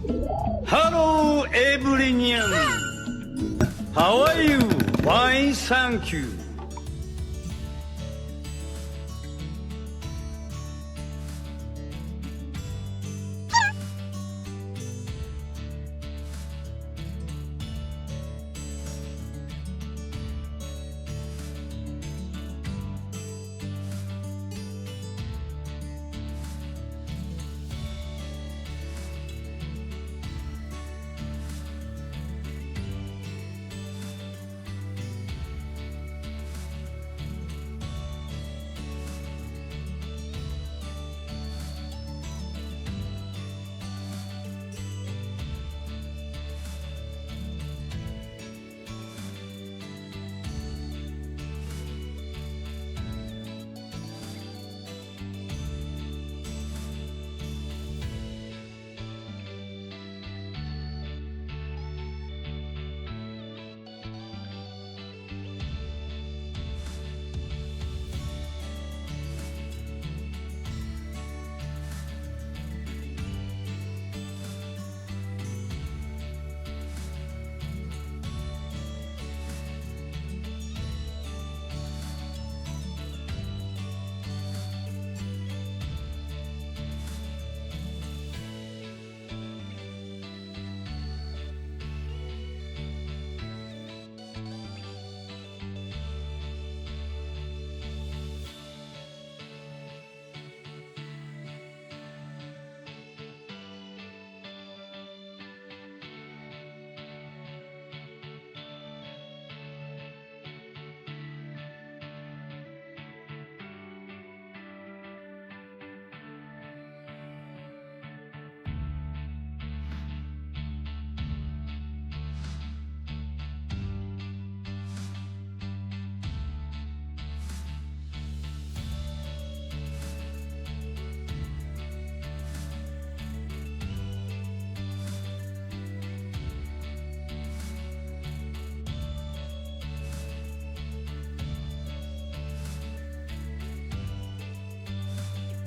Hello, everyone. How are you? Fine, thank you.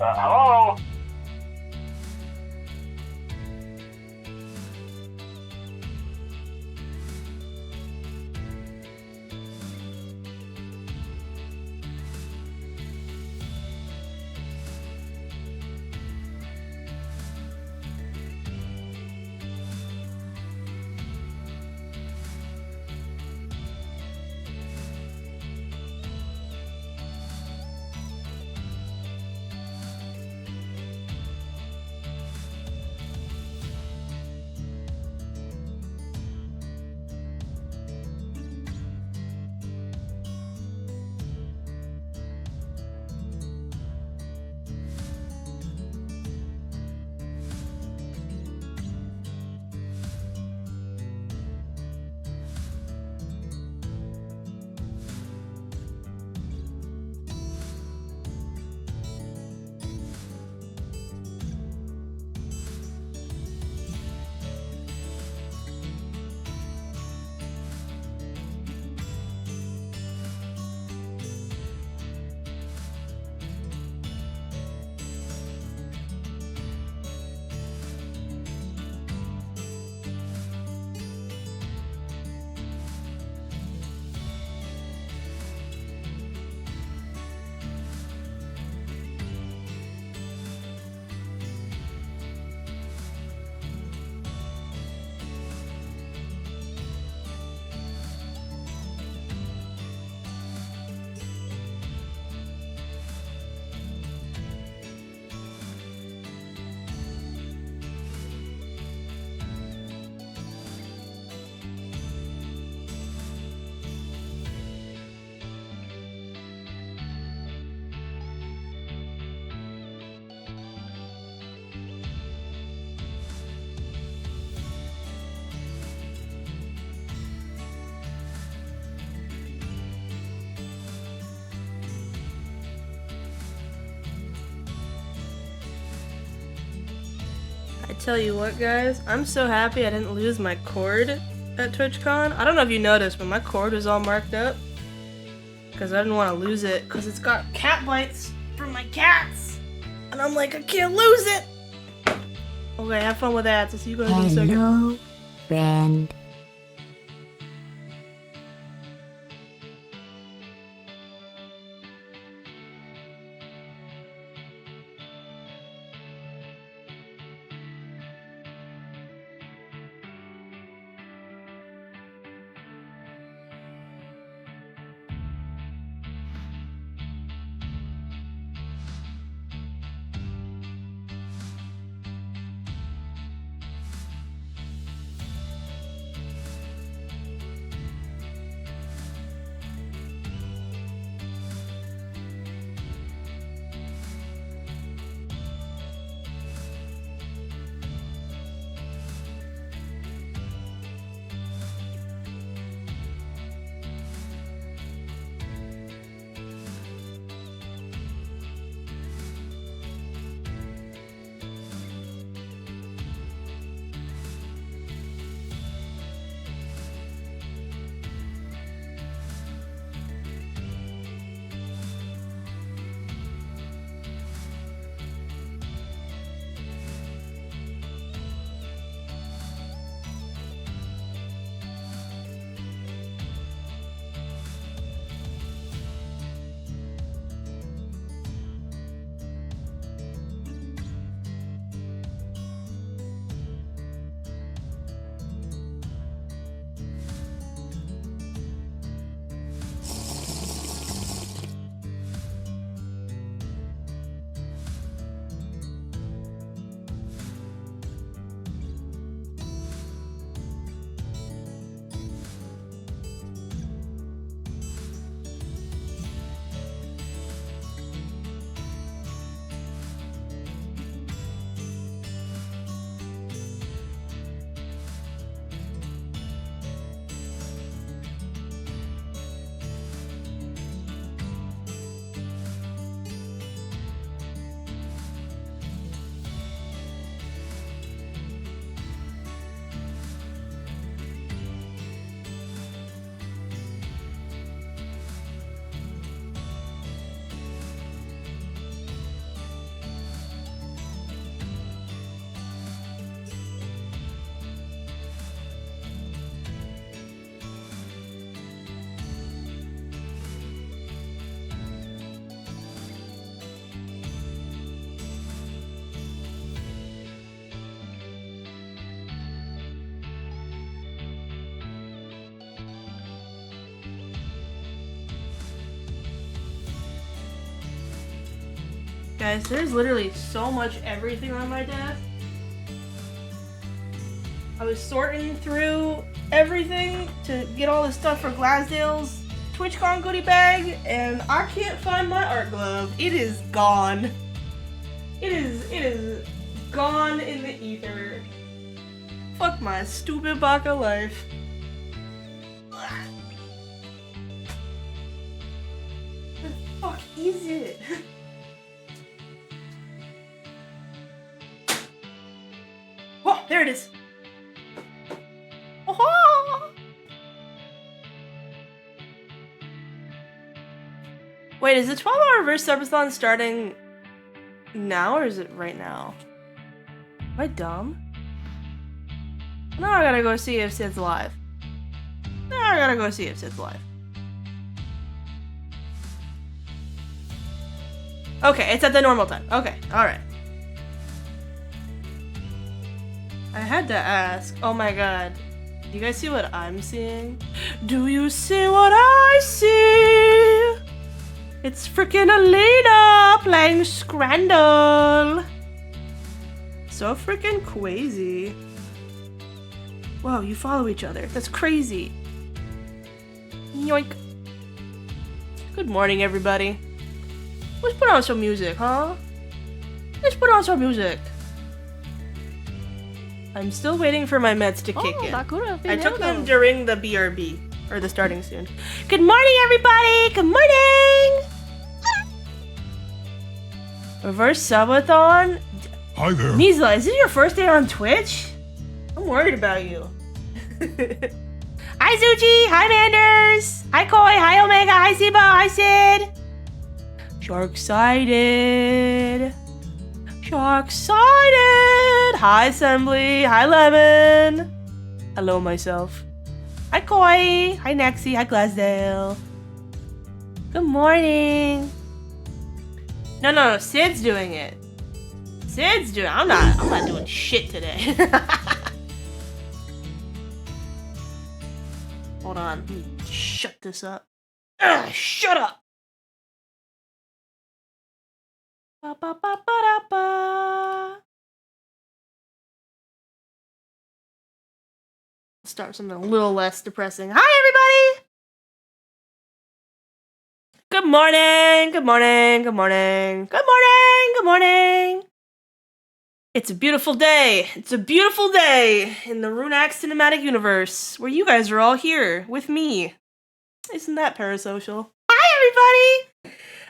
Hello? I tell you what, guys, I'm so happy I didn't lose my cord at TwitchCon. I don't know if you noticed, but my cord was all marked up because I didn't want to lose it because it's got cat bites from my cats. And I'm like, I can't lose it. Okay, have fun with that. I'll see you guys in a second. Hello, friend. Guys, there's literally so much everything on my desk. I was sorting through everything to get all the stuff for Glasdale's TwitchCon goodie bag, and I can't find my art glove. It is gone. It is gone in the ether. Fuck my stupid baka life. The fuck is it? Oh, there it is. Oh! Wait, is the 12-hour reverse subathon starting now or is it right now? Am I dumb? Now I gotta go see if Sid's live. Now I gotta go see if Sid's live. Okay, it's at the normal time. Okay, alright. I had to ask. Oh my god. Do you guys see what I'm seeing? Do you see what I see? It's freaking Elena playing Scrandle. So freaking crazy. Whoa, you follow each other. That's crazy. Yoink. Good morning, everybody. Let's put on some music, huh? Let's put on some music. I'm still waiting for my meds to kick in. I took them during the BRB, or the starting soon. Good morning, everybody! Good morning! Reverse subathon? Hi there. Mizla, is this your first day on Twitch? I'm worried about you. Hi, Zuchi! Hi, Manders! Hi, Koi! Hi, Omega! Hi, Sibo! Hi, Sid! Shark-sided. So excited! Hi, Assembly. Hi, Lemon. Hello, myself. Hi, Koi. Hi, Nexie. Hi, Glasdale. Good morning. No. Sid's doing it. Sid's doing it. I'm not doing shit today. Hold on. Let me shut this up. Ugh, shut up! Ba, ba, ba, ba, da, ba. Start something a little less depressing. Hi, everybody! Good morning! Good morning! Good morning! Good morning! Good morning! It's a beautiful day. It's a beautiful day in the Runax cinematic universe where you guys are all here with me. Isn't that parasocial? Hi, everybody!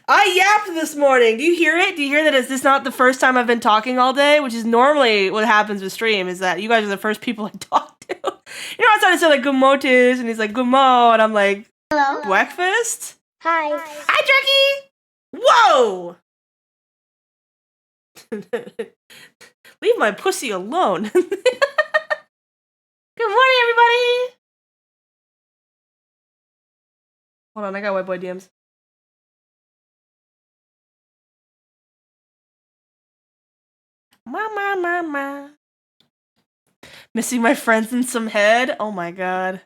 I yapped this morning. Do you hear it? Do you hear that? Is this not the first time I've been talking all day? Which is normally what happens with stream, is that you guys are the first people I talk to. You know, I started to say like good motis, and he's like good mo, and I'm like, hello, breakfast. Hi. Hi, Trekkie. Whoa. Leave my pussy alone. Good morning, everybody. Hold on, I got white boy DMs. Ma. Missing my friends in some head? Oh my god.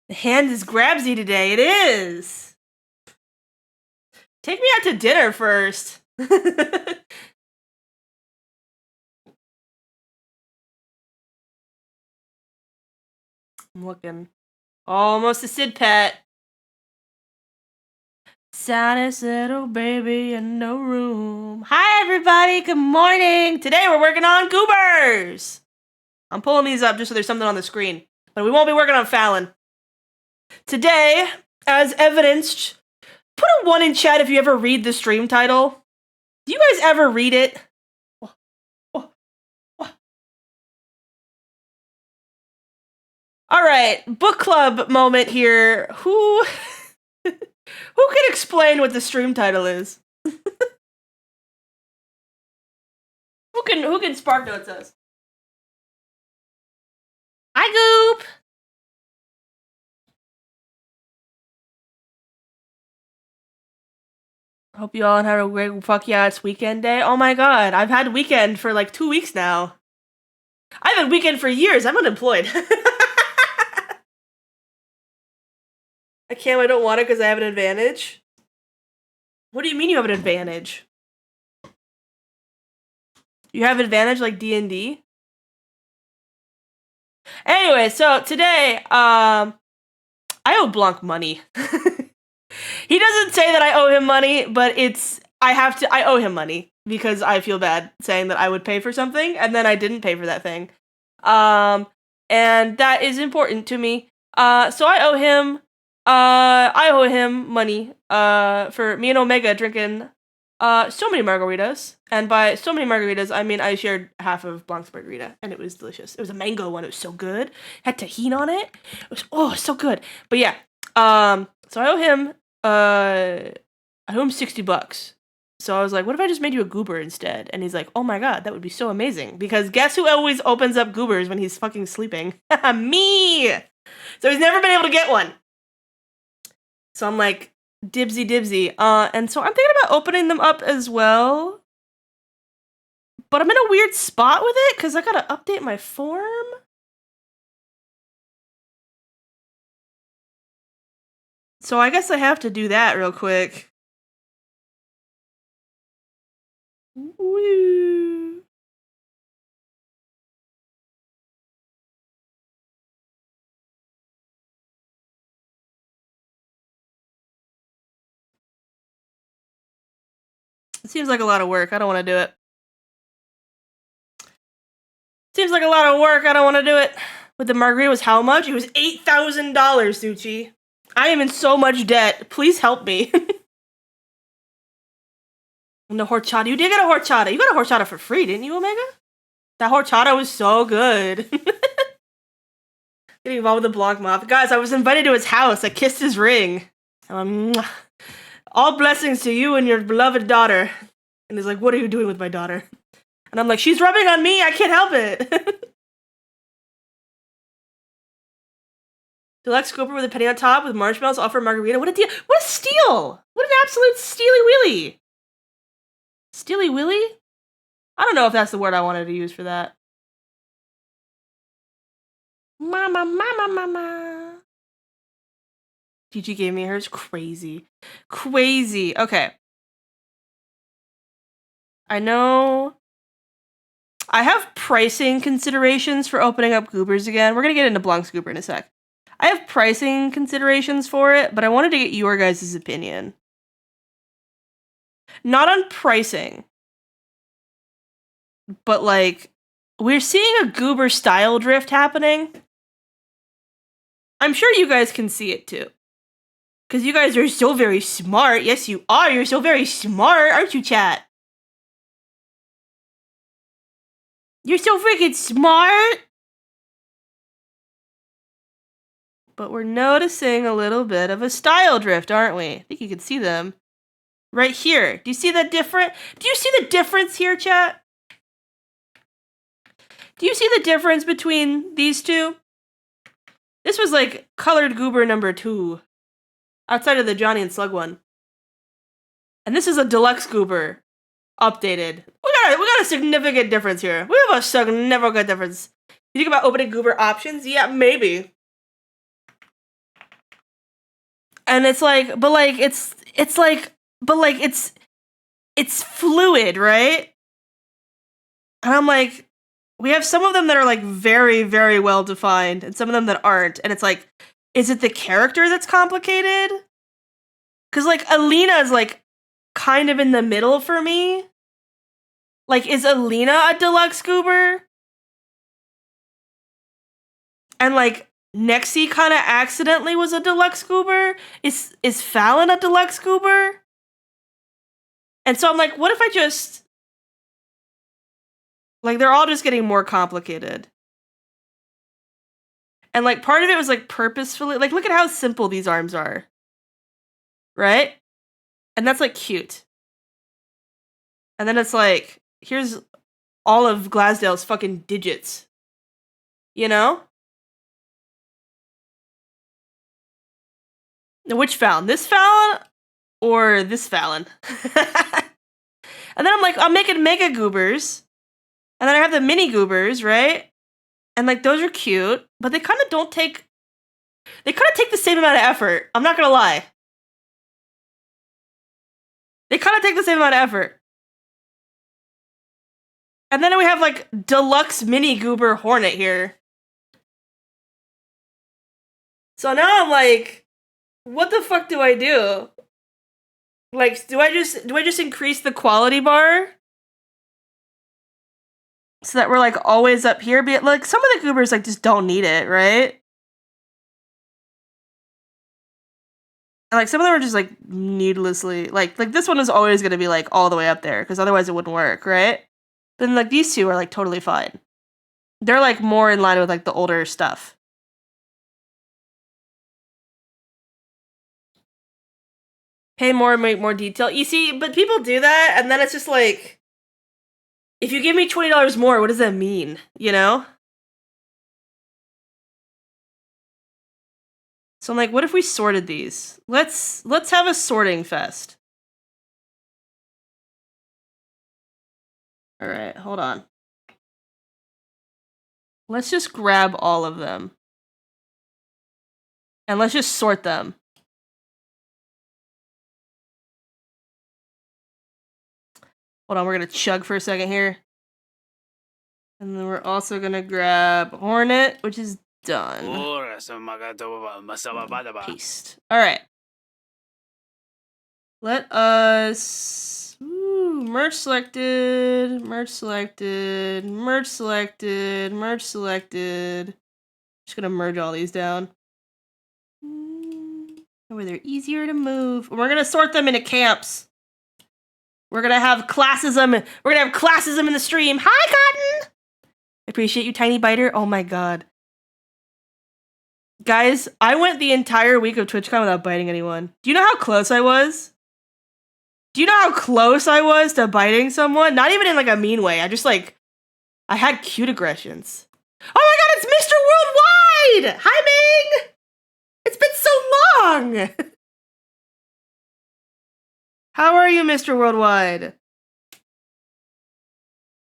The hand is grabsy today. It is. Take me out to dinner first. I'm looking. Almost a Sid pet. Saddest little baby in no room. Hi, everybody. Good morning. Today we're working on goobers. I'm pulling these up just so there's something on the screen. But we won't be working on Fallon. Today, as evidenced, put a 1 in chat if you ever read the stream title. Do you guys ever read it? All right, book club moment here. Who can explain what the stream title is? Who can spark notes us? Hi, Goop. Hope you all had a great fuck yeah, it's weekend day. Oh my god, I've had weekend for like 2 weeks now. I've had weekend for years. I'm unemployed. I don't want it because I have an advantage. What do you mean you have an advantage? You have an advantage like D&D? Anyway, so today, I owe Blanc money. He doesn't say that I owe him money, but I owe him money because I feel bad saying that I would pay for something and then I didn't pay for that thing. And that is important to me. So I owe him money, for me and Omega drinking, so many margaritas. And by so many margaritas, I mean I shared half of Blanc's margarita, and it was delicious. It was a mango one. It was so good. It had tahini on it. It was so good. But yeah, so I owe him $60. So I was like, what if I just made you a goober instead? And he's like, oh my god, that would be so amazing. Because guess who always opens up goobers when he's fucking sleeping? Me! So he's never been able to get one. So I'm like, dibsy. And so I'm thinking about opening them up as well. But I'm in a weird spot with it, because I gotta update my form. So I guess I have to do that real quick. Woo. It seems like a lot of work. I don't want to do it. Seems like a lot of work. I don't want to do it. But the margarita was how much? It was $8,000, Suchi. I am in so much debt. Please help me. And the horchata. You did get a horchata. You got a horchata for free, didn't you, Omega? That horchata was so good. Getting involved with the Blanc Mob. Guys, I was invited to his house. I kissed his ring. All blessings to you and your beloved daughter. And he's like, what are you doing with my daughter? And I'm like, she's rubbing on me. I can't help it. Deluxe scooper with a penny on top with marshmallows, offer margarita. What a deal. What a steal. What an absolute steely willy. Steely willy? I don't know if that's the word I wanted to use for that. Mama. GG gave me hers. Crazy. Crazy. Okay. I know I have pricing considerations for opening up goobers again. We're going to get into Blanc's goober in a sec. I have pricing considerations for it, but I wanted to get your guys' opinion. Not on pricing, but like, we're seeing a goober style drift happening. I'm sure you guys can see it too. Because you guys are so very smart. Yes, you are. You're so very smart, aren't you, chat? You're so freaking smart! But we're noticing a little bit of a style drift, aren't we? I think you can see them. Right here. Do you see that different? Do you see the difference here, chat? Do you see the difference between these two? This was like colored goober number 2. Outside of the Johnny and Slug one. And this is a deluxe goober. Updated. We got a significant difference here. We have a significant difference. You think about opening goober options? Yeah, maybe. And it's like, but like, it's fluid, right? And I'm like, we have some of them that are like very, very well defined, and some of them that aren't. And it's like, is it the character that's complicated? Because like Alina is like kind of in the middle for me. Like, is Alina a deluxe goober? And like Nexie kind of accidentally was a deluxe goober. Is Fallon a deluxe goober? And so I'm like, what if I just... Like, they're all just getting more complicated. And like, part of it was like purposefully... Like, look at how simple these arms are. Right? And that's like cute. And then it's like, here's all of Glasdale's fucking digits. You know? Which Fallon? This Fallon or this Fallon? And then I'm like, I'm making mega goobers. And then I have the mini goobers, right? And like, those are cute, but they kind of don't take... They kind of take the same amount of effort. I'm not gonna lie. They kind of take the same amount of effort. And then we have like deluxe mini goober Hornet here. So now I'm like, what the fuck do I do? Like, do I just increase the quality bar? So that we're like always up here? But like some of the goobers like just don't need it, right? And like some of them are just like needlessly like this one is always gonna be like all the way up there because otherwise it wouldn't work, right? But then like these two are like totally fine. They're like more in line with like the older stuff. Pay more and make more detail. You see, but people do that, and then it's just like, if you give me $20 more, what does that mean? You know? So I'm like, what if we sorted these? Let's have a sorting fest. All right, hold on. Let's just grab all of them. And let's just sort them. Hold on, we're going to chug for a second here. And then we're also going to grab Hornet, which is done. Paste. All right. Let us... Ooh, merge selected, merge selected, merge selected, merge selected. Just going to merge all these down. Where they're easier to move. We're going to sort them into camps. We're gonna have classism. We're gonna have classism in the stream. Hi, Cotton. Appreciate you, Tiny Biter. Oh my god, guys! I went the entire week of TwitchCon without biting anyone. Do you know how close I was? Do you know how close I was to biting someone? Not even in like a mean way. I just like, I had cute aggressions. Oh my god, it's Mr. Worldwide! Hi, Ming! It's been so long! How are you, Mr. Worldwide?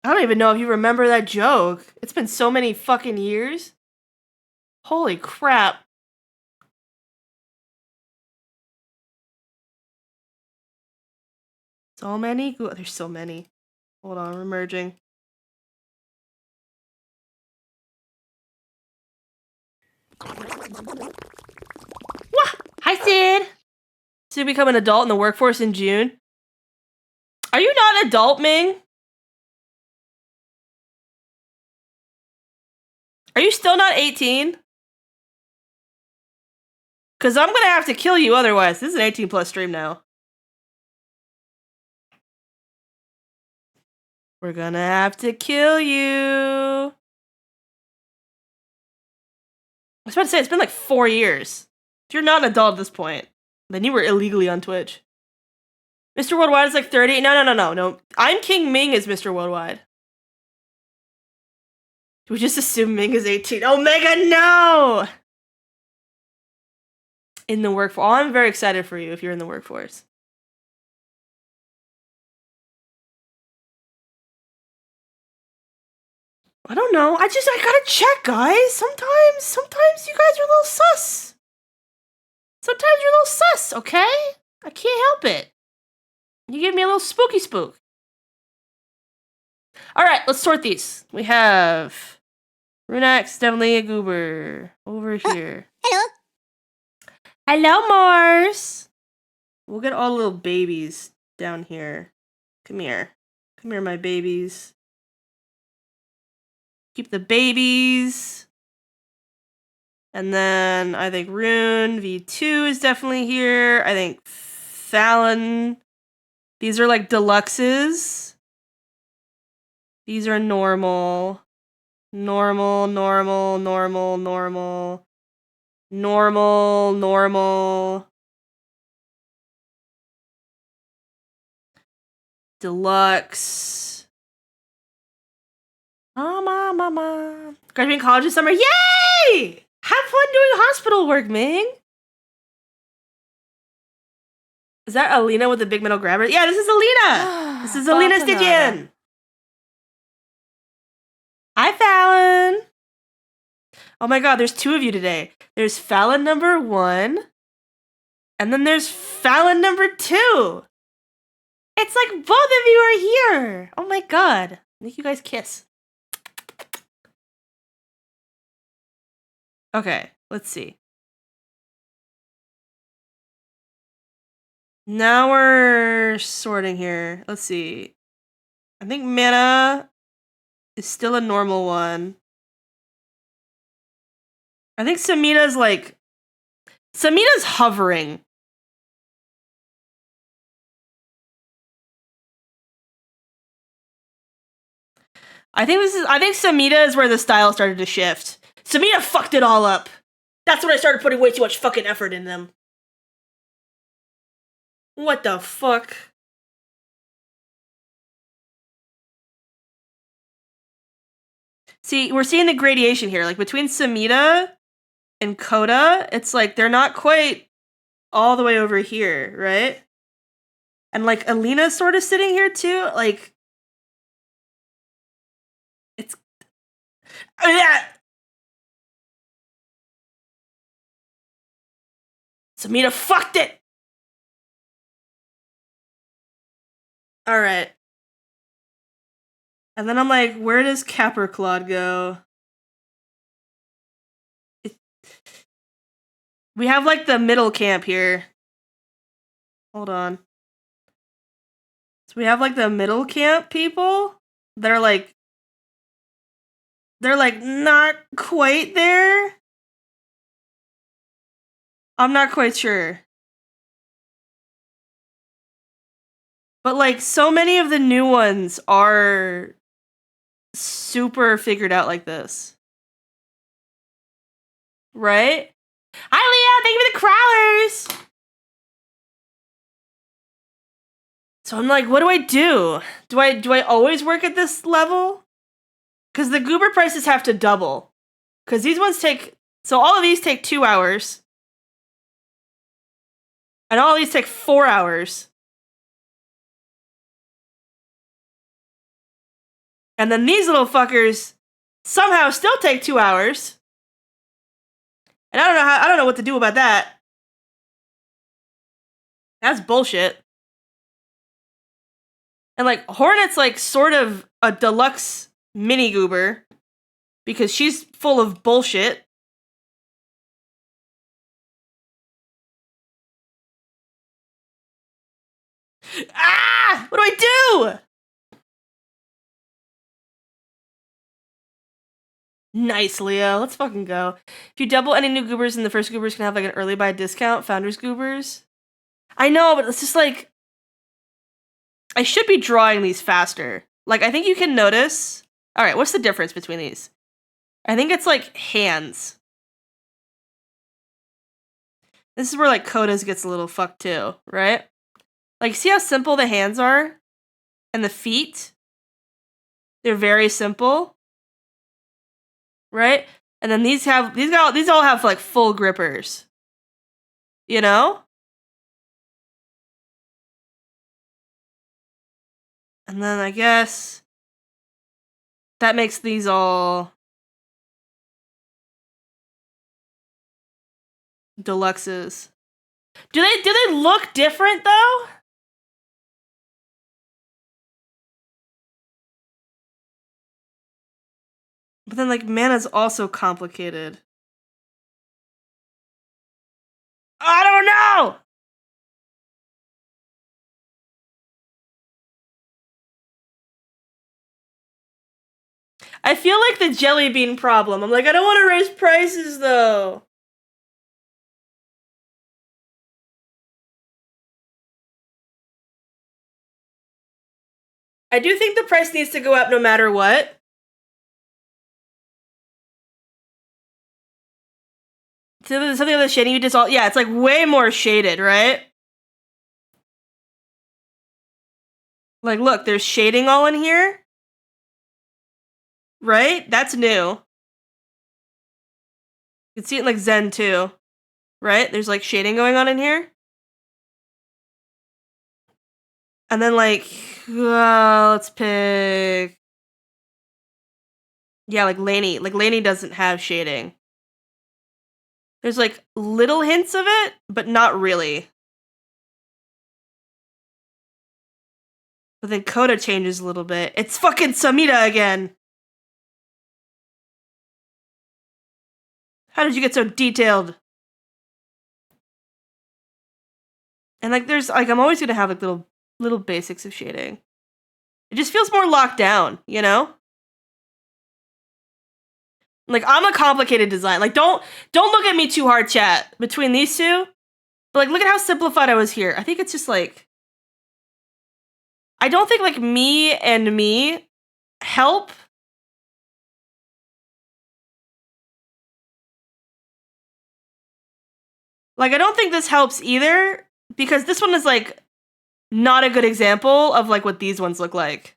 I don't even know if you remember that joke. It's been so many fucking years. Holy crap. So many? There's so many. Hold on, we're merging. Wah! Hi, Sid! Sid become an adult in the workforce in June. Are you not an adult, Ming? Are you still not 18? Because I'm going to have to kill you otherwise. This is an 18 plus stream now. We're going to have to kill you. I was about to say, it's been like 4 years. If you're not an adult at this point, then you were illegally on Twitch. Mr. Worldwide is like 30. No. I'm King Ming as Mr. Worldwide. We just assume Ming is 18. Omega, no! In the workforce. Oh, I'm very excited for you if you're in the workforce. I don't know. I gotta check, guys. Sometimes you guys are a little sus. Sometimes you're a little sus, okay? I can't help it. You give me a little spooky spook. Alright, let's sort these. We have Runax, definitely a goober. Over here. Hello. Hello, Mars. We'll get all the little babies down here. Come here. Come here, my babies. Keep the babies. And then I think Rune V2 is definitely here. I think Fallon. These are like deluxes. These are normal. Normal. Deluxe. Mama. Graduating college this summer. Yay! Have fun doing hospital work, Ming. Is that Alina with the big metal grabber? Yeah, this is Alina. This is Alina Stygian. Hi, Fallon. Oh my god, there's 2 of you today. There's Fallon number 1. And then there's Fallon number 2. It's like both of you are here. Oh my god. Make you guys kiss. Okay, let's see. Now we're sorting here. Let's see. I think Mana is still a normal one. I think Samina's like... Samina's hovering. I think Samita is where the style started to shift. Samita fucked it all up. That's when I started putting way too much fucking effort in them. What the fuck? See, we're seeing the gradation here. Like, between Samita and Coda, it's like they're not quite all the way over here, right? And, like, Alina's sort of sitting here, too. Like, it's... Samita fucked it! Alright. And then I'm like, where does Capricorn go? We have, like, the middle camp here. Hold on. So we have, like, the middle camp people that are, like... They're, like, not quite there. I'm not quite sure. But, like, so many of the new ones are super figured out like this. Right? Hi, Leah! Thank you for the crawlers! So I'm like, what do I do? Do I always work at this level? Because the goober prices have to double. Because these ones take... So all of these take 2 hours. And all of these take 4 hours. And then these little fuckers somehow still take 2 hours. And I don't know what to do about that. That's bullshit. And like Hornet's like sort of a deluxe mini goober because she's full of bullshit. Ah! What do I do? Nice, Leo. Let's fucking go. If you double any new goobers, then the first goobers can have like an early buy discount. Founders goobers. I know, but it's just like... I should be drawing these faster. Like, I think you can notice... Alright, what's the difference between these? I think it's like hands. This is where like Coda's gets a little fucked too, right? Like, see how simple the hands are? And the feet? They're very simple. Right? And then these all have like full grippers. You know? And then I guess that makes these all deluxes. Do they look different though? But then like mana's also complicated. I don't know. I feel like the jelly bean problem. I'm like, I don't want to raise prices though. I do think the price needs to go up no matter what. Something of the shading you just all... Yeah, it's like way more shaded, right? Like, look, there's shading all in here. Right? That's new. You can see it in like Zen too. Right? There's like shading going on in here. And then like, let's pick... Yeah, like Lainey. Like Lainey doesn't have shading. There's like little hints of it, but not really. But then Coda changes a little bit. It's fucking Samita again! How did you get so detailed? And like there's like I'm always gonna have like little basics of shading. It just feels more locked down, you know? Like I'm a complicated design. Like don't look at me too hard, chat, between these two. But like look at how simplified I was here. I think it's just like I don't think like me and me help. Like I don't think this helps either because this one is like not a good example of like what these ones look like.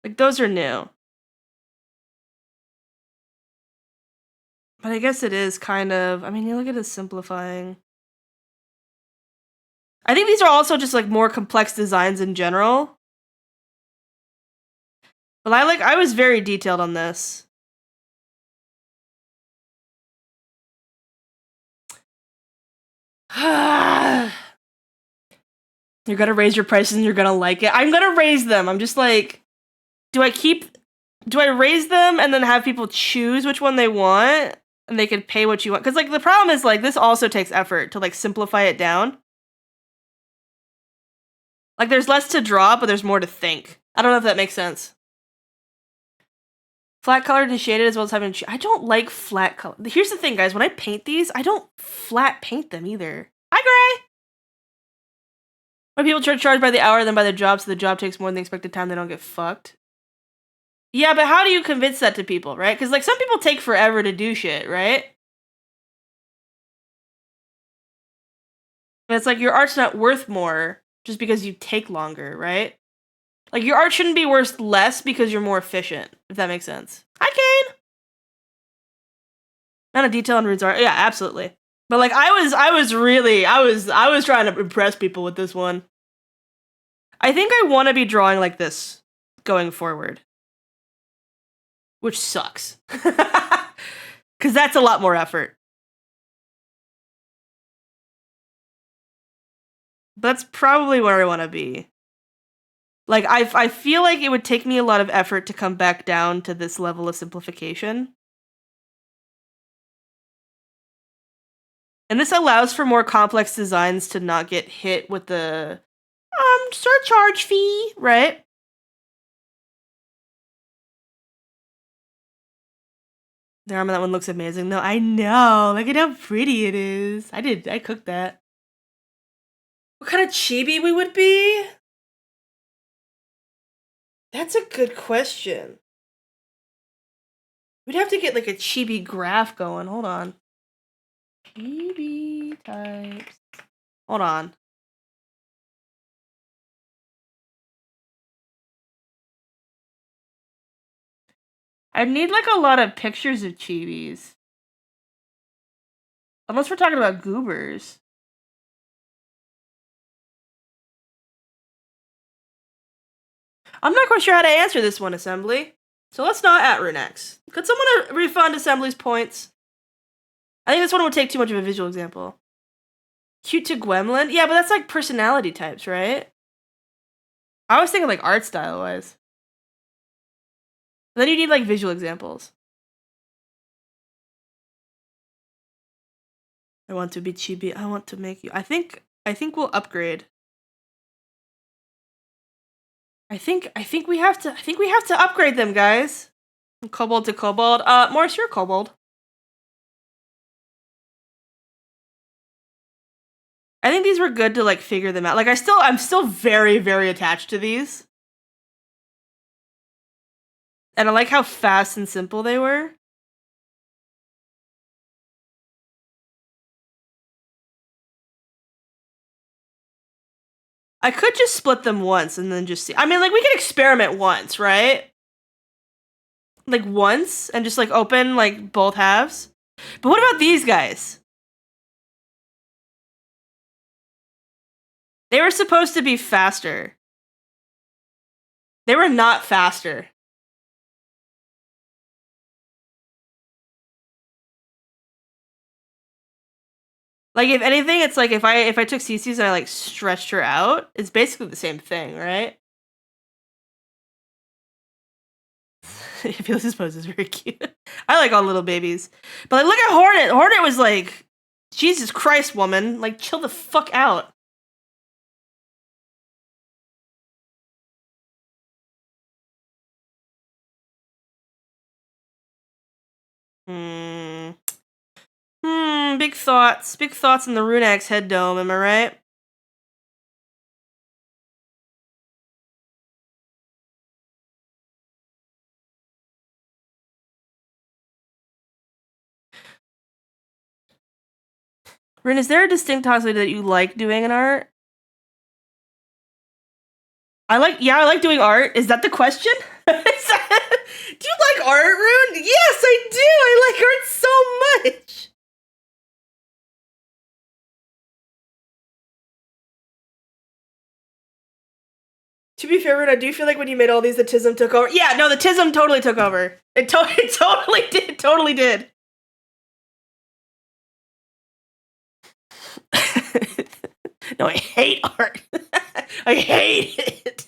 Like those are new. But I guess it is kind of, I mean, you look at it simplifying. I think these are also just like more complex designs in general. But I was very detailed on this. You're gonna raise your prices and you're gonna like it. I'm gonna raise them. I'm just like, do I raise them and then have people choose which one they want and they can pay what you want? Because like the problem is like this also takes effort to like simplify it down. Like there's less to draw, but there's more to think. I don't know if that makes sense. Flat colored and shaded as well as having... I don't like flat color. Here's the thing, guys. When I paint these, I don't flat paint them either. Hi, Gray! When people charge by the hour, then by the job, so the job takes more than the expected time, they don't get fucked. Yeah, but how do you convince that to people, right? Because like some people take forever to do shit, right? And it's like your art's not worth more just because you take longer, right? Like your art shouldn't be worth less because you're more efficient, if that makes sense. Hi, Kane! Not a detail on Rude's art. Yeah, absolutely. But like I was trying to impress people with this one. I think I want to be drawing like this going forward. Which sucks. Cuz that's a lot more effort. That's probably where I want to be. Like I feel like it would take me a lot of effort to come back down to this level of simplification. And this allows for more complex designs to not get hit with the surcharge fee, right? The arm of that one looks amazing. No, I know. Look at how pretty it is. I cooked that. What kind of chibi we would be? That's a good question. We'd have to get like a chibi graph going. Hold on. Chibi types. Hold on. I'd need like a lot of pictures of chibis. Unless we're talking about goobers. I'm not quite sure how to answer this one, Assembly. So let's not at Runex. Could someone refund Assembly's points? I think this one would take too much of a visual example. Cute to Gwemlin? Yeah, but that's like personality types, right? I was thinking like art style wise. Then you need like visual examples. I want to be chibi. I want to make you. I think we'll upgrade. I think we have to upgrade them, guys. From kobold to kobold. Morris, you're kobold. I think these were good to like figure them out. Like I'm still very, very attached to these. And I like how fast and simple they were. I could just split them once and then just see. I mean, like, we could experiment once, right? Like, once and just, like, open, like, both halves. But what about these guys? They were supposed to be faster. They were not faster. Like, if anything, it's like if I took Cece's and I, like, stretched her out, it's basically the same thing, right? Felix's pose is very cute. I like all little babies. But, like, look at Hornet. Hornet was like, Jesus Christ, woman. Like, chill the fuck out. Big thoughts. Big thoughts in the Runex head dome, am I right? Rin, is there a distinct possibility that you like doing an art? I like doing art. Is that the question? Do you like art, Rune? Yes, I do. I like art so much. To be fair, Rune, I do feel like when you made all these, the Tism took over. Yeah, no, the Tism totally took over. It totally did. Totally did. No, I hate art. I hate it.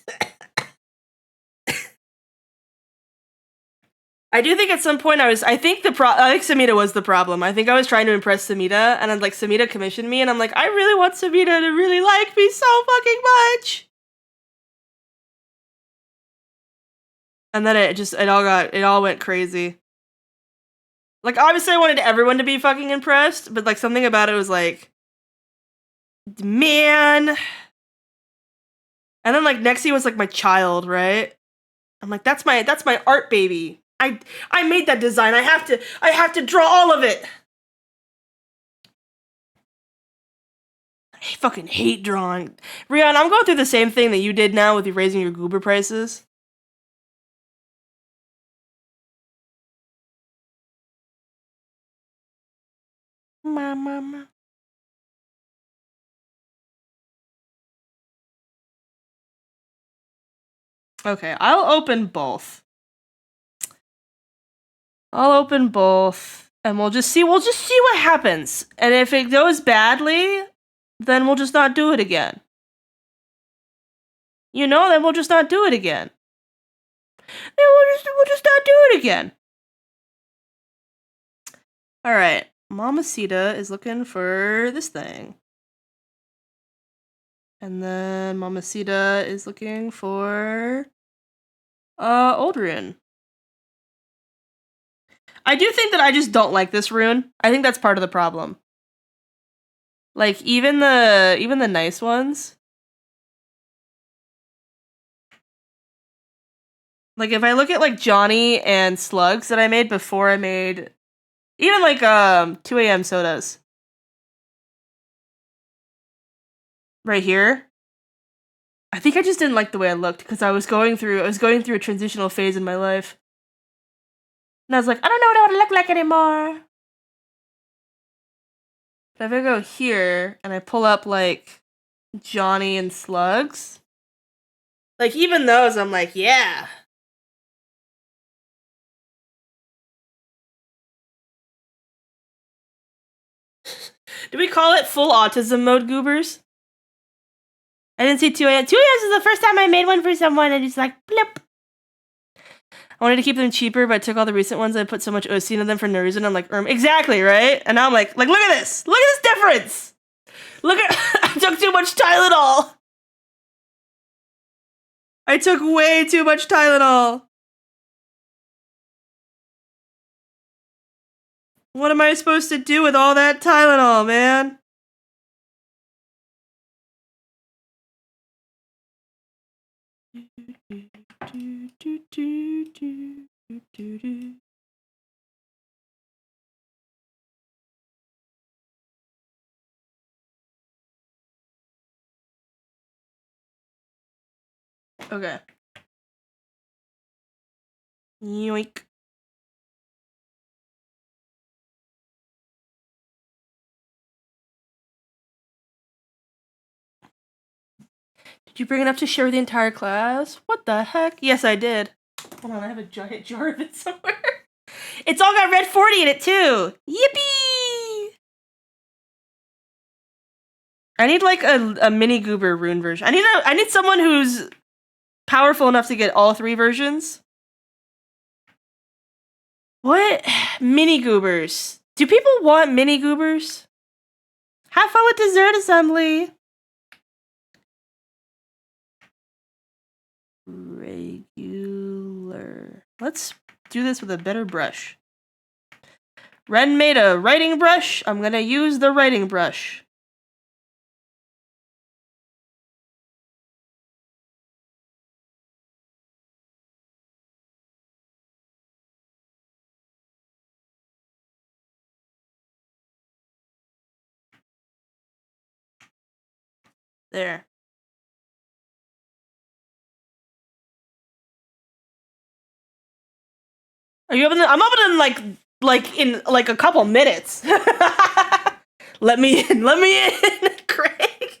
I do think at some point I think Samita was the problem. I think I was trying to impress Samita, and I'm like, Samita commissioned me, and I'm like, I really want Samita to really like me so fucking much. And then it all went crazy. Like, obviously I wanted everyone to be fucking impressed, but like something about it was like, man. And then like Nexie was like my child, right? I'm like, that's my art baby. I made that design. I have to draw all of it. I fucking hate drawing. Rihanna, I'm going through the same thing that you did now with you raising your goober prices. Mama. Okay, I'll open both. I'll open both, and we'll just see what happens. And if it goes badly, then we'll just not do it again. You know, then we'll just not do it again. Then we'll just not do it again. All right, Mamacita is looking for this thing. And then Mamacita is looking for Old Rune. I do think that I just don't like this rune. I think that's part of the problem. Like even the nice ones. Like if I look at like Johnny and Slugs that I made before I made even like 2 a.m. sodas. Right here. I think I just didn't like the way I looked because I was going through a transitional phase in my life. And I was like, I don't know what I want to look like anymore. But if I go here and I pull up like Johnny and Slugs, like even those I'm like, yeah. Do we call it full autism mode, goobers? I didn't see 2 a.m. 2 a.m. is the first time I made one for someone and it's like, blip. I wanted to keep them cheaper, but I took all the recent ones and I put so much OC into them for no reason. I'm like, exactly, right? And now I'm like, look at this. Look at this difference. Look at, I took too much Tylenol. I took way too much Tylenol. What am I supposed to do with all that Tylenol, man? Okay. Yoink. Did you bring enough to share with the entire class? What the heck? Yes, I did. Hold on, I have a giant jar of it somewhere. It's all got red 40 in it, too. Yippee! I need, like, a mini goober rune version. I need someone who's powerful enough to get all 3 versions. What? Mini goobers. Do people want mini goobers? Have fun with dessert assembly. Regular. Let's do this with a better brush. Ren made a writing brush. I'm gonna use the writing brush. There. Are you opening? I'm opening in a couple minutes. Let me in, Craig.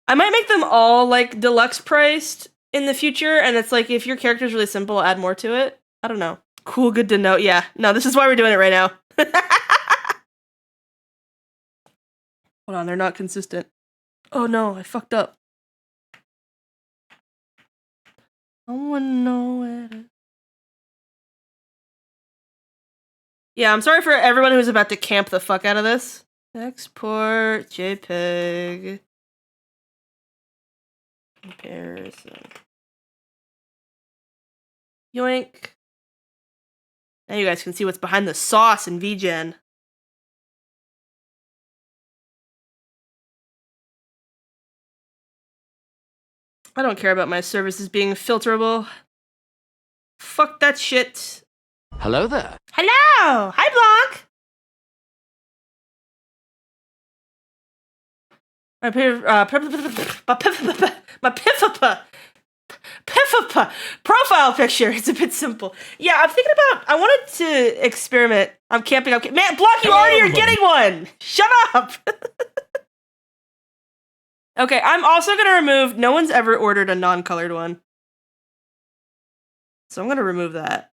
I might make them all like deluxe priced in the future, and it's like if your character is really simple, add more to it. I don't know. Cool, good to know. Yeah, no, this is why we're doing it right now. Hold on, they're not consistent. Oh no, I fucked up. I wanna know where to... Yeah, I'm sorry for everyone who's about to camp the fuck out of this. Export JPEG. Comparison. Yoink. Now you guys can see what's behind the sauce in VGen. I don't care about my services being filterable. Fuck that shit. Hello there. Hello! Hi, Blanc! My Piffapa profile picture. It's a bit simple. Yeah, I'm thinking about. I wanted to experiment. I'm camping. Man, Block, you already are getting one. Shut up. Okay, I'm also gonna remove. No one's ever ordered a non-colored one, so I'm gonna remove that.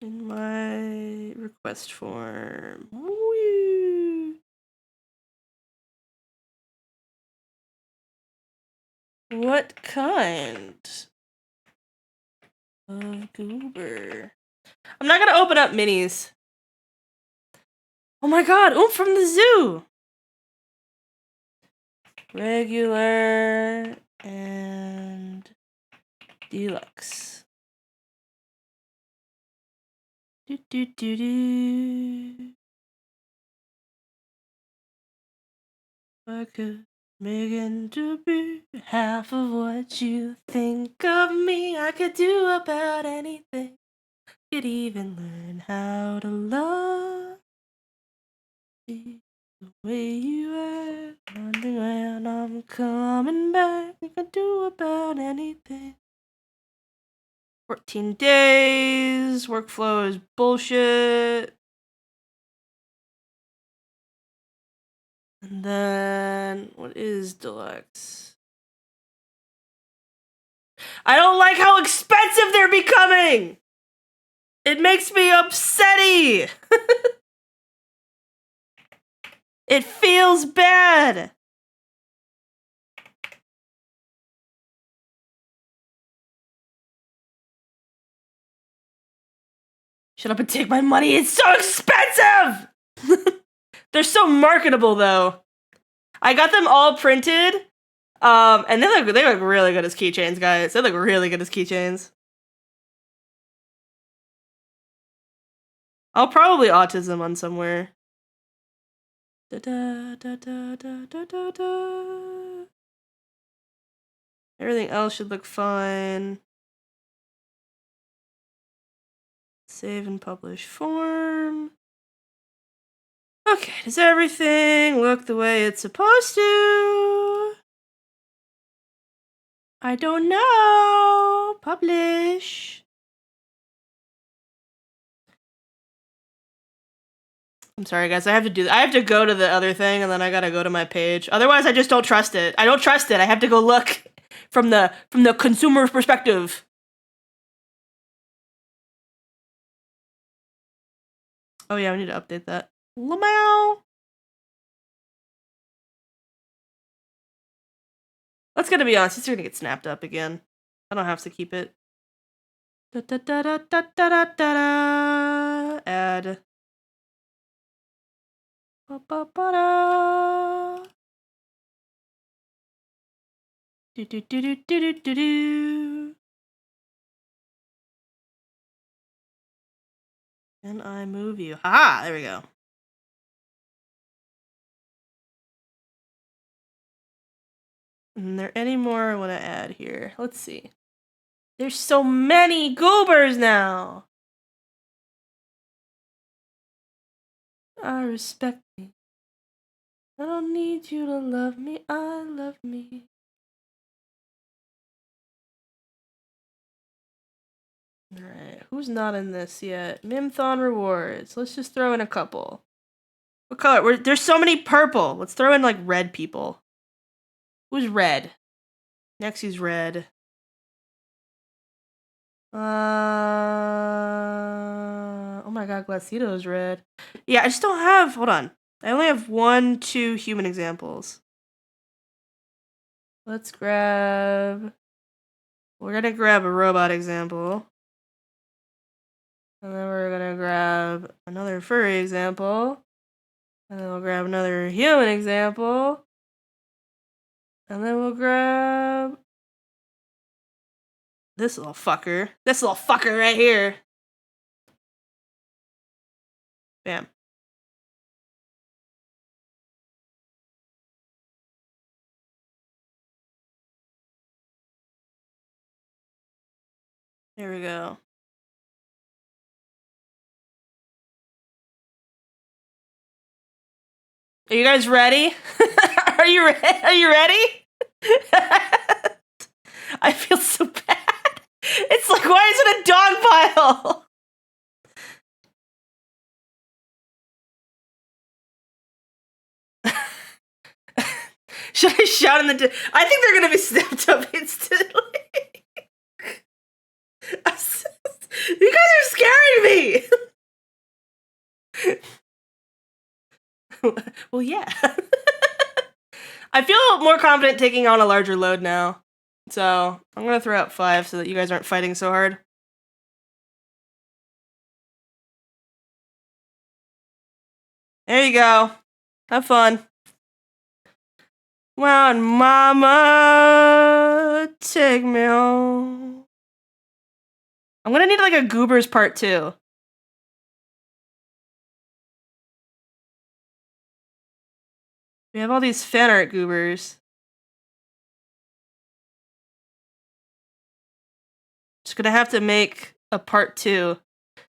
In my request form. Woo. What kind of goober? I'm not gonna open up minis. Oh my god, Oomph from the zoo! Regular and deluxe. Do do do do. I could begin to be half of what you think of me. I could do about anything. Could even learn how to love you the way you are. Wondering when I'm coming back. I could do about anything. 14 days. Workflow is bullshit. And then, what is deluxe? I don't like how expensive they're becoming! It makes me upsetty! It feels bad! Shut up and take my money, it's so expensive! They're so marketable, though. I got them all printed, and they look really good as keychains, guys. They look really good as keychains. I'll probably autism on somewhere. Da da da da da da da da. Everything else should look fine. Save and publish form. Okay, does everything look the way it's supposed to? I don't know. Publish. I'm sorry, guys. I have to go to the other thing, and then I gotta go to my page. Otherwise, I just don't trust it. I don't trust it. I have to go look from the consumer perspective. Oh yeah, we need to update that. Lamau. Let's gotta be honest. It's gonna get snapped up again. I don't have to keep it. Da da da da da da da da. Add. Ba ba ba da. Do do do do do do do. Can I move you? Haha! There we go. Are there any more I want to add here? Let's see. There's so many goobers now. I respect me. I don't need you to love me. I love me. Alright, who's not in this yet? Mimthon rewards. Let's just throw in a couple. What color? There's so many purple. Let's throw in like red people. Who's red? Nexi's red. Oh my god, Glacido's red. Yeah, I just don't have. Hold on. I only have 1, 2 human examples. Let's grab. We're gonna grab a robot example. And then we're gonna grab another furry example. And then we'll grab another human example. And then we'll grab this little fucker. This little fucker right here. Bam. There we go. Are you guys ready? Are you ready? I feel so bad. It's like, why is it a dog pile? Should I shout in the... I think they're gonna be snapped up instantly. You guys are scaring me! Well, yeah. I feel more confident taking on a larger load now. So, I'm gonna throw out 5 so that you guys aren't fighting so hard. There you go. Have fun. Come on, mama, take me home. I'm gonna need like a Goobers part 2. We have all these fan art Goobers. Just gonna have to make a part 2.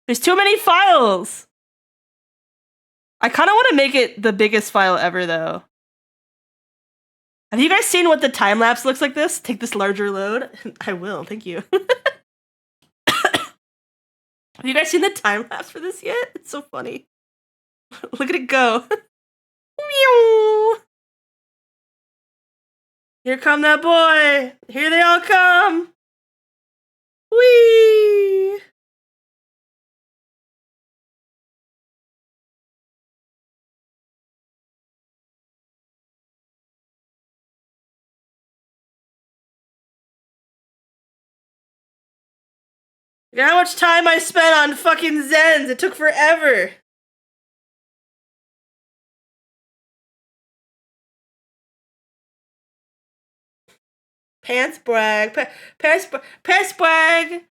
There's too many files! I kind of want to make it the biggest file ever, though. Have you guys seen what the time-lapse looks like this? Take this larger load? I will, thank you. Have you guys seen the time-lapse for this yet? It's so funny. Look at it go. Meow. Here come that boy. Here they all come. Whee! Look at how much time I spent on fucking Zens. It took forever. Pants brag. Pants brag.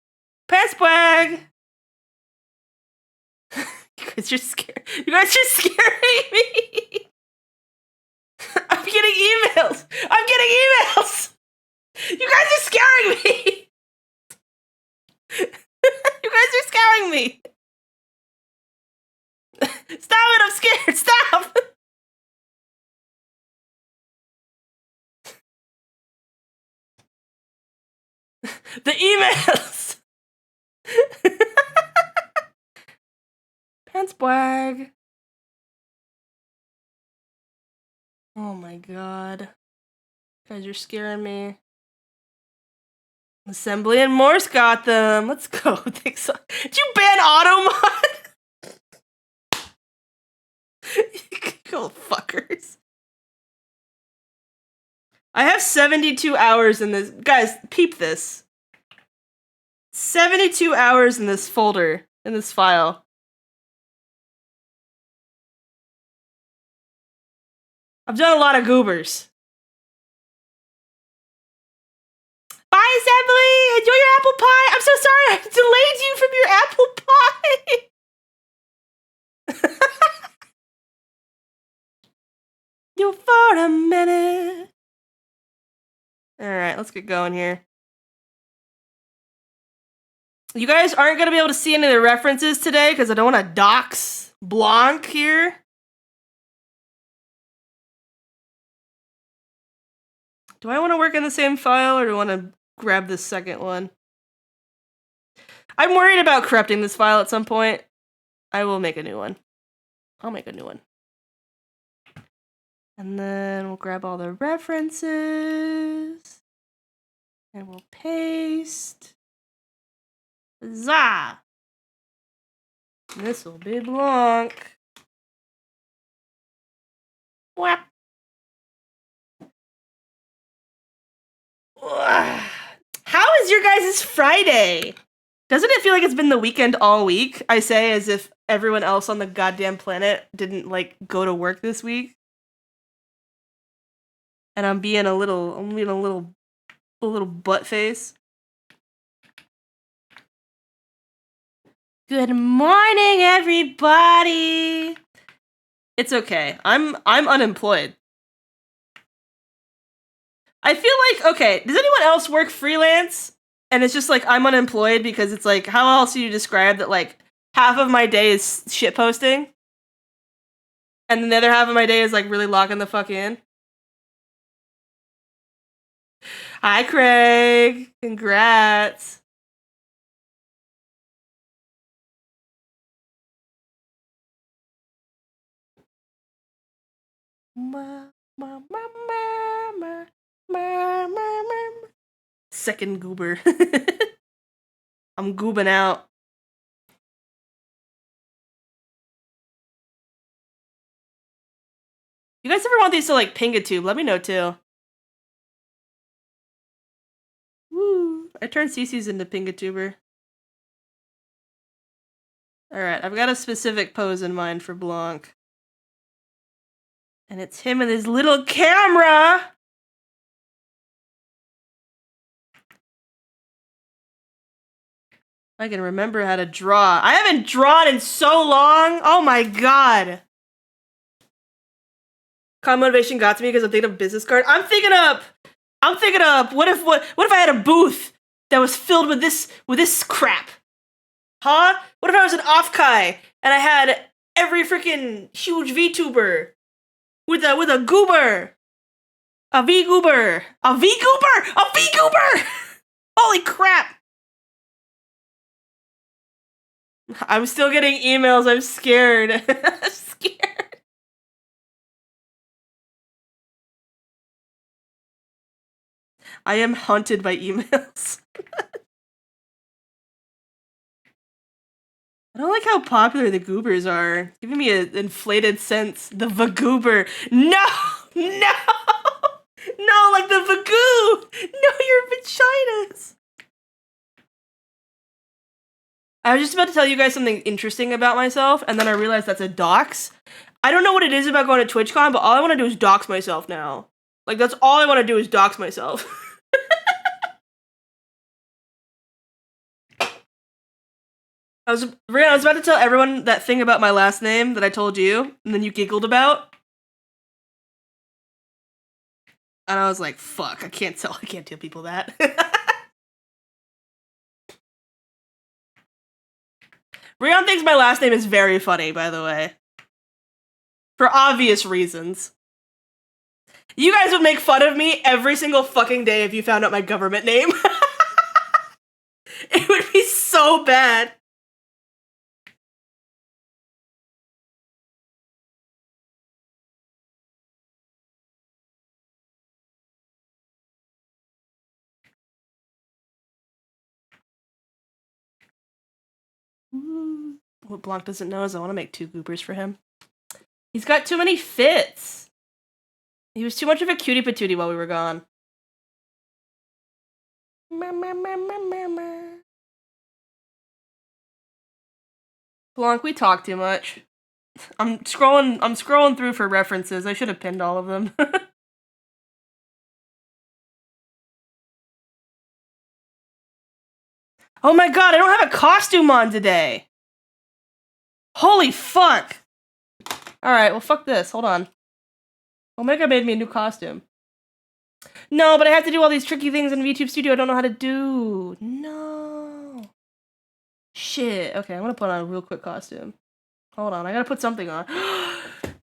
Pants brag. You guys are scared. You guys are scaring me. I'm getting emails. I'm getting emails. You guys are scaring me. You guys are scaring me. Stop it. I'm scared. Stop. The emails. Pants brag. Oh my god. You guys are scaring me. Assembly and Morse got them. Let's go. Thanks. Did you ban Automod? You fuckers. I have 72 hours in this. Guys, peep this. 72 hours in this folder, in this file. I've done a lot of goobers. Bye, Assembly! Enjoy your apple pie! I'm so sorry I delayed you from your apple pie! You for a minute. Alright, let's get going here. You guys aren't going to be able to see any of the references today because I don't want to dox Blanc here. Do I want to work in the same file or do I want to grab this second one? I'm worried about corrupting this file at some point. I will make a new one. I'll make a new one. And then we'll grab all the references. And we'll paste. Huzzah! This will be Blanc. Whap. How is your guys' Friday? Doesn't it feel like it's been the weekend all week? I say as if everyone else on the goddamn planet didn't like go to work this week. And I'm being a little butt face. Good morning, everybody. It's okay. I'm unemployed. I feel like, okay, does anyone else work freelance? And it's just like, I'm unemployed because it's like, how else do you describe that like half of my day is shitposting? And then the other half of my day is like really locking the fuck in. Hi, Craig. Congrats. Second goober. I'm goobing out. You guys ever want these to like ping a tube? Let me know too. Woo! I turned Cece's into Pingatuber. Alright, I've got a specific pose in mind for Blanc. And it's him and his little camera! I can remember how to draw. I haven't drawn in so long! Oh my god! Con motivation got to me because I'm thinking of business card. I'm thinking up! What if I had a booth that was filled with this crap? Huh? What if I was an Offkai and I had every freaking huge VTuber with a goober? A V-goober! A V-goober! A V-goober! Holy crap! I'm still getting emails. I'm scared. I'm scared. I am haunted by emails. I don't like how popular the goobers are. Giving me an inflated sense. The vagoober. No! No! No, like the vagoo! No, your vaginas! I was just about to tell you guys something interesting about myself, and then I realized that's a dox. I don't know what it is about going to TwitchCon, but all I want to do is dox myself now. Like, that's all I want to do is dox myself. I was about to tell everyone that thing about my last name that I told you, and then you giggled about. And I was like, fuck, I can't tell people that. Rion thinks my last name is very funny, by the way. For obvious reasons. You guys would make fun of me every single fucking day if you found out my government name. It would be so bad. What Blanc doesn't know is I want to make 2 goobers for him. He's got too many fits. He was too much of a cutie patootie while we were gone. Blanc, we talk too much. I'm scrolling through for references. I should have pinned all of them. Oh my god, I don't have a costume on today! Holy fuck! Alright, well fuck this, hold on. Omega made me a new costume. No, but I have to do all these tricky things in VTube Studio I don't know how to do. No. Shit, okay, I'm gonna put on a real quick costume. Hold on, I gotta put something on.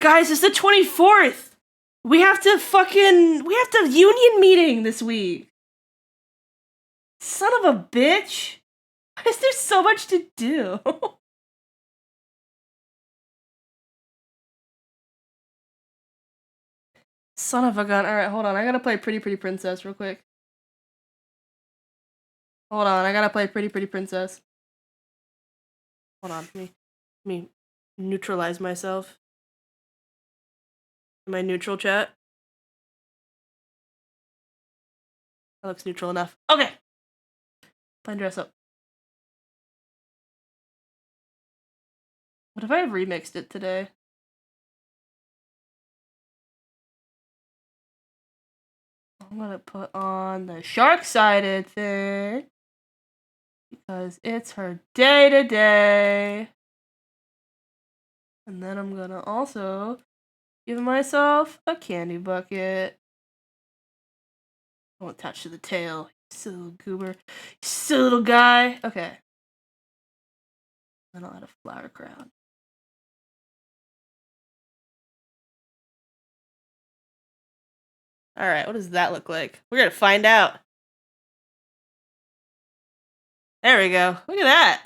Guys, it's the 24th! We have to union meeting this week! Son of a bitch! Why is there so much to do? Son of a gun. Alright, hold on. I gotta play Pretty Pretty Princess real quick. Hold on, I gotta play Pretty Pretty Princess. Hold on, let me neutralize myself. Am I neutral, chat? That looks neutral enough. Okay! Fine, dress up. What if I remixed it today? I'm gonna put on the shark-sided thing. Because it's her day today. And then I'm gonna also give myself a candy bucket. I won't attach to the tail. You silly little goober. You silly little guy. Okay. Then I'll add a flower crown. Alright, what does that look like? We're gonna find out. There we go. Look at that.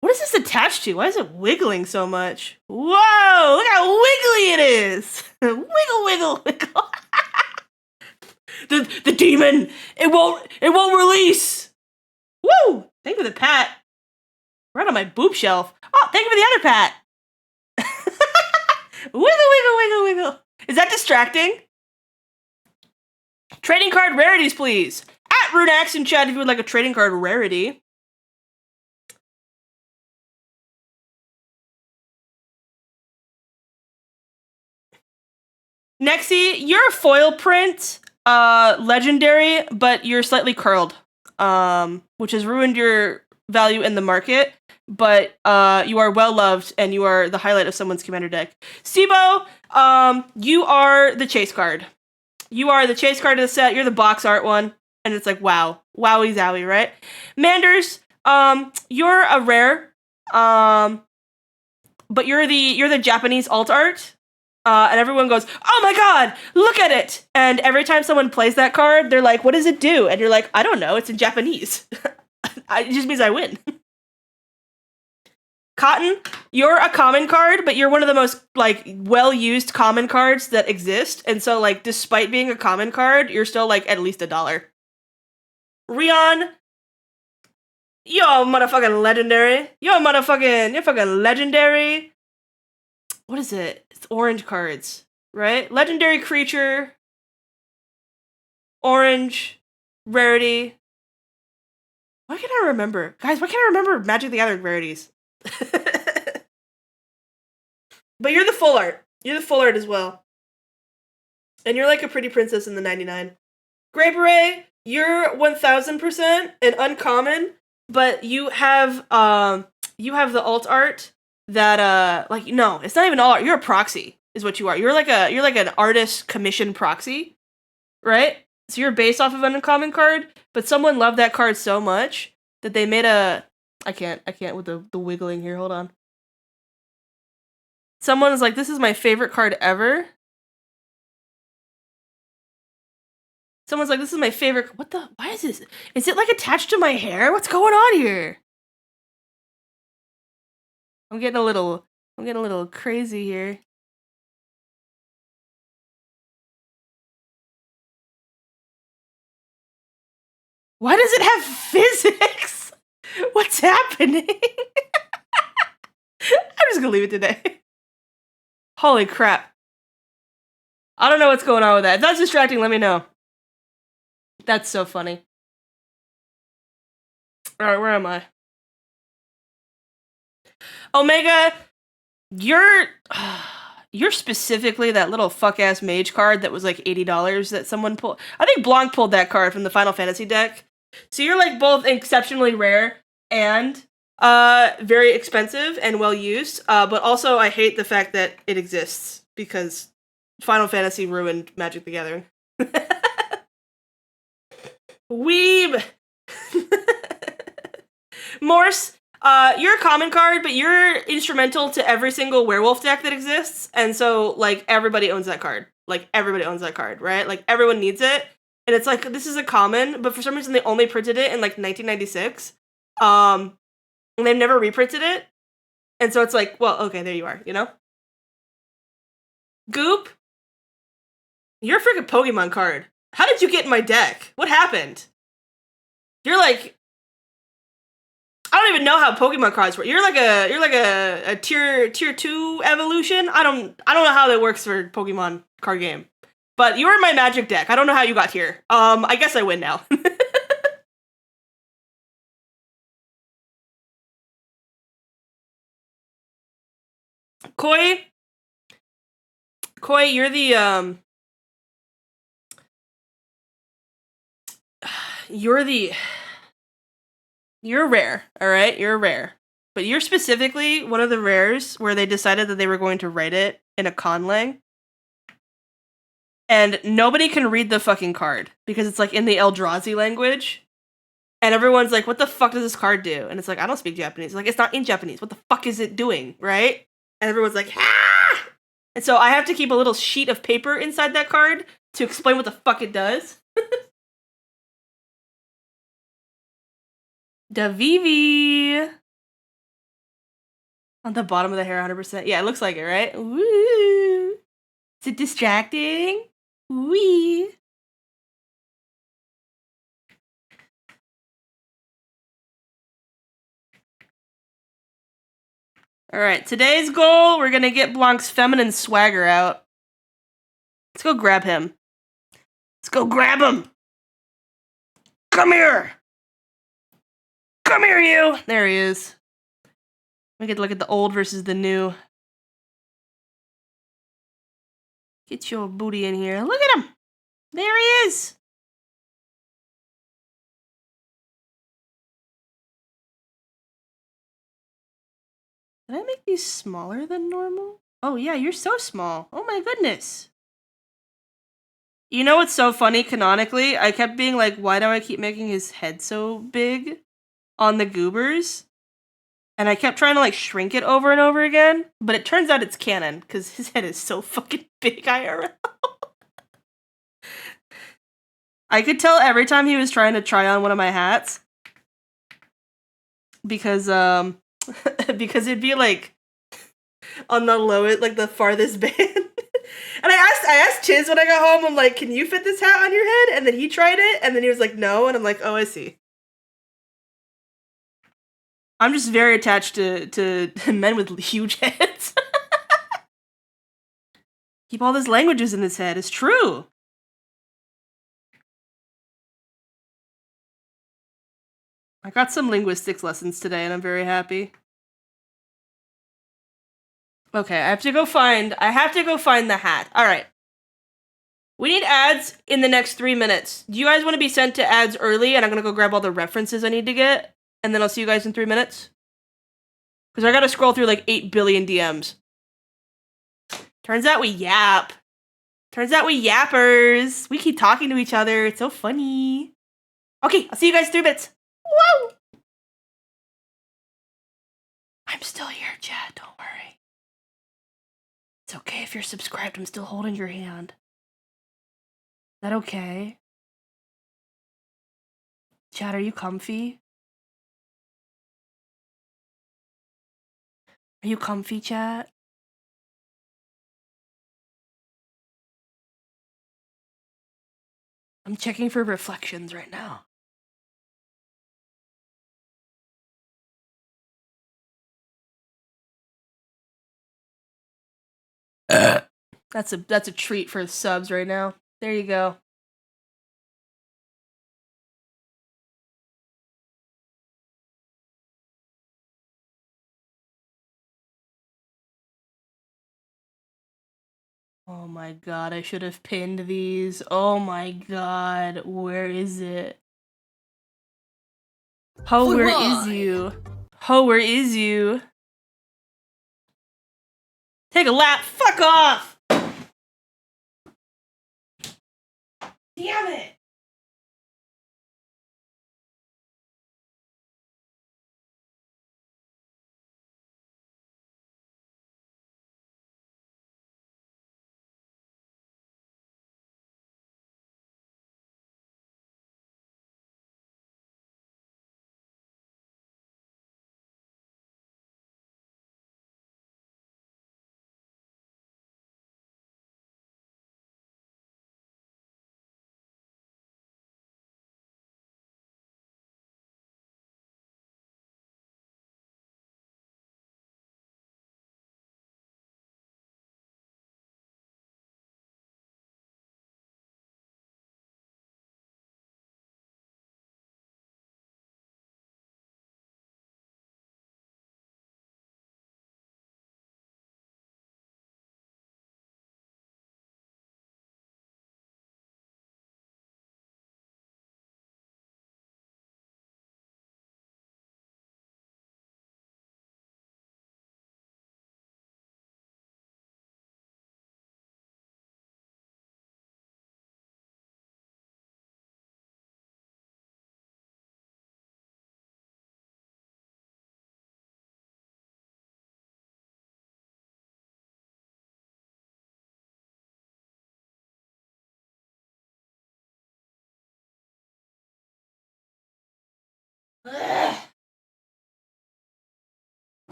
What is this attached to? Why is it wiggling so much? Whoa! Look how wiggly it is! Wiggle, wiggle, wiggle. the demon! It won't release! Woo! Thank you for the pat. Right on my boob shelf. Oh, thank you for the other pat. Wiggle, wiggle, wiggle, wiggle. Is that distracting? Trading card rarities, please. At Runax in chat if you would like a trading card rarity. Nexie, you're a foil print, legendary, but you're slightly curled, which has ruined your value in the market, but you are well loved and you are the highlight of someone's commander deck. Stebo, you are the chase card. You are the chase card of the set. You're the box art one, and it's like wow, wowie zowie, right? Manders, you're a rare, but you're the Japanese alt art. And everyone goes, oh my god, look at it! And every time someone plays that card, they're like, what does it do? And you're like, I don't know, it's in Japanese. It just means I win. Cotton, you're a common card, but you're one of the most, like, well-used common cards that exist. And so, like, despite being a common card, you're still, like, at least $1. Rion, you're motherfucking legendary. You're fucking legendary. What is it? It's orange cards, right? Legendary creature, orange, rarity. Why can't I remember? Guys, why can't I remember Magic the Gathering rarities? But you're the full art. You're the full art as well. And you're like a pretty princess in the 99. Grey Beret, you're 1000% an uncommon, but you have the alt art that like no, it's not even all art. You're a proxy, is what you are. You're like an artist commission proxy, right? So you're based off of an uncommon card, but someone loved that card so much that they made a I can't with the wiggling here, hold on. Someone was like, this is my favorite card ever. Someone's like, this is my favorite. Why is this? Is it like attached to my hair? What's going on here? I'm getting a little crazy here. Why does it have physics? What's happening? I'm just gonna leave it today. Holy crap. I don't know what's going on with that. If that's distracting, let me know. That's so funny. Alright, where am I? Omega, you're specifically that little fuck-ass mage card that was like $80 that someone pulled. I think Blanc pulled that card from the Final Fantasy deck. So you're like both exceptionally rare and very expensive and well-used, but also I hate the fact that it exists because Final Fantasy ruined Magic the Gathering. Weeb! Morse, you're a common card, but you're instrumental to every single werewolf deck that exists, and so, like, everybody owns that card. Like, everybody owns that card, right? Like, everyone needs it, and it's like, this is a common, but for some reason they only printed it in, like, 1996, and they've never reprinted it, and so it's like, well, okay, there you are, you know? Goop, you're a freaking Pokemon card. How did you get in my deck? What happened? You're like, I don't even know how Pokemon cards work. You're like a tier 2 evolution. I don't know how that works for Pokemon card game. But you're in my Magic deck. I don't know how you got here. I guess I win now. Koi, you're the You're rare, alright? You're rare. But you're specifically one of the rares where they decided that they were going to write it in a conlang. And nobody can read the fucking card because it's like in the Eldrazi language. And everyone's like, what the fuck does this card do? And it's like, I don't speak Japanese. Like, it's not in Japanese. What the fuck is it doing, right? And everyone's like, ah! And so I have to keep a little sheet of paper inside that card to explain what the fuck it does. Davivi. On the bottom of the hair, 100%. Yeah, it looks like it, right? Woo! Is it distracting? Wee. Alright, today's goal, we're gonna get Blanc's feminine swagger out. Let's go grab him. Let's go grab him! Come here! Come here, you! There he is. We get to look at the old versus the new. Get your booty in here. Look at him! There he is! Did I make these smaller than normal? Oh yeah, you're so small. Oh my goodness. You know what's so funny canonically? I kept being like, why do I keep making his head so big on the goobers? And I kept trying to like shrink it over and over again, but it turns out it's canon, because his head is so fucking big IRL. I could tell every time he was trying to try on one of my hats. Because because it'd be like on the lowest, like the farthest band. And I asked Chiz when I got home, I'm like, can you fit this hat on your head? And then he tried it, and then he was like, no, and I'm like, oh, I see. I'm just very attached to men with huge heads. Keep all these languages in his head, it's true. I got some linguistics lessons today, and I'm very happy. Okay, I have to go find the hat. Alright. We need ads in the next 3 minutes. Do you guys want to be sent to ads early, and I'm gonna go grab all the references I need to get, and then I'll see you guys in 3 minutes? Because I gotta scroll through like 8 billion DMs. Turns out we yap. Turns out we yappers. We keep talking to each other. It's so funny. Okay, I'll see you guys in 3 minutes. Whoa! I'm still here, Chad. Don't worry. It's okay if you're subscribed. I'm still holding your hand. Is that okay? Chad, are you comfy? Are you comfy, chat? I'm checking for reflections right now. That's a treat for subs right now. There you go. Oh my god, I should have pinned these. Oh my god, where is it? Ho, where is you? Ho, where is you? Take a lap. Fuck off! Damn it!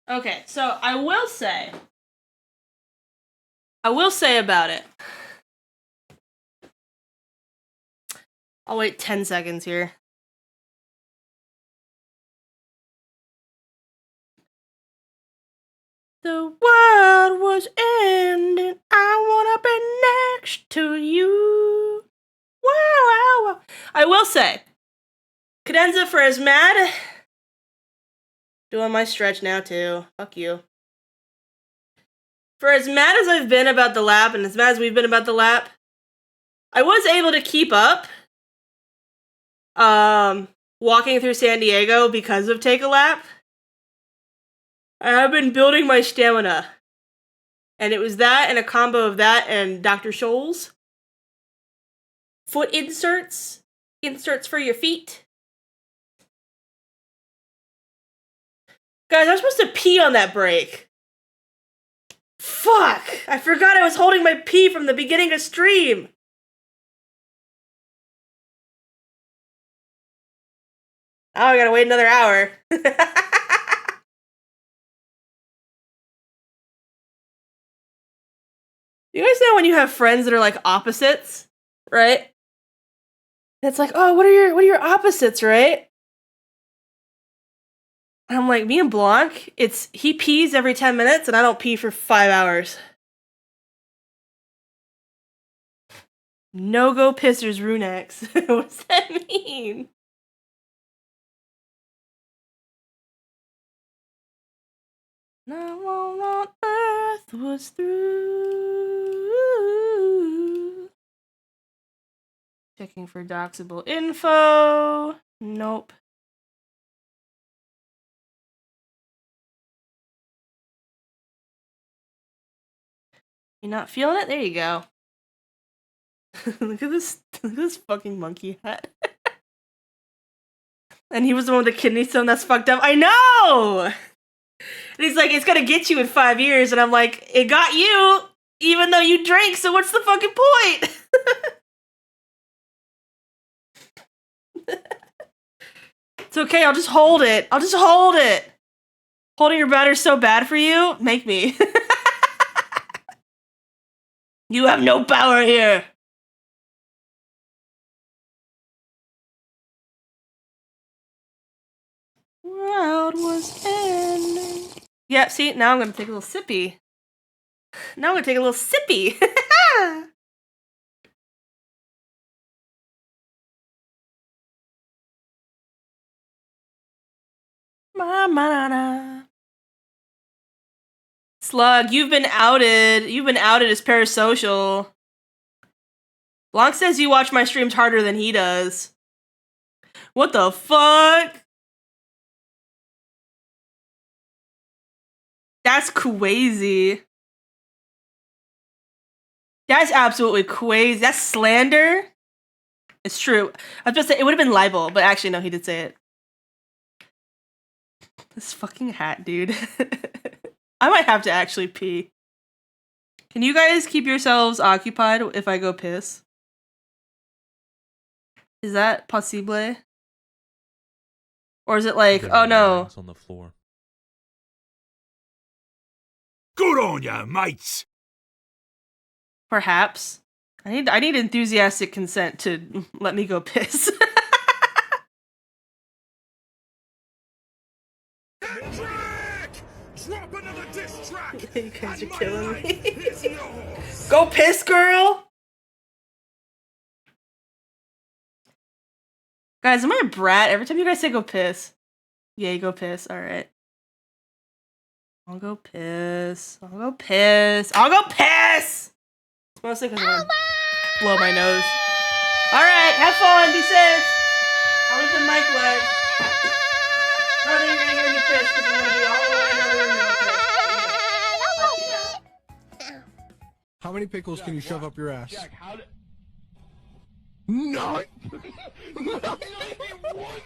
Okay, so I will say about it. I'll wait 10 seconds here. The world was ending. I wanna be next to you. Wow, wow, wow. I will say, cadenza for as mad. Doing my stretch now too. Fuck you. For as mad as I've been about the lap, and as mad as we've been about the lap, I was able to keep up. Walking through San Diego because of Take a Lap. I have been building my stamina. And it was that and a combo of that and Dr. Scholl's. Foot inserts. Inserts for your feet. Guys, I was supposed to pee on that break. Fuck! I forgot I was holding my pee from the beginning of stream. Oh, I gotta wait another hour. You guys know when you have friends that are like opposites, right? It's like, oh, what are your opposites, right? And I'm like, me and Blanc, he pees every 10 minutes and I don't pee for 5 hours. No-go pissers, Runex. What does that mean? No one on earth was through. Checking for doxable info. Nope. You not feeling it? There you go. Look at this fucking monkey hat. And he was the one with the kidney stone that's fucked up. I know! And he's like, it's gonna get you in 5 years. And I'm like, it got you, even though you drank, so what's the fucking point? It's okay, I'll just hold it. I'll just hold it. Holding your batter's so bad for you? Make me. You have no power here. World was ending. Yeah, see, now I'm gonna take a little sippy. Now I'm gonna take a little sippy. Slug, you've been outed. You've been outed as parasocial. Blanc says you watch my streams harder than he does. What the fuck? That's crazy. That's absolutely crazy. That's slander. It's true. I was supposed to say it would have been libel, but actually no, he did say it. This fucking hat, dude. I might have to actually pee. Can you guys keep yourselves occupied if I go piss? Is that possible? Or is it like, oh no. On the floor. Good on ya, mates! Perhaps. I need enthusiastic consent to let me go piss. Drop another diss track! You guys are killing me. Go piss, girl! Guys, am I a brat? Every time you guys say go piss. Yay, go piss. Alright. I'll go piss. I'll go piss. I'll go piss! It's mostly because I want to blow my nose. Alright, have fun. Be safe. I'll leave the mic live. I don't think you're going to hear me piss because I'm going to be all the way in another room. How many pickles can you shove up your ass? Jack, how did... None! Not even one!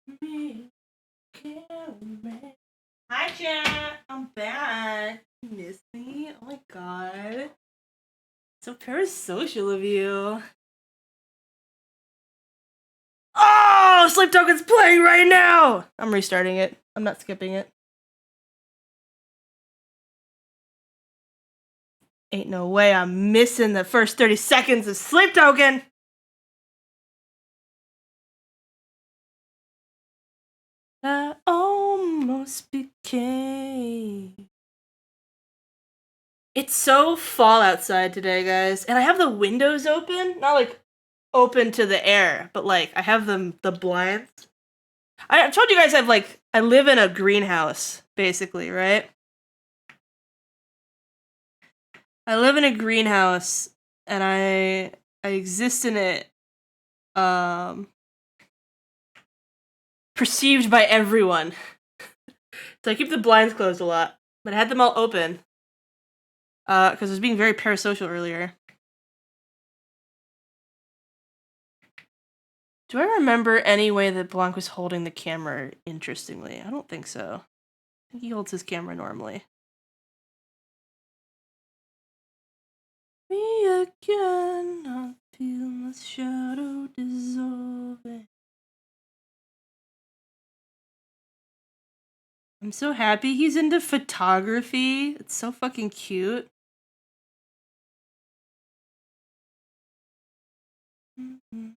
Hi, chat. I'm back. You missed me? Oh my god. So parasocial of you. Oh, Sleep Token's playing right now! I'm restarting it. I'm not skipping it. Ain't no way I'm missing the first 30 seconds of Sleep Token! I almost became... It's so fall outside today, guys. And I have the windows open. Not like open to the air, but like I have the blinds. I told you guys I live in a greenhouse, basically, right? I live in a greenhouse and I exist in it perceived by everyone. So I keep the blinds closed a lot. But I had them all open. Because I was being very parasocial earlier. Do I remember any way that Blanc was holding the camera interestingly? I don't think so. I think he holds his camera normally. Me again, I feel my shadow dissolving. I'm so happy he's into photography. It's so fucking cute. Mm-hmm.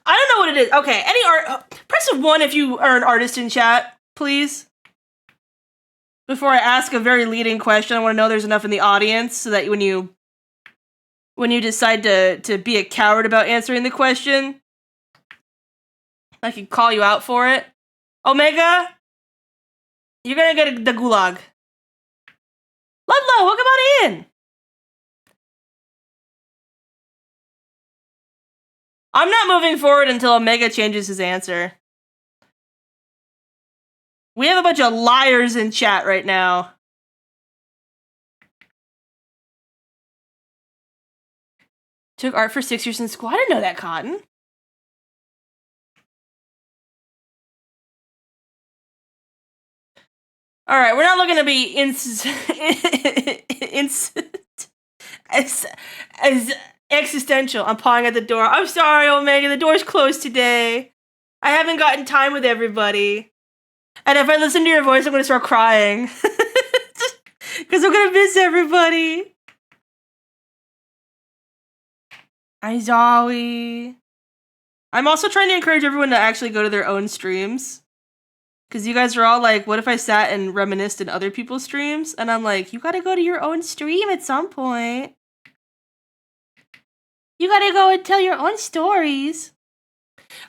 I don't know what it is. Okay, any art. Press 1 if you are an artist in chat, please. Before I ask a very leading question, I want to know there's enough in the audience so that when you decide to be a coward about answering the question, I can call you out for it. Omega, you're gonna get the gulag. Ludlow, welcome on in. I'm not moving forward until Omega changes his answer. We have a bunch of liars in chat right now. Took art for 6 years in school. I didn't know that, Cotton. All right, we're not looking to be as existential. I'm pawing at the door. I'm sorry, Omega. The door's closed today. I haven't gotten time with everybody. And if I listen to your voice, I'm going to start crying. Because I'm going to miss everybody. I'm sorry. I'm also trying to encourage everyone to actually go to their own streams. Because you guys are all like, what if I sat and reminisced in other people's streams? And I'm like, you gotta go to your own stream at some point. You gotta go and tell your own stories.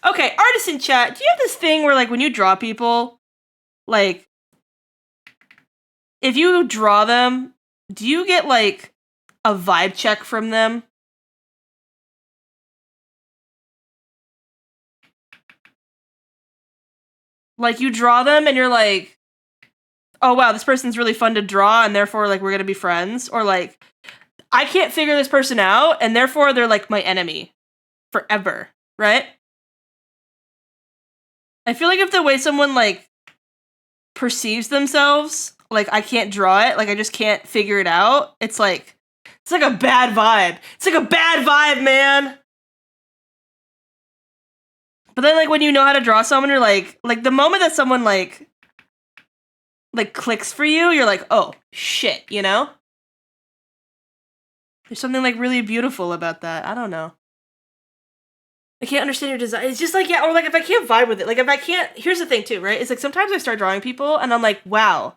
Okay, artists in chat, do you have this thing where, like, when you draw people, like, if you draw them, do you get, like, a vibe check from them? Like, you draw them and you're like, oh, wow, this person's really fun to draw and therefore, like, we're gonna be friends. Or, like, I can't figure this person out and therefore they're, like, my enemy. Forever, right? I feel like if the way someone, like, perceives themselves, like, I can't draw it, like, I just can't figure it out, it's like a bad vibe. It's like a bad vibe, man! But then, like, when you know how to draw someone, you're like the moment that someone, like clicks for you, you're like, oh, shit, you know? There's something, like, really beautiful about that. I don't know. I can't understand your design. It's just like, yeah, or like if I can't vibe with it, like if I can't, here's the thing too, right? It's like sometimes I start drawing people and I'm like, wow,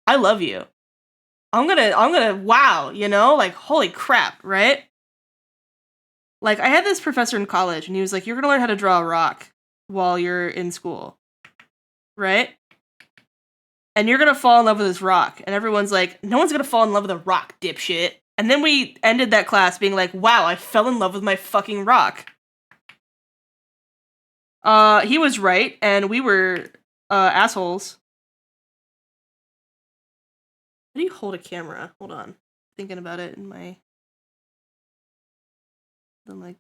I love you. I'm gonna, wow, you know? Like, holy crap, right? Like, I had this professor in college and he was like, you're gonna learn how to draw a rock while you're in school, right? And you're gonna fall in love with this rock. And everyone's like, no one's gonna fall in love with a rock, dipshit. And then we ended that class being like, wow, I fell in love with my fucking rock. He was right, and we were, assholes. How do you hold a camera? Hold on. Thinking about it in my... Then like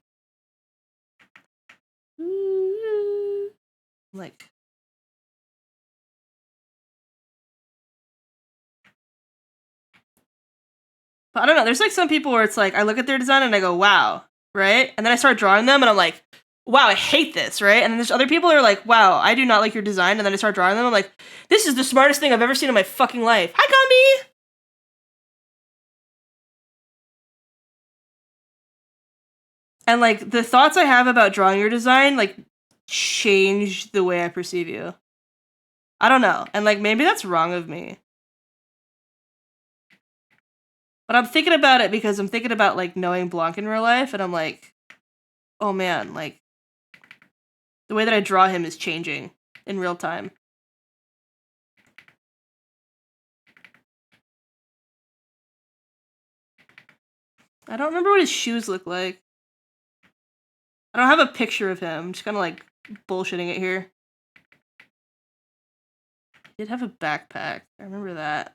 but I don't know, there's like some people where it's like I look at their design and I go, wow, right? And then I start drawing them and I'm like, wow, I hate this, right? And then there's other people who are like, wow, I do not like your design, and then I start drawing them, I'm like, this is the smartest thing I've ever seen in my fucking life. Hi, Gumby! And like the thoughts I have about drawing your design like change the way I perceive you. I don't know. And like maybe that's wrong of me. But I'm thinking about it because I'm thinking about like knowing Blanc in real life, and I'm like, oh man, like the way that I draw him is changing in real time. I don't remember what his shoes look like. I don't have a picture of him. I'm just kind of like bullshitting it here. He did have a backpack. I remember that.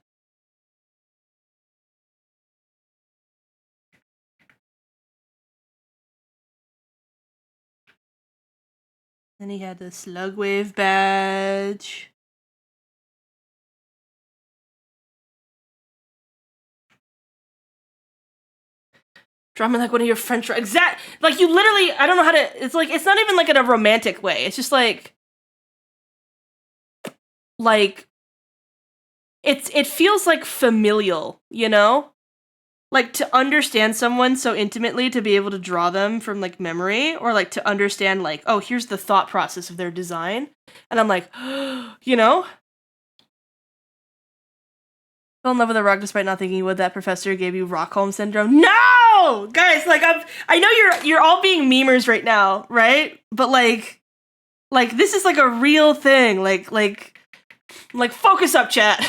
Then he had the slug wave badge. Draw me like one of your French... Exact... Like, you literally... I don't know how to... It's like... It's not even, like, in a romantic way. It's just, like... Like... It feels, like, familial, you know? Like, to understand someone so intimately, to be able to draw them from, like, memory, or, like, to understand, like, oh, here's the thought process of their design. And I'm like, you know? Fell in love with a rock despite not thinking you would. That professor gave you Rockholm syndrome. No! Guys, like, I know you're all being memers right now, right? But, like, this is, like, a real thing. Like, focus up, chat.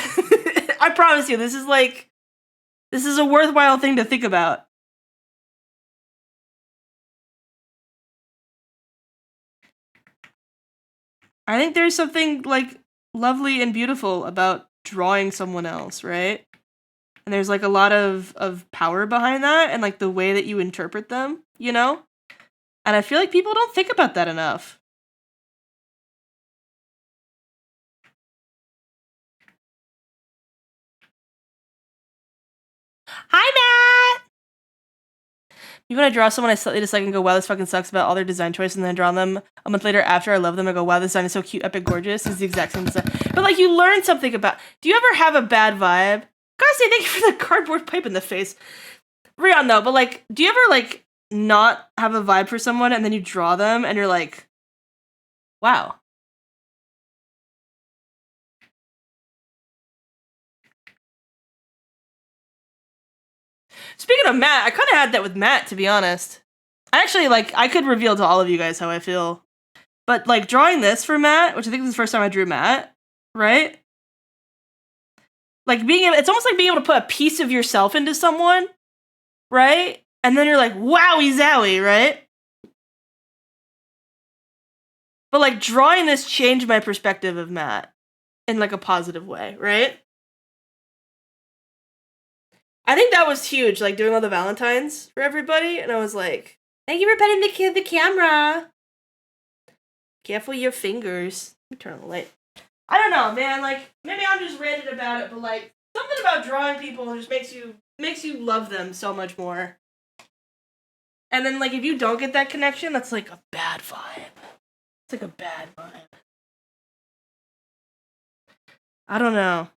I promise you, this is a worthwhile thing to think about. I think there's something, like, lovely and beautiful about drawing someone else, right? And there's, like, a lot of power behind that, and, like, the way that you interpret them, you know? And I feel like people don't think about that enough. Hi, Matt! Even when I draw someone I slightly dislike and go, wow, this fucking sucks about all their design choices, and then I draw them a month later after I love them, I go, wow, this design is so cute, epic, gorgeous. It's the exact same design. But, like, you learn something about... Do you ever have a bad vibe? Gotta say, thank you for the cardboard pipe in the face. Rion, though, but, like, do you ever, like, not have a vibe for someone, and then you draw them, and you're like, wow. Speaking of Matt, I kind of had that with Matt, to be honest. I actually, like, I could reveal to all of you guys how I feel. But, like, drawing this for Matt, which I think is the first time I drew Matt, right? Like, it's almost like being able to put a piece of yourself into someone, right? And then you're like, wowie zowie, right? But, like, drawing this changed my perspective of Matt in, like, a positive way, right? I think that was huge, like, doing all the Valentines for everybody, and I was like, thank you for petting the camera. Careful your fingers. Let me turn on the light. I don't know, man, like, maybe I'm just ranted about it, but, like, something about drawing people just makes you love them so much more. And then, like, if you don't get that connection, that's, like, a bad vibe. It's, like, a bad vibe. I don't know.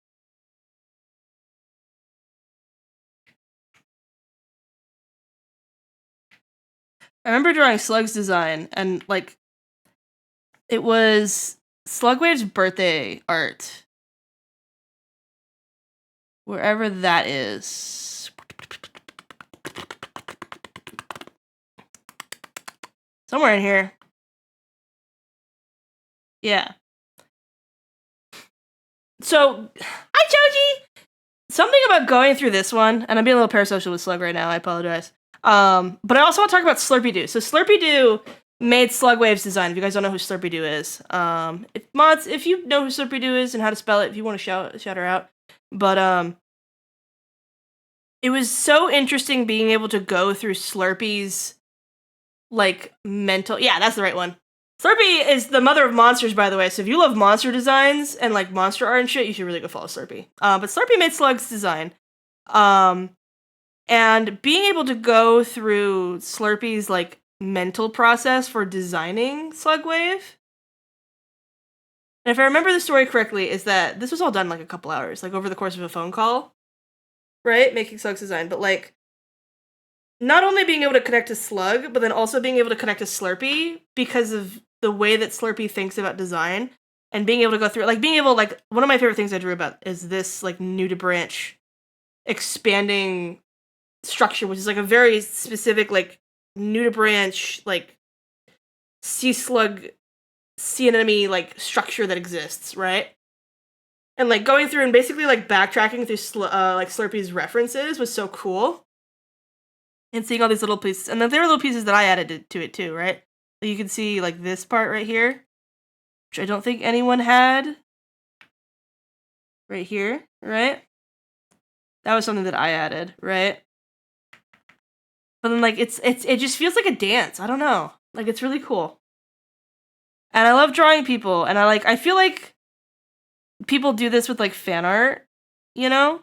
I remember drawing Slug's design, and, like, it was Slugwave's birthday art. Wherever that is. Somewhere in here. Yeah. So, hi, Joji! Something about going through this one, and I'm being a little parasocial with Slug right now, I apologize. But I also want to talk about Slurpy Doo. So Slurpy Doo made Slugwave's design, if you guys don't know who Slurpy Doo is. If you know who Slurpy Doo is and how to spell it, if you want to shout her out. But, it was so interesting being able to go through Slurpee's like mental. Yeah, that's the right one. Slurpee is the mother of monsters, by the way. So if you love monster designs and like monster art and shit, you should really go follow Slurpee. But Slurpee made Slug's design. And being able to go through Slurpee's like mental process for designing Slugwave. And if I remember the story correctly, is that this was all done in like a couple hours, like over the course of a phone call, right? Making Slug's design, but like not only being able to connect to Slug, but then also being able to connect to Slurpee because of the way that Slurpee thinks about design and being able to go through, like being able, like one of my favorite things I drew about is this like new to branch expanding structure, which is like a very specific like new to branch like sea slug sea anemone like structure that exists, right? And like going through and basically like backtracking through like Slurpee's references was so cool. And seeing all these little pieces, and then there were little pieces that I added to it too, right? So you can see like this part right here, which I don't think anyone had. Right here, right? That was something that I added, right? But then like it just feels like a dance. I don't know. Like it's really cool. And I love drawing people, and I feel like people do this with like fan art, you know?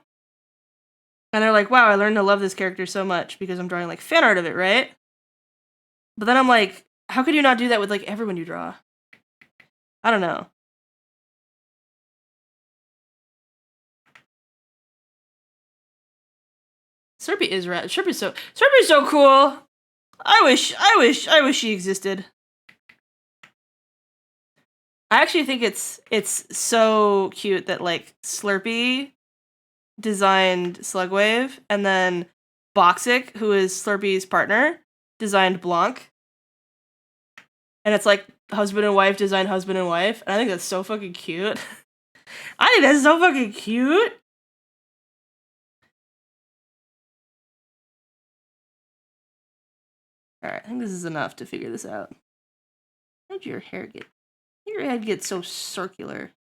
And they're like, wow, I learned to love this character so much because I'm drawing like fan art of it, right? But then I'm like, how could you not do that with like everyone you draw? I don't know. Slurpee is rad. Slurpee's so cool. I wish she existed. I actually think it's so cute that like Slurpee designed Slugwave, and then Boxic, who is Slurpee's partner, designed Blanc. And it's like husband and wife design husband and wife. And I think that's so fucking cute. I think that's so fucking cute. Alright, I think this is enough to figure this out. How did your hair get? Your head gets so circular.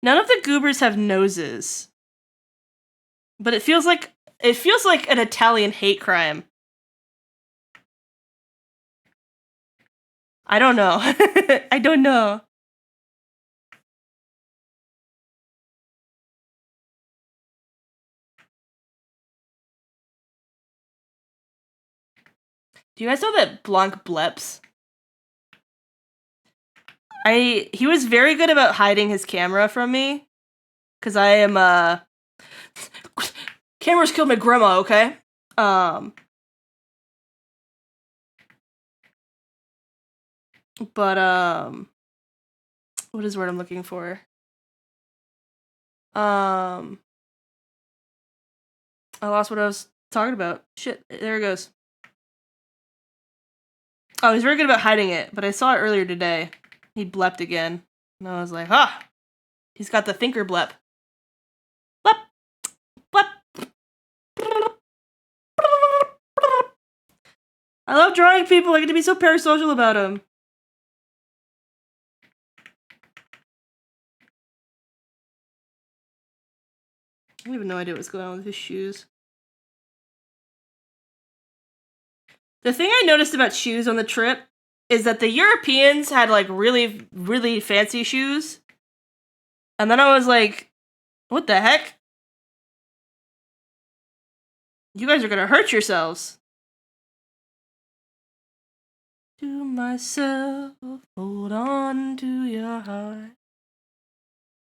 None of the goobers have noses. But it feels like an Italian hate crime. I don't know. I don't know. Do you guys know that Blanc bleps? He was very good about hiding his camera from me. Cause I am cameras killed my grandma, okay? But what is the word I'm looking for? I lost what I was talking about. Shit, there it goes. Oh, he's very good about hiding it, but I saw it earlier today. He blepped again. And I was like, he's got the thinker blep. Blep! Blep! I love drawing people. I get to be so parasocial about them. I have no idea what's going on with his shoes. The thing I noticed about shoes on the trip is that the Europeans had like really, really fancy shoes. And then I was like, what the heck? You guys are gonna hurt yourselves. To myself, hold on to your heart.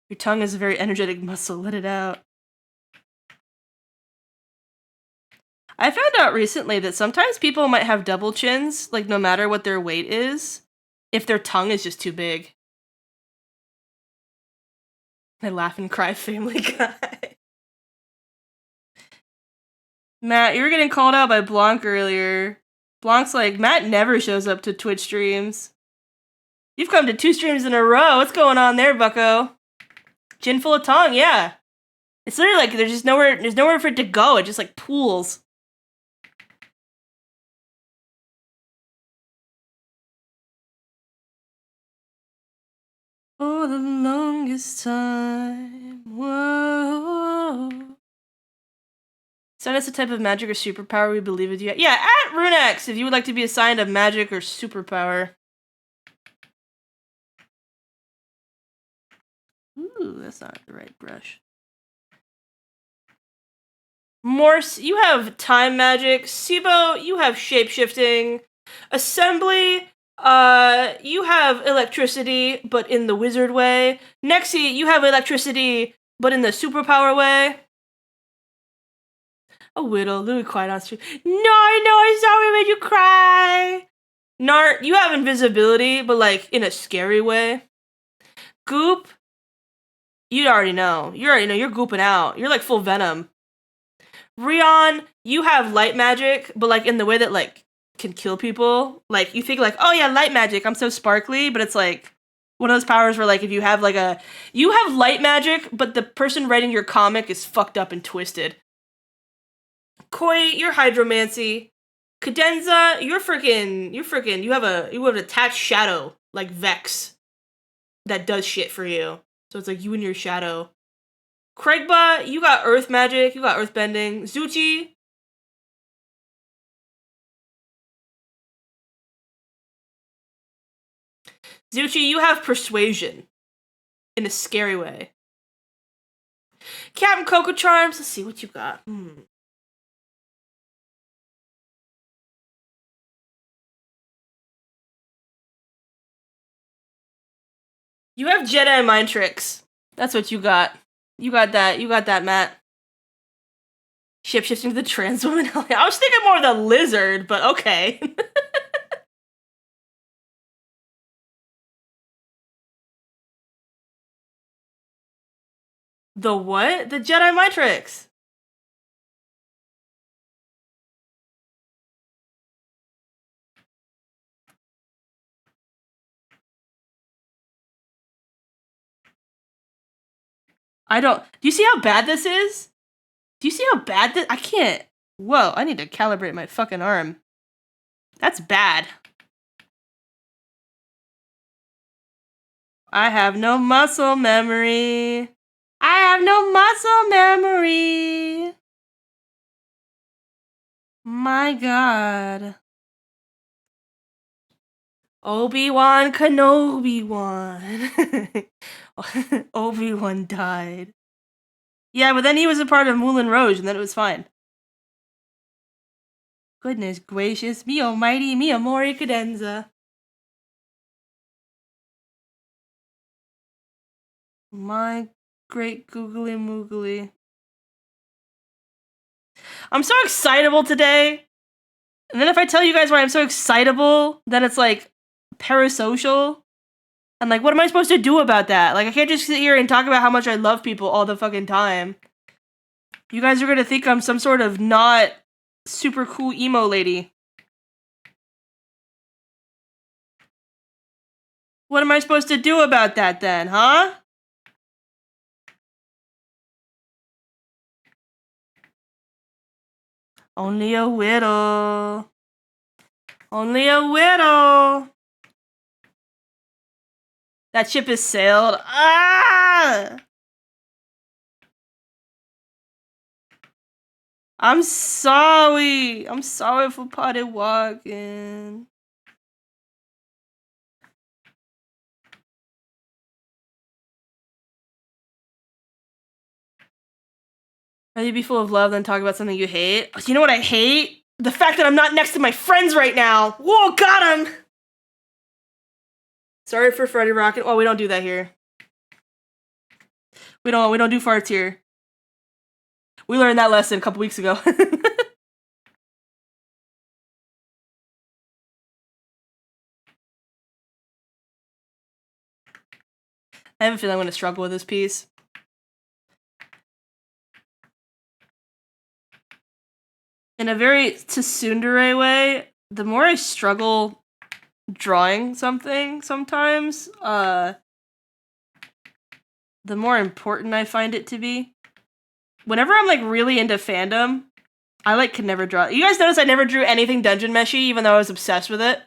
Your tongue is a very energetic muscle, let it out. I found out recently that sometimes people might have double chins, like no matter what their weight is, if their tongue is just too big. I laugh and cry, Family Guy. Matt, you were getting called out by Blanc earlier. Blanc's like, Matt never shows up to Twitch streams. You've come to 2 streams in a row. What's going on there, bucko? Chin full of tongue, yeah. It's literally like there's nowhere for it to go. It just like pools. For the longest time, whoa. Send us a type of magic or superpower we believe in you. Yeah, at Runex if you would like to be assigned a magic or superpower. Ooh, that's not the right brush. Morse, you have time magic. Sibo, you have shapeshifting. Assembly, you have electricity, but in the wizard way. Nexi, you have electricity, but in the superpower way. A Whittle, literally quiet on stream. No, I'm sorry we made you cry. Nart, you have invisibility, but like in a scary way. Goop, you already know. You're gooping out. You're like full Venom. Rion, you have light magic, but like in the way that like can kill people. Like you think like, oh yeah, light magic, I'm so sparkly, but it's like one of those powers where like if you have you have light magic, but the person writing your comic is fucked up and twisted. Koi, you're hydromancy. Cadenza, you have an attached shadow, like Vex, that does shit for you. So it's like you and your shadow. Craigba, you got earth magic, you got earth bending. Zuchi, you have persuasion. In a scary way. Captain Coco Charms, let's see what you got. You have Jedi mind tricks. That's what you got. You got that, Matt. Shifting to the trans woman. I was thinking more of the lizard, but okay. The what? The Jedi mind tricks. Do you see how bad this is? Do you see how bad this? I can't. Whoa, I need to calibrate my fucking arm. That's bad. I have no muscle memory. I have no muscle memory. My God. Obi-Wan Kenobi-Wan. Obi-Wan died. Yeah, but then he was a part of Moulin Rouge, and then it was fine. Goodness gracious, me almighty, me amore cadenza. My great googly moogly. I'm so excitable today. And then if I tell you guys why I'm so excitable, then it's like parasocial. And like, what am I supposed to do about that? Like, I can't just sit here and talk about how much I love people all the fucking time. You guys are gonna think I'm some sort of not super cool emo lady. What am I supposed to do about that then, huh? Only a whittle. Only a whittle. That ship has sailed. Ah! I'm sorry. I'm sorry for potty walking. Rather be full of love than talk about something you hate. You know what I hate? The fact that I'm not next to my friends right now. Whoa, got him! Sorry for Freddy Rocket. Oh, we don't do that here. We don't do farts here. We learned that lesson a couple weeks ago. I have a feeling I'm gonna struggle with this piece. In a very tsundere way, the more I struggle drawing something sometimes, the more important I find it to be. Whenever I'm like really into fandom, I like can never draw. You guys notice I never drew anything Dungeon Meshy, even though I was obsessed with it?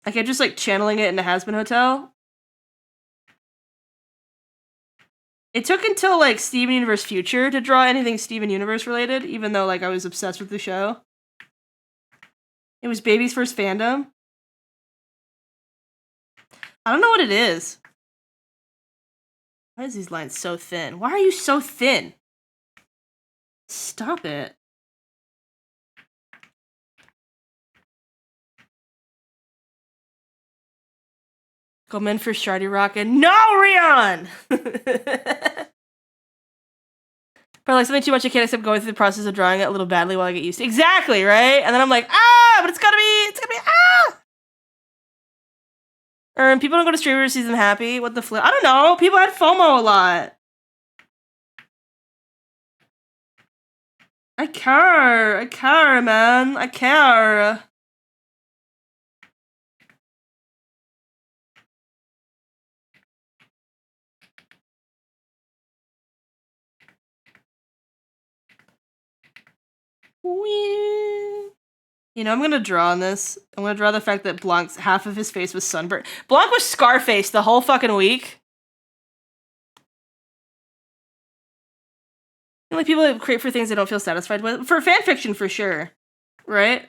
Like I just like channeling it in a Has-Been Hotel. It took until, like, Steven Universe Future to draw anything Steven Universe related, even though, like, I was obsessed with the show. It was Baby's first fandom. I don't know what it is. Why is these lines so thin? Why are you so thin? Stop it. Come in for Shardy Rocket. No, Rion! But like something too much, I can't accept going through the process of drawing it a little badly while I get used to it. Exactly, right? And then I'm like, but it's gotta be, Or people don't go to streamers to see them happy. What the flip? I don't know. People had FOMO a lot. I care, man. I care. You know, I'm gonna draw on this. I'm gonna draw the fact that Blanc's half of his face was sunburned. Blanc was Scarface the whole fucking week. And like people create for things they don't feel satisfied with. For fanfiction, for sure. Right?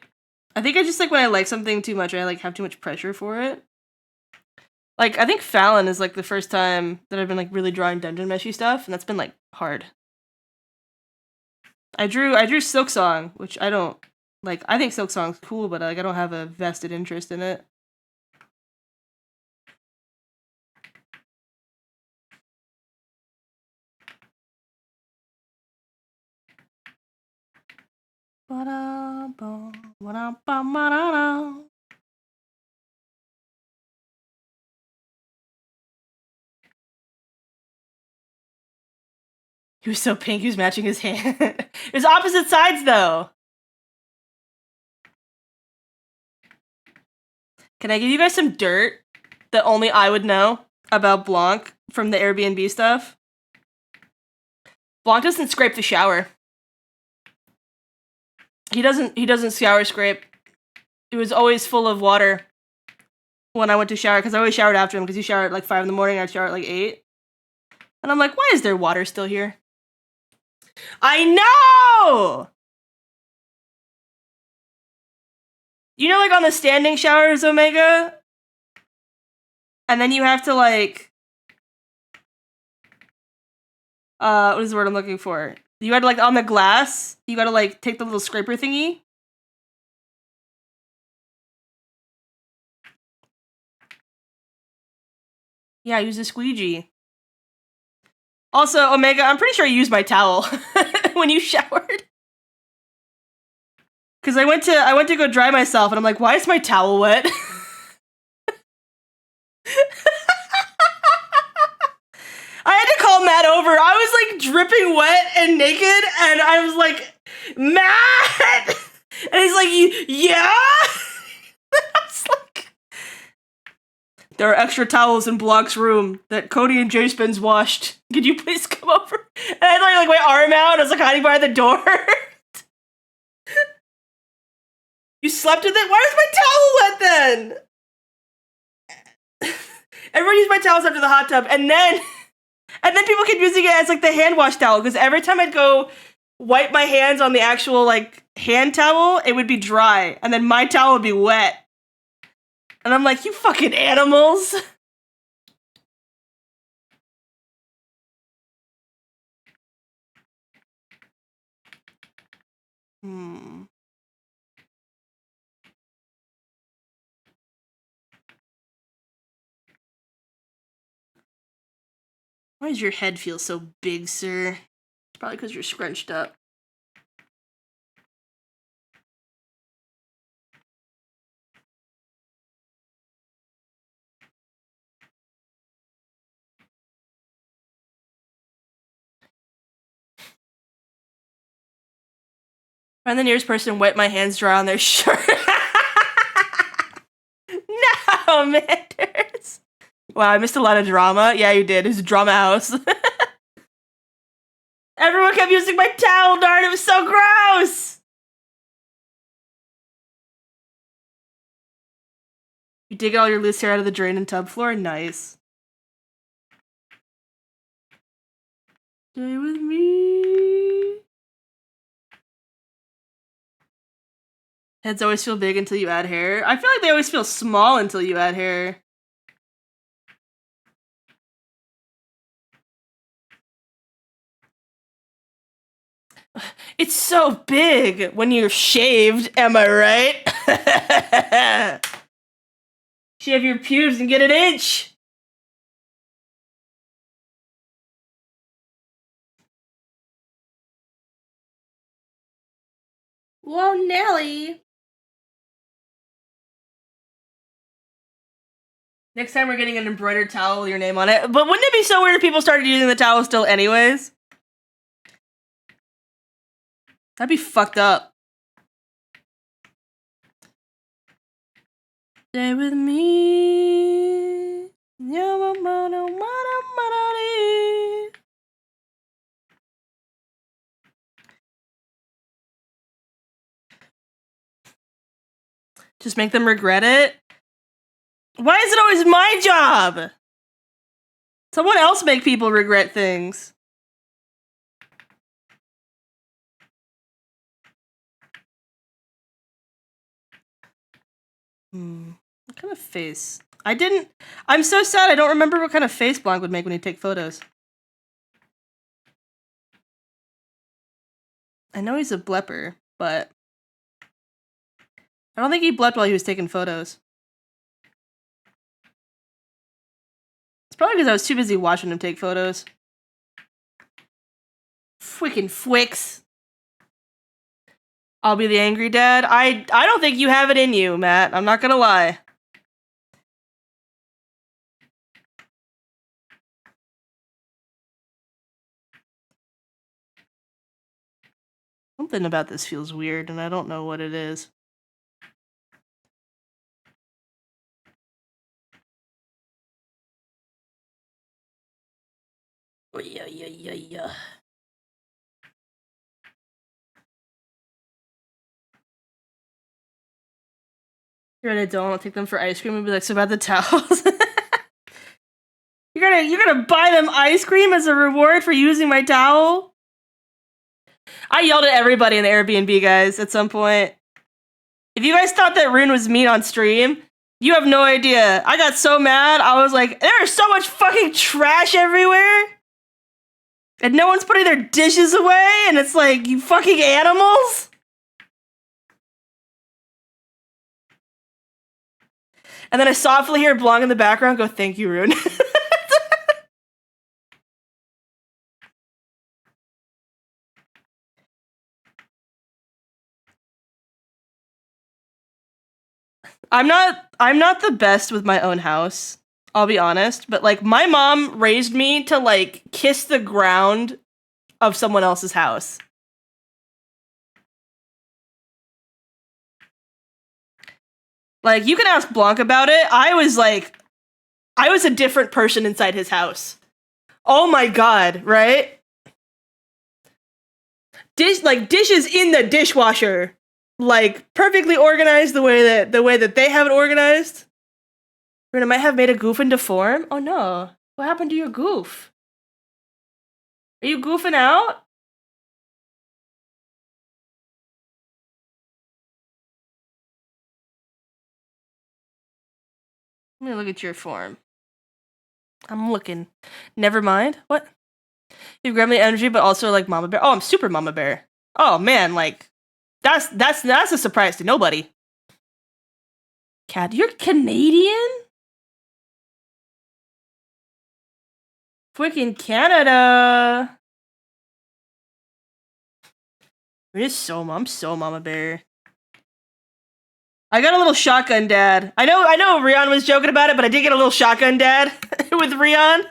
I think I just like when I like something too much, I like have too much pressure for it. Like, I think Fallon is like the first time that I've been like really drawing dungeon meshy stuff, and that's been like hard. I drew Silk Song, which I don't like. I think Silk Song's cool, but like I don't have a vested interest in it. He was so pink, he was matching his hand. It was opposite sides, though. Can I give you guys some dirt that only I would know about Blanc from the Airbnb stuff? Blanc doesn't scrape the shower. He doesn't shower scrape. It was always full of water when I went to shower, because I always showered after him, because he showered at like 5 in the morning, I'd shower at like 8. And I'm like, why is there water still here? I know! You know, like on the standing showers, Omega? And then you have to like... what is the word I'm looking for? You gotta like, on the glass, you gotta like take the little scraper thingy. Yeah, use a squeegee. Also, Omega, I'm pretty sure you used my towel when you showered. Because I went to go dry myself, and I'm like, why is my towel wet? I had to call Matt over. I was like dripping wet and naked, and I was like, Matt! And he's like, yeah? I was like, there are extra towels in Block's room that Cody and J-Spins washed. Could you please come over? And I had like my arm out, and I was like hiding behind the door. You slept with it? Why is my towel wet then? Everyone used my towels after the hot tub, and then people kept using it as like the hand wash towel, because every time I'd go wipe my hands on the actual like hand towel, it would be dry, and then my towel would be wet. And I'm like, you fucking animals. Why does your head feel so big, sir? It's probably because you're scrunched up. Find the nearest person, wipe my hands dry on their shirt. No, Manders. Wow, I missed a lot of drama. Yeah, you did. It's a drama house. Everyone kept using my towel, darn, it was so gross! You dig all your loose hair out of the drain and tub floor? Nice. Stay with me. Heads always feel big until you add hair. I feel like they always feel small until you add hair. It's so big when you're shaved, am I right? Shave your pubes and get an inch. Whoa, Nelly. Next time we're getting an embroidered towel with your name on it. But wouldn't it be so weird if people started using the towel still anyways? That'd be fucked up. Stay with me. Just make them regret it? Why is it always my job? Someone else make people regret things. What kind of face? I'm so sad I don't remember what kind of face Blanc would make when he'd take photos. I know he's a blepper, but I don't think he blepped while he was taking photos. It's probably because I was too busy watching him take photos. Freaking Fwix. I'll be the angry dad. I don't think you have it in you, Matt. I'm not gonna lie. Something about this feels weird, and I don't know what it is. Oh, yeah. You're an adult, I'll take them for ice cream and be like, so about the towels? You're gonna buy them ice cream as a reward for using my towel? I yelled at everybody in the Airbnb, guys, at some point. If you guys thought that Rune was mean on stream, you have no idea. I got so mad, I was like, there is so much fucking trash everywhere! And no one's putting their dishes away, and it's like, you fucking animals? And then I softly hear Blanc in the background go, thank you, Rune. I'm not the best with my own house, I'll be honest, but like my mom raised me to like kiss the ground of someone else's house. Like you can ask Blanc about it. I was a different person inside his house. Oh my god, right? Dishes in the dishwasher. Like perfectly organized the way that they have it organized. Runa might have made a goof into form. Oh no. What happened to your goof? Are you goofing out? Let me look at your form. I'm looking. Never mind. What? You've Gremlin energy, but also like Mama Bear. Oh, I'm super Mama Bear. Oh man, like that's a surprise to nobody. Cat, you're Canadian? Freaking Canada. I'm so Mama Bear. I got a little shotgun dad. I know Rion was joking about it, but I did get a little shotgun dad with Rion.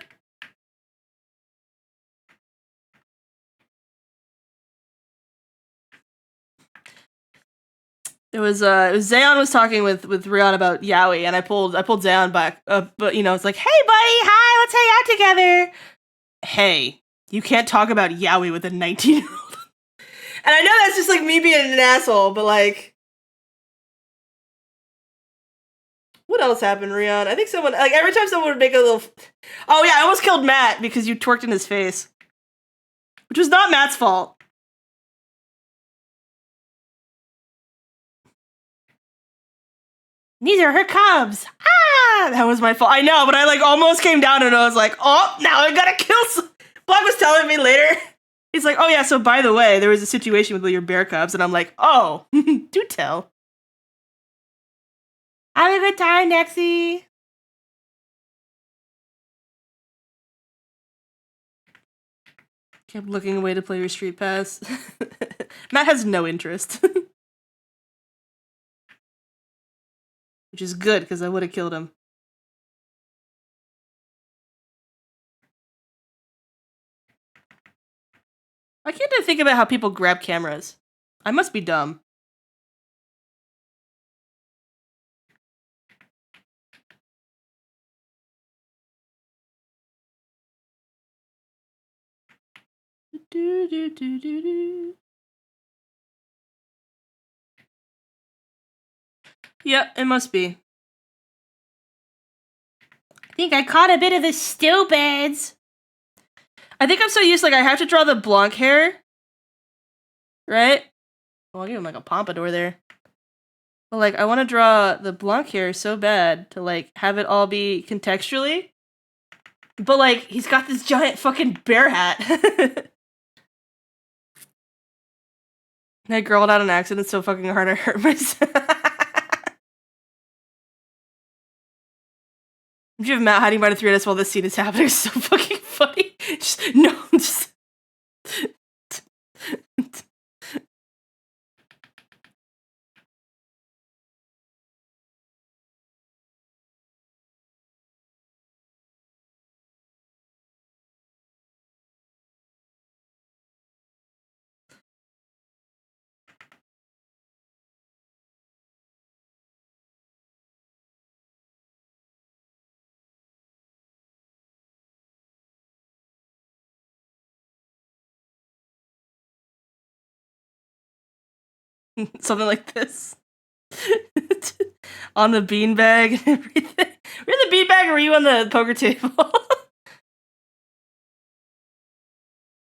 It was Zayon was talking with Rion about Yowie, and I pulled Zayon back. But you know, it's like, hey buddy, hi, let's hang out together. Hey, you can't talk about Yowie with a 19-year-old. And I know that's just like me being an asshole, but like, what else happened, Rion? I think someone, like every time someone would make a little, oh yeah, I almost killed Matt because you twerked in his face. Which was not Matt's fault. These are her cubs. Ah, that was my fault. I know, but I like almost came down and I was like, oh, now I gotta kill some. Block was telling me later. He's like, oh yeah, so by the way, there was a situation with your bear cubs. And I'm like, oh, do tell. Have a good time, Nexie. Kept looking away to play your street pass. Matt has no interest. Which is good, because I would have killed him. Why can't I think about how people grab cameras? I must be dumb. Yep, it must be. I think I caught a bit of the stupids. I think I'm so used, like, I have to draw the Blanc hair. Right? Well, I'll give him, like, a pompadour there. But, like, I want to draw the Blanc hair so bad to, like, have it all be contextually. But, like, he's got this giant fucking bear hat. I girled out an accident so fucking hard I hurt myself. If you have Matt hiding by the three of us while this scene is happening, it's so fucking funny. Just. Something like this. On the beanbag and everything. Were you in the beanbag or were you on the poker table?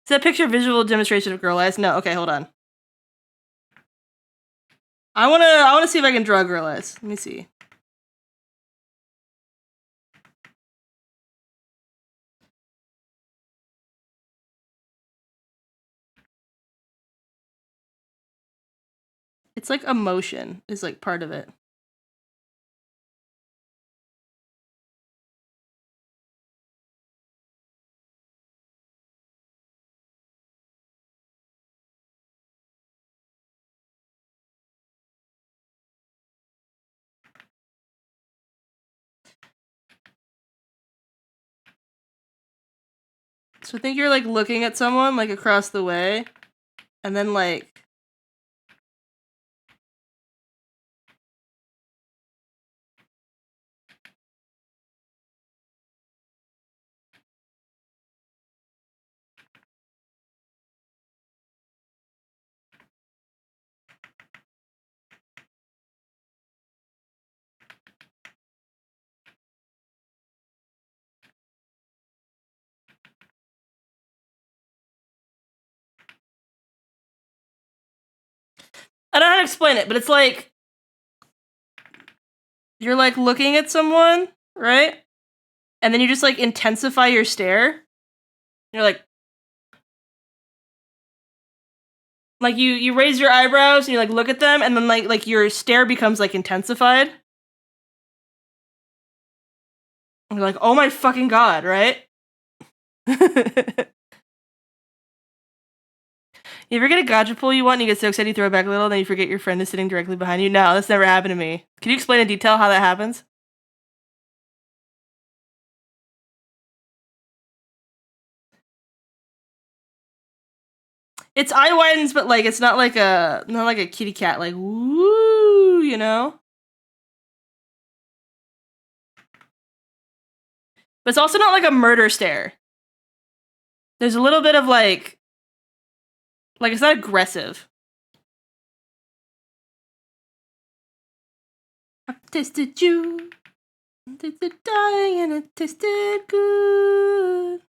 Is that picture a visual demonstration of girl eyes? No, okay, hold on. I wanna see if I can draw girl eyes. Let me see. It's like emotion is like part of it. So I think you're like looking at someone like across the way, and then like I don't know how to explain it, but it's like you're like looking at someone, right? And then you just like intensify your stare. You're like you raise your eyebrows and you like look at them, and then like your stare becomes like intensified. And you're like, oh my fucking god, right? You ever get a gotcha pull you want and you get so excited you throw it back a little and then you forget your friend is sitting directly behind you? No, that's never happened to me. Can you explain in detail how that happens? It's eye widens, but like it's not like a kitty cat, like woo, you know? But it's also not like a murder stare. There's a little bit of like it's not aggressive. I tasted you. I tasted dying and it tasted good.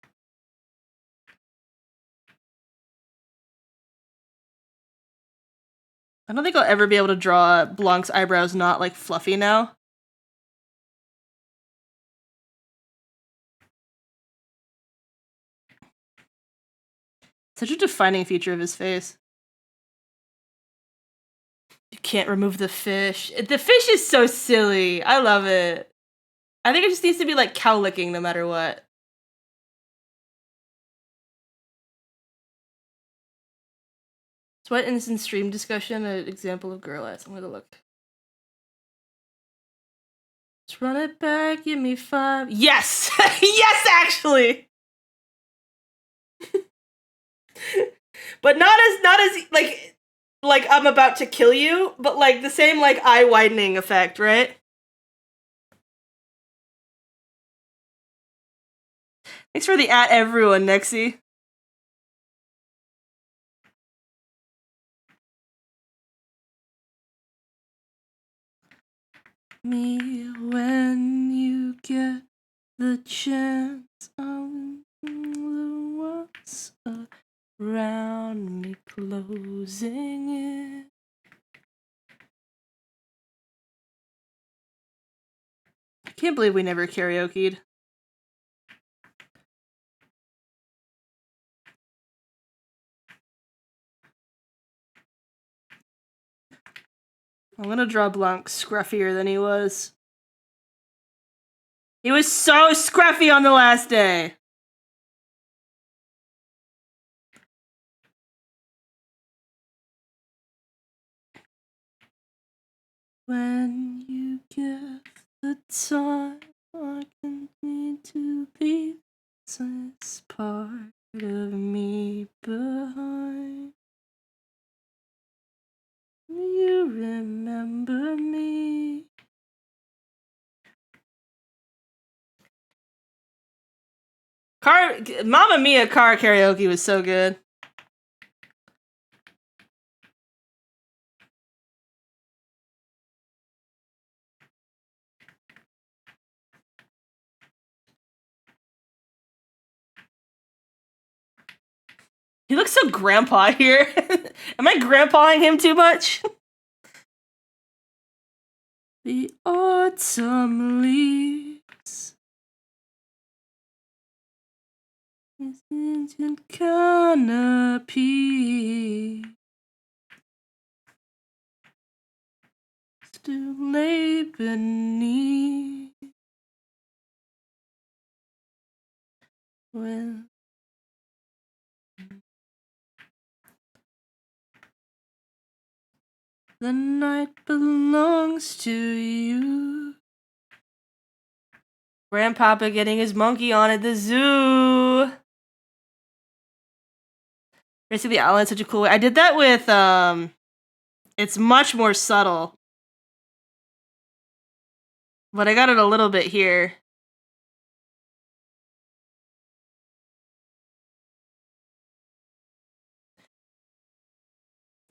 I don't think I'll ever be able to draw Blanc's eyebrows not, like, fluffy now. Such a defining feature of his face. You can't remove the fish. The fish is so silly. I love it. I think it just needs to be, like, cow licking no matter what. Sweat instant stream discussion, an example of girl ass. I'm gonna look. Let's run it back, give me 5. Yes! Yes, actually! But not as like I'm about to kill you, but like the same like eye widening effect, right? Thanks for the at everyone, Nexie. Me when you get the chance, I'm the ones around me closing it. I can't believe we never karaoke'd. I'm gonna draw Blanc scruffier than he was. He was so scruffy on the last day. When you give the time, I can need to leave this part of me behind. You remember me. Mamma Mia car karaoke was so good. He looks so grandpa here. Am I grandpaing him too much? The autumn leaves is in canopy still lay beneath when the night belongs to you. Grandpapa getting his monkey on at the zoo. Basically, the outline's such a cool way. I did that with, it's much more subtle. But I got it a little bit here.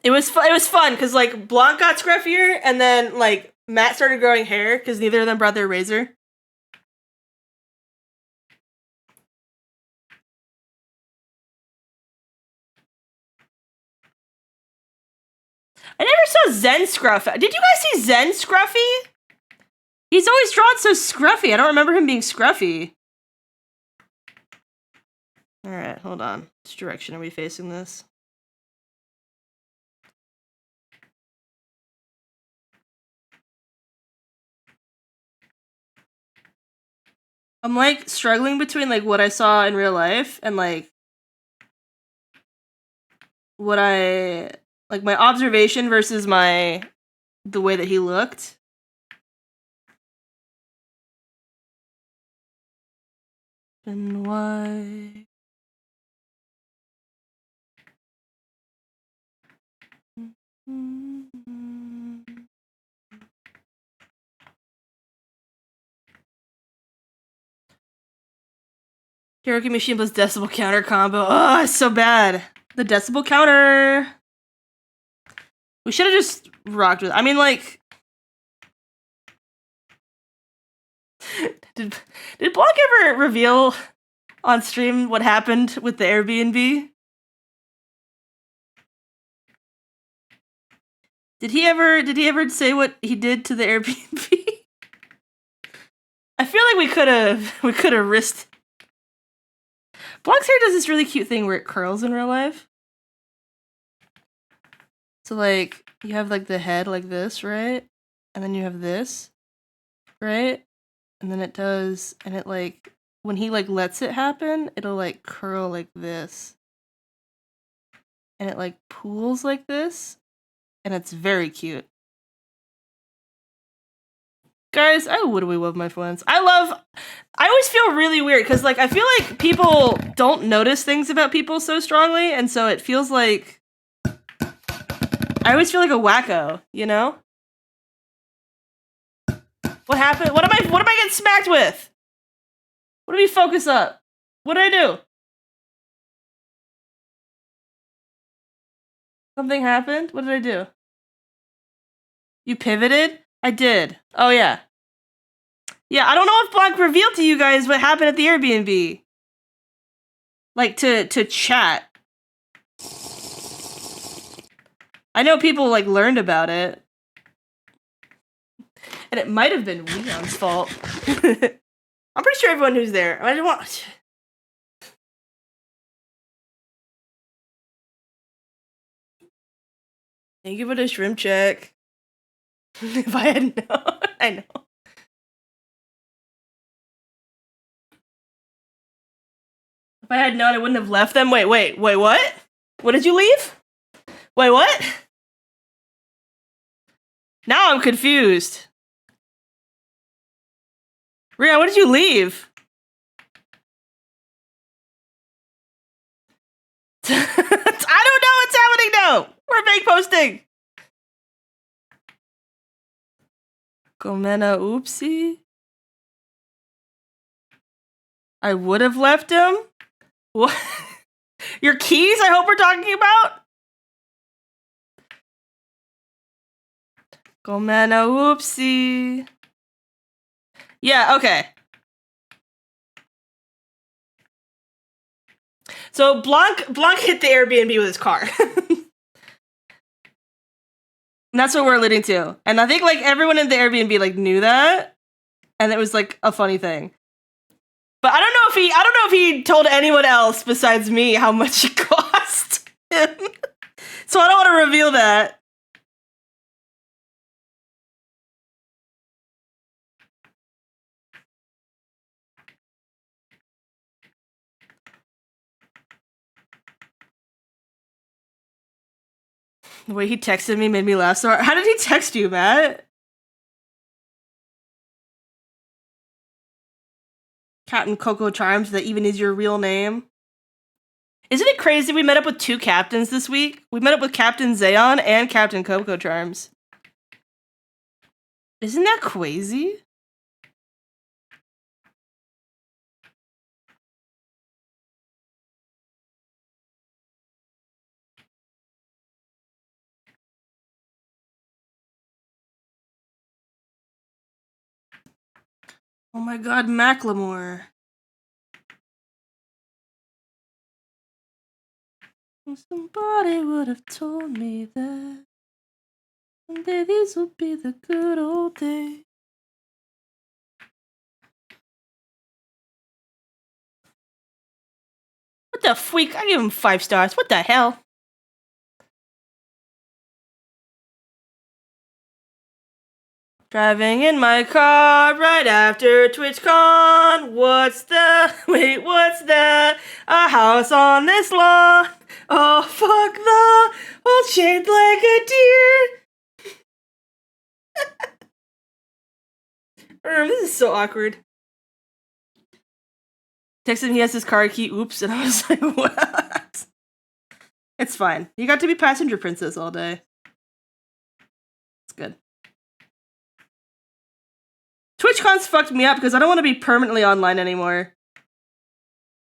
It was fun because like Blanc got scruffier, and then like Matt started growing hair because neither of them brought their razor. I never saw Zen Scruff. Did you guys see Zen Scruffy? He's always drawn so scruffy. I don't remember him being scruffy. All right, hold on. Which direction are we facing this? I'm like struggling between like what I saw in real life and like what I like my observation versus the way that he looked. And why? Karaoke machine plus decibel counter combo. Oh, it's so bad. The decibel counter. We should have just rocked with. I mean, like, did Blanc ever reveal on stream what happened with the Airbnb? Did he ever say what he did to the Airbnb? I feel like we could have risked. Block's hair does this really cute thing where it curls in real life. So like you have like the head like this, right? And then you have this, right? And then it does, and it like when he like lets it happen, it'll like curl like this. And it like pools like this, and it's very cute. Guys, I would love my friends. I always feel really weird because like I feel like people don't notice things about people so strongly, and so it feels like I always feel like a wacko, you know? What happened? What am I getting smacked with? What did we focus up? What did I do? Something happened? What did I do? You pivoted? I did. Oh yeah. Yeah, I don't know if Blanc revealed to you guys what happened at the Airbnb. Like to chat. I know people like learned about it. And it might have been Leon's fault. I'm pretty sure everyone who's there. I didn't want. Thank you for the shrimp check. If I had known, I know. If I had known, I wouldn't have left them. Wait, what? What did you leave? Wait, what? Now I'm confused. Rhea, what did you leave? I don't know what's happening now. We're fake posting. Gomena oopsie. I would have left him? What? Your keys, I hope we're talking about? Gomena oopsie. Yeah, okay. So Blanc hit the Airbnb with his car. And that's what we're alluding to. And I think like everyone in the Airbnb like knew that. And it was like a funny thing. But I don't know if he told anyone else besides me how much it cost him. So I don't want to reveal that. The way he texted me made me laugh so hard. How did he text you, Matt? Captain Coco Charms, that even is your real name. Isn't it crazy we met up with two captains this week? We met up with Captain Zayon and Captain Coco Charms. Isn't that crazy? Oh my god, Macklemore. Somebody would have told me that someday these will be the good old days. What the freak? I give him 5 stars. What the hell? Driving in my car right after TwitchCon. What's that? A house on this lawn. Oh, fuck the old shaped like a deer. This is so awkward. Texted him he has his car key. Oops. And I was like, what? It's fine. You got to be passenger princess all day. It's good. TwitchCon's fucked me up because I don't want to be permanently online anymore.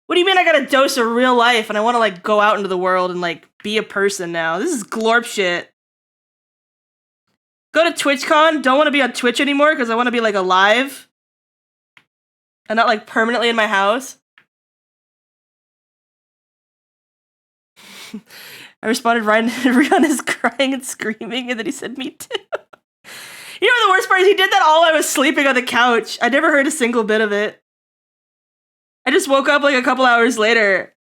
What do you mean I got a dose of real life and I want to like go out into the world and like be a person now? This is glorp shit. Go to TwitchCon, don't want to be on Twitch anymore because I want to be like alive and not like permanently in my house. I responded, Rihanna's crying and screaming, and then he said, me too. You know the worst part is he did that while I was sleeping on the couch. I never heard a single bit of it. I just woke up like a couple hours later.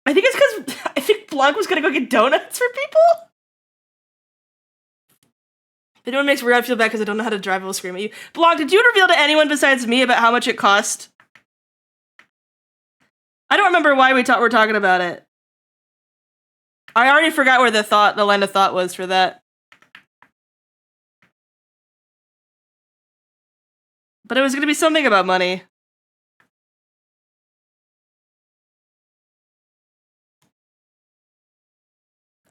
I think it's because I think Blanc was gonna go get donuts for people. If anyone makes Rihanna feel bad because I don't know how to drive, I will scream at you. Blanc, did you reveal to anyone besides me about how much it cost? I don't remember why we're talking about it. I already forgot where the line of thought was for that. But it was gonna be something about money.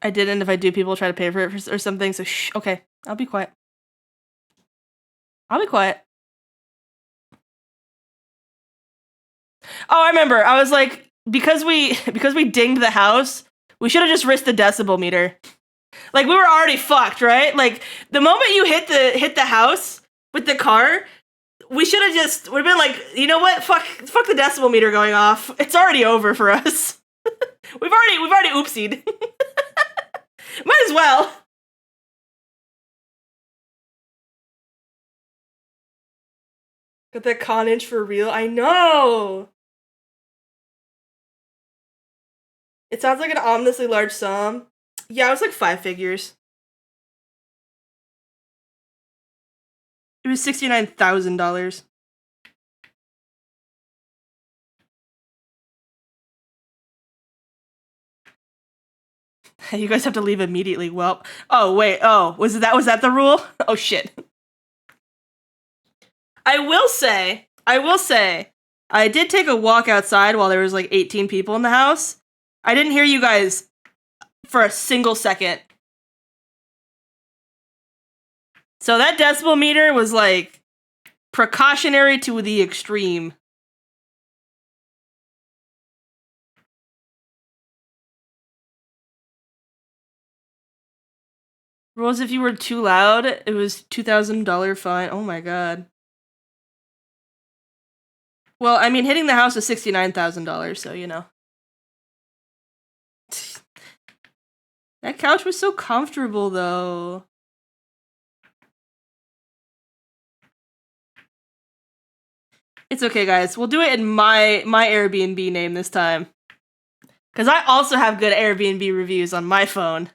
I didn't. If I do, people try to pay for it or something, so shh. Okay, I'll be quiet. I'll be quiet. Oh, I remember. I was like, because we dinged the house, we should have just risked the decibel meter. Like, we were already fucked, right? Like, the moment you hit the house with the car, we should have just would have been like, you know what? Fuck the decibel meter going off. It's already over for us. we've already oopsied. Might as well. Got that con inch for real? I know! It sounds like an ominously large sum. Yeah, it was like 5 figures. It was $69,000. You guys have to leave immediately. Well, oh wait, oh, was that the rule? Oh shit. I will say, I did take a walk outside while there was like 18 people in the house. I didn't hear you guys for a single second. So that decibel meter was like precautionary to the extreme. Rules if you were too loud, it was $2,000 fine. Oh my god. Well, I mean, hitting the house was $69,000, so you know. That couch was so comfortable, though. It's okay, guys. We'll do it in my Airbnb name this time. Because I also have good Airbnb reviews on my phone.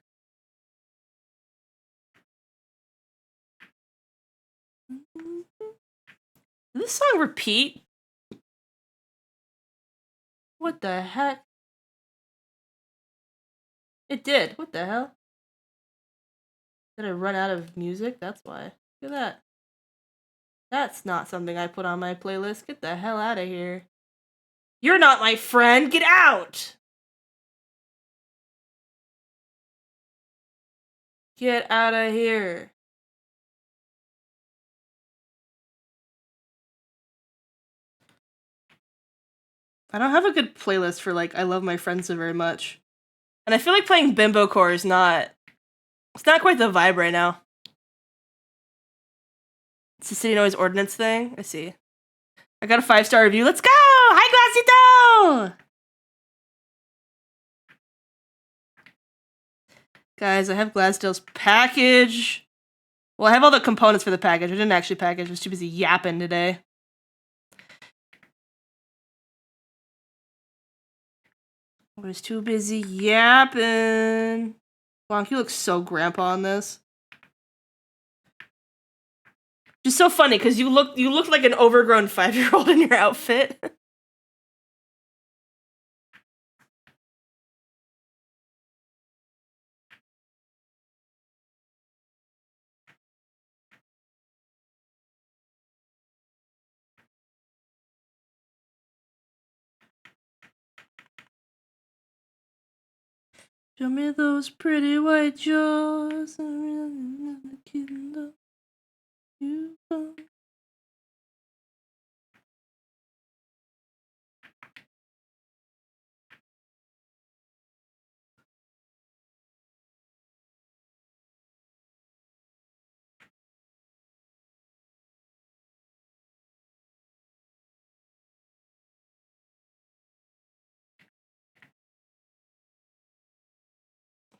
Did this song repeat? What the heck? It did. What the hell? Did I run out of music? That's why. Look at that. That's not something I put on my playlist. Get the hell out of here. You're not my friend. Get out! Get out of here. I don't have a good playlist for, like, I love my friends so very much. And I feel like playing Bimbo Core is not... It's not quite the vibe right now. It's the City Noise Ordinance thing. I see. I got a 5-star review. Let's go! Hi, Glassito! Guys, I have Glassdale's package. Well, I have all the components for the package. I didn't actually package. I was too busy yapping today. I was too busy yapping. Bonk, you look so grandpa on this. Just so funny, because you look like an overgrown 5-year-old in your outfit. Show me those pretty white jaws.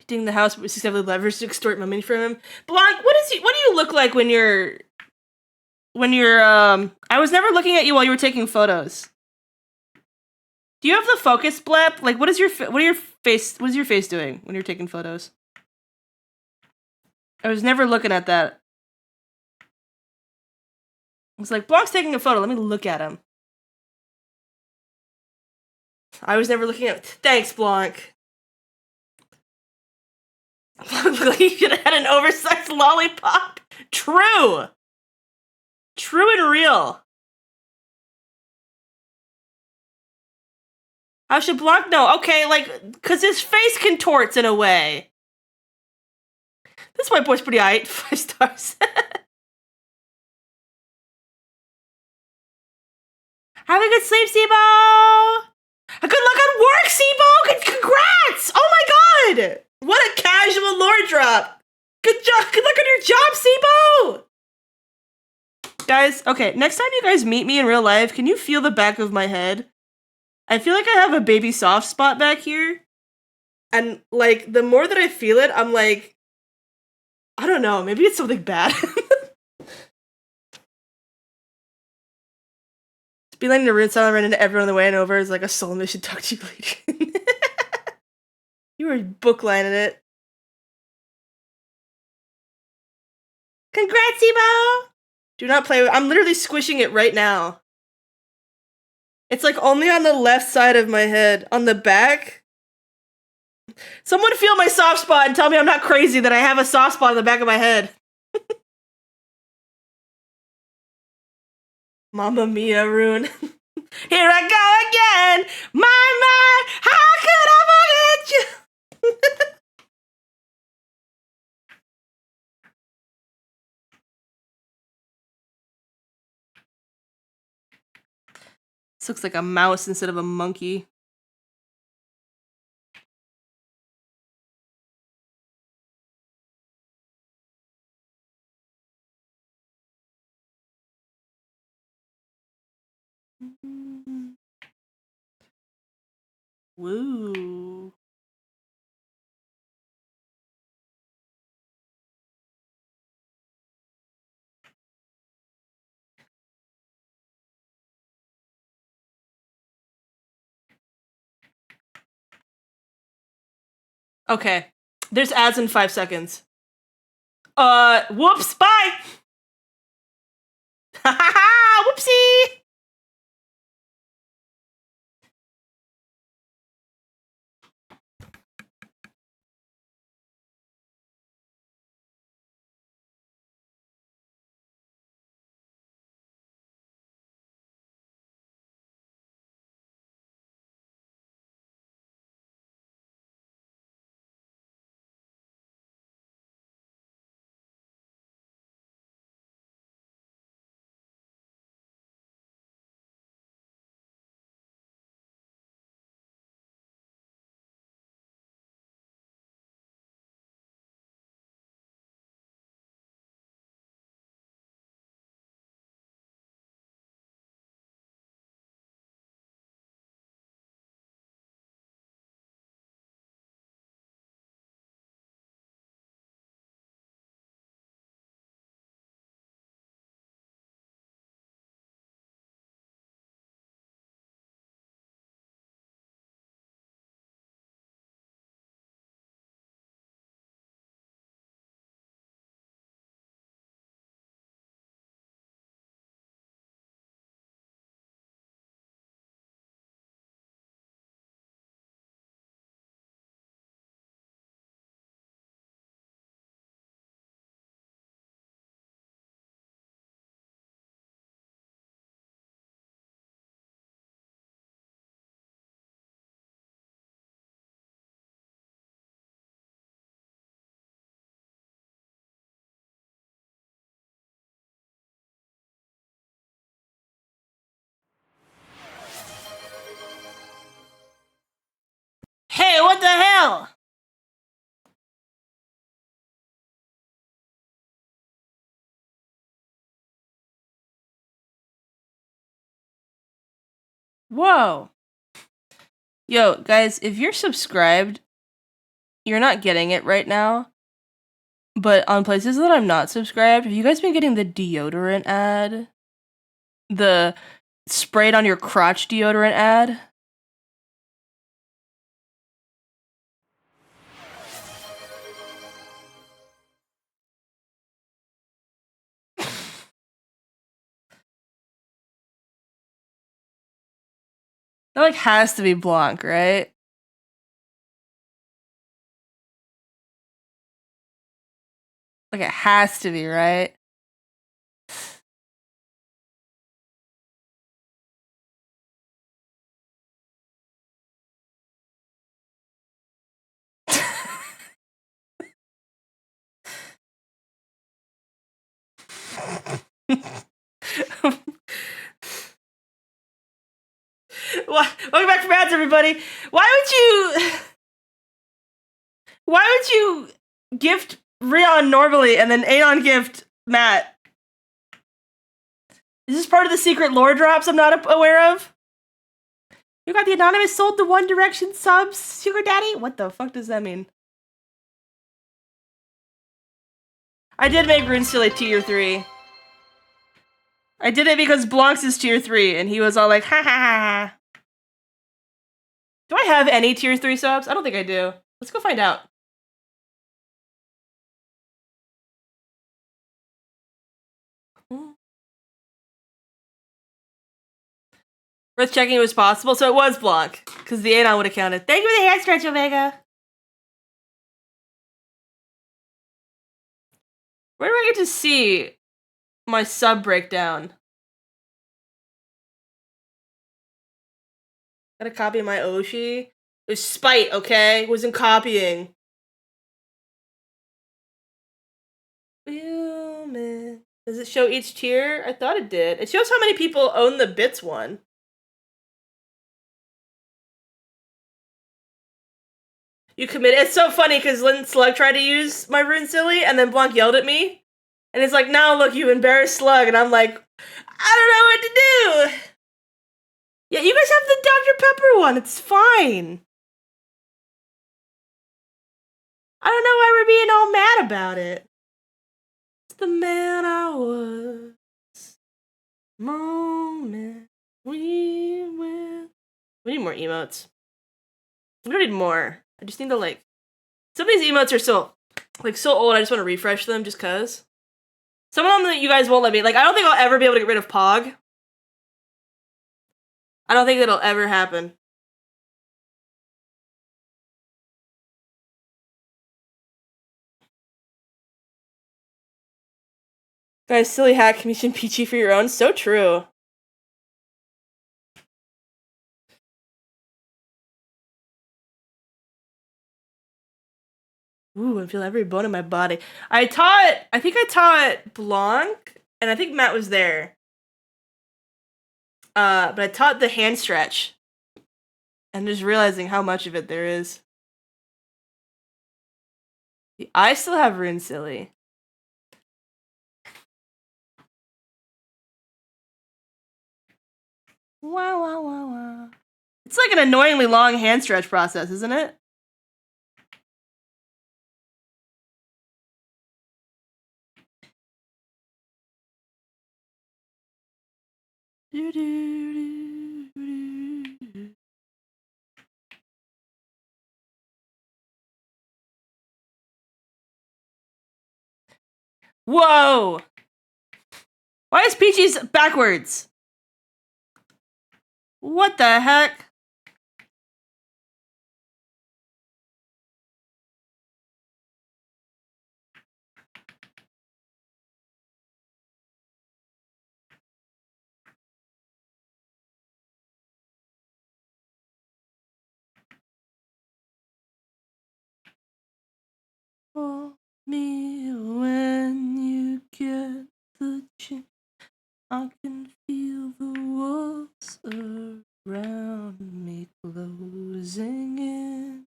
Emptying the house with 67 levers to extort money from him. Blanc, what do you look like when you're I was never looking at you while you were taking photos. Do you have the focus blep? Like, what is your face doing when you're taking photos? I was never looking at that. I was like, Blanc's taking a photo. Let me look at him. I was never looking at. Thanks, Blanc. Blanc looked like he should have had an oversized lollipop. True. True and real. How should Blanc know? Okay, like, because his face contorts in a way. This white boy's pretty aight. 5 stars. Have a good sleep, Sibo! A good luck on work, Sibo! Congrats! Oh my god! What a casual lore drop! Good job! Good luck on your job, Sibo! Guys, okay, next time you guys meet me in real life, can you feel the back of my head? I feel like I have a baby soft spot back here. And, like, the more that I feel it, I'm like, I don't know, maybe it's something bad. Beeline to root sound, run into everyone on the way and over is like a soul mission. Talk to you later. You were booklining it. Congrats, Ebo! Do not play with. I'm literally squishing it right now. It's like only on the left side of my head. On the back. Someone feel my soft spot and tell me I'm not crazy that I have a soft spot on the back of my head. Mamma mia, Rune. Here I go again. My, how could I forget you? This looks like a mouse instead of a monkey. Woo. Okay. There's ads in 5 seconds. Whoops, bye! Whoopsie! Hey, what the hell? Whoa. Yo, guys, if you're subscribed, you're not getting it right now. But on places that I'm not subscribed, have you guys been getting the deodorant ad? The sprayed on your crotch deodorant ad? That like has to be Blanc, right? Like it has to be, right? Welcome back from ads, everybody. Why would you gift Rion normally and then Aeon gift Matt? Is this part of the secret lore drops I'm not aware of? You got the anonymous sold the One Direction subs, sugar daddy? What the fuck does that mean? I did make Rune Silly tier 3. I did it because Blanc's is tier 3, and he was all like, ha ha ha. Do I have any tier 3 subs? I don't think I do. Let's go find out. Worth checking it was possible, so it was Blanc, because the Aeon would have counted. Thank you for the hand stretch, Omega. Where do I get to see my sub breakdown? Gotta copy my Oshi. It was spite, okay? It wasn't copying. Does it show each tier? I thought it did. It shows how many people own the bits one. You committed. It's so funny because Lynn Slug tried to use my Rune Silly and then Blanc yelled at me. And it's like, now look, you embarrassed Slug. And I'm like, I don't know what to do. Yeah, you guys have the Dr. Pepper one. It's fine. I don't know why we're being all mad about it. It's the man I was. Moment we went. We need more emotes. We don't need more. I just need to like. Some of these emotes are so old. I just want to refresh them just cause. Some of them that you guys won't let me. Like, I don't think I'll ever be able to get rid of Pog. I don't think that'll ever happen. Guys, silly hack commission Peachy for your own. So true. Ooh, I feel every bone in my body. I think I taught Blanc, and I think Matt was there. But I taught the hand stretch. And just realizing how much of it there is. I still have Rune Silly. Wow, wow, wow, wow. It's like an annoyingly long hand stretch process, isn't it? Whoa! Why is Peachy's backwards? What the heck? For me when you get the chance, I can feel the walls around me closing in.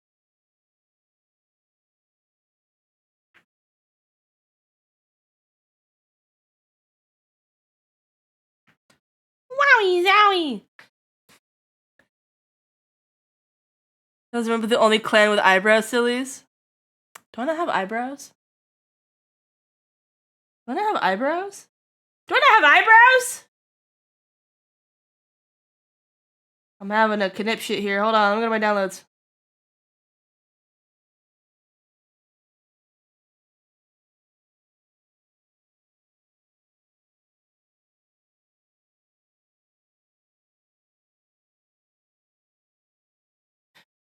Wowie zowie! You guys remember the only clan with eyebrow sillies? Do I not have eyebrows? Do I not have eyebrows? Do I not have eyebrows? I'm having a knip shit here. Hold on, I'm gonna my downloads.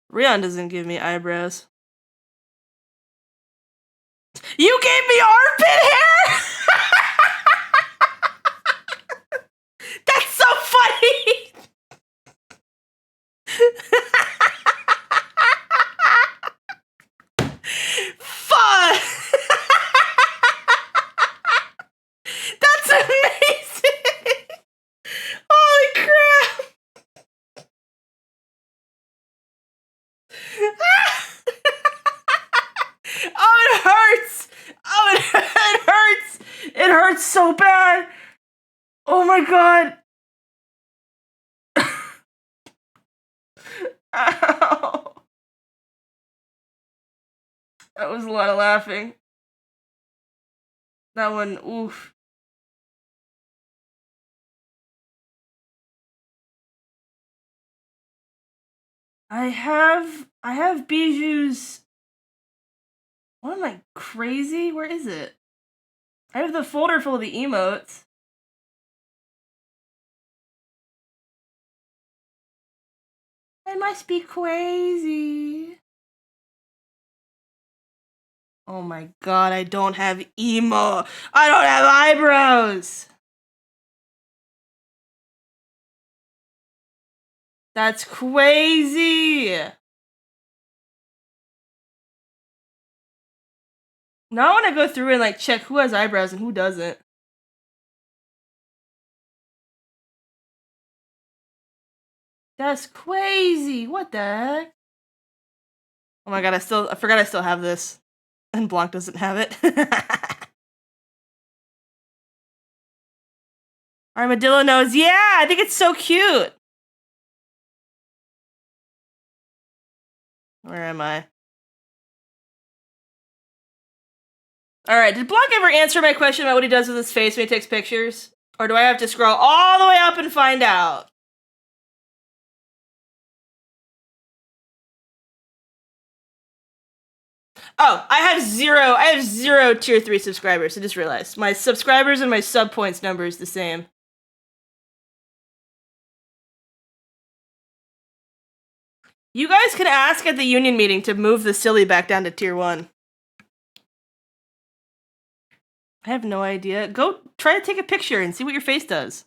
Rion doesn't give me eyebrows. You gave me armpit hair? That's so funny! Fuck! That's amazing! Holy crap! Oh, it hurts! Oh, it hurts! It hurts so bad! Oh my god! Ow! That was a lot of laughing. That one, oof. I have Bijou's. What am I, crazy? Where is it? I have the folder full of the emotes. I must be crazy. Oh my god, I don't have emo. I don't have eyebrows. That's crazy. Now I want to go through and like check who has eyebrows and who doesn't. That's crazy. What the heck? Oh my god, I forgot I still have this. And Blanc doesn't have it. Armadillo nose. Yeah, I think it's so cute. Where am I? Alright, did Blanc ever answer my question about what he does with his face when he takes pictures? Or do I have to scroll all the way up and find out? Oh, I have zero tier 3 subscribers, I just realized. My subscribers and my sub points number is the same. You guys can ask at the union meeting to move the silly back down to tier 1. I have no idea. Go try to take a picture and see what your face does.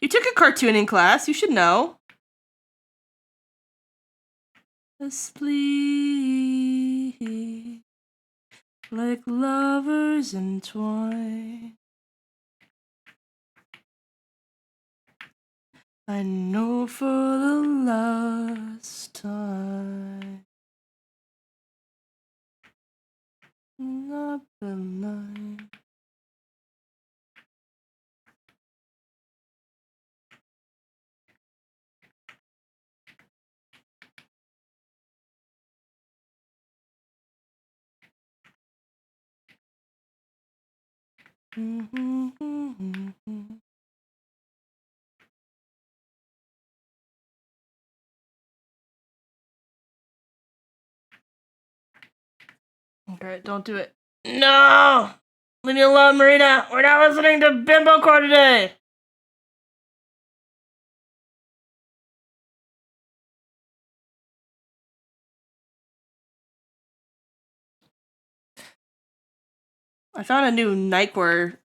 You took a cartooning class, you should know. Asleep, like lovers entwined. I know for the last time. Not the night. Okay, don't do it. No! Leave me alone, Marina! We're not listening to Bimbo Core today! I found a new Nightcore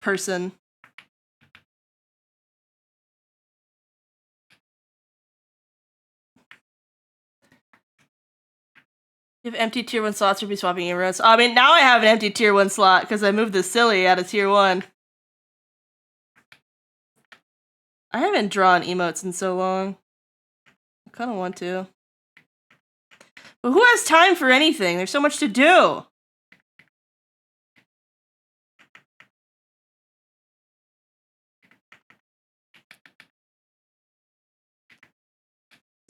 person. You have empty tier 1 slots or be swapping emotes. I mean, now I have an empty tier 1 slot because I moved the silly out of tier 1. I haven't drawn emotes in so long. I kind of want to. But who has time for anything? There's so much to do.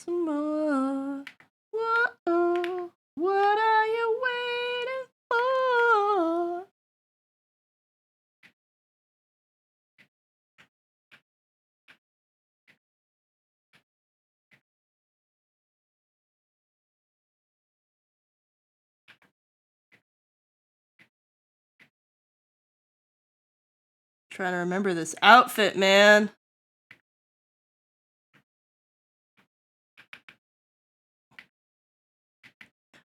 some more. Whoa, what are you waiting for? Trying to remember this outfit, man.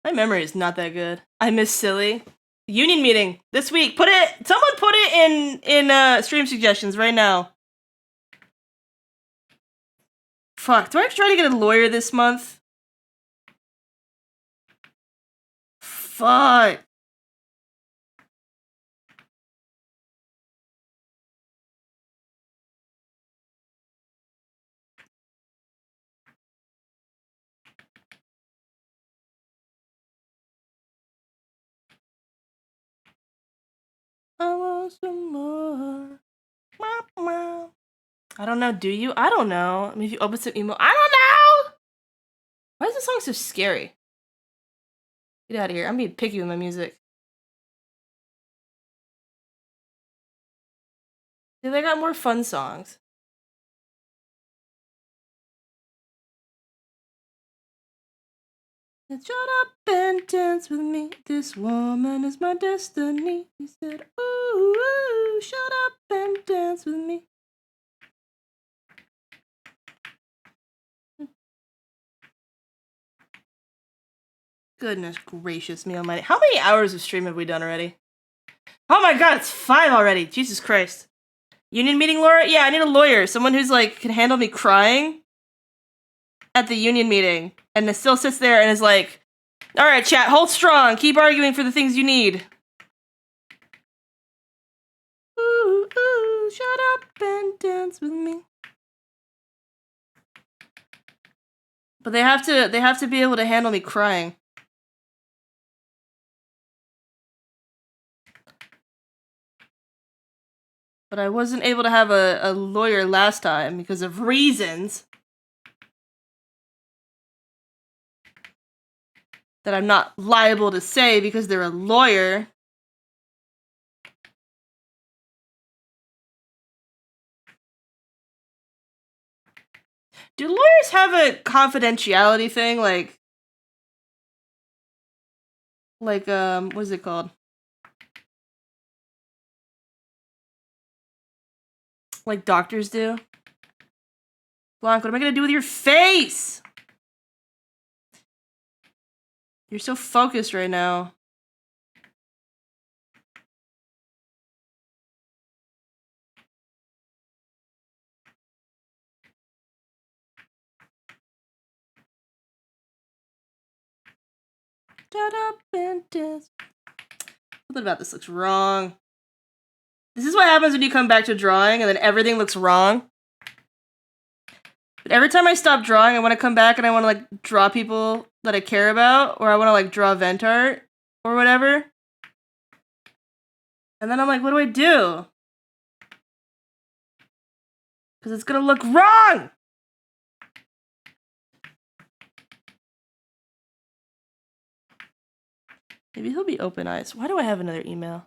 My memory is not that good. I miss Silly. Union meeting this week. Someone put it in stream suggestions right now. Fuck, do I try to get a lawyer this month? Fuck. I want some more. I don't know, do you? I don't know. I mean, if you open some email, I don't know! Why is this song so scary? Get out of here. I'm being picky with my music. Dude, they got more fun songs. Shut up and dance with me. This woman is my destiny. He said, ooh, shut up and dance with me. Goodness gracious me almighty. How many hours of stream have we done already? Oh my god, it's 5 already. Jesus Christ. Union meeting, Laura? Yeah, I need a lawyer. Someone who's like, can handle me crying at the union meeting. And it still sits there and is like, alright, chat, hold strong. Keep arguing for the things you need. Ooh, ooh, shut up and dance with me. But they have to be able to handle me crying. But I wasn't able to have a lawyer last time because of reasons that I'm not liable to say because they're a lawyer. Do lawyers have a confidentiality thing? Like, what is it called? Like doctors do? Blanc, what am I gonna do with your face? You're so focused right now. Shut up and dance. Something about this looks wrong. This is what happens when you come back to drawing and then everything looks wrong. But every time I stop drawing, I want to come back and I want to like draw people that I care about, or I want to like draw vent art or whatever. And then I'm like, what do I do? Because it's gonna look wrong! Maybe he'll be open eyes. Why do I have another email?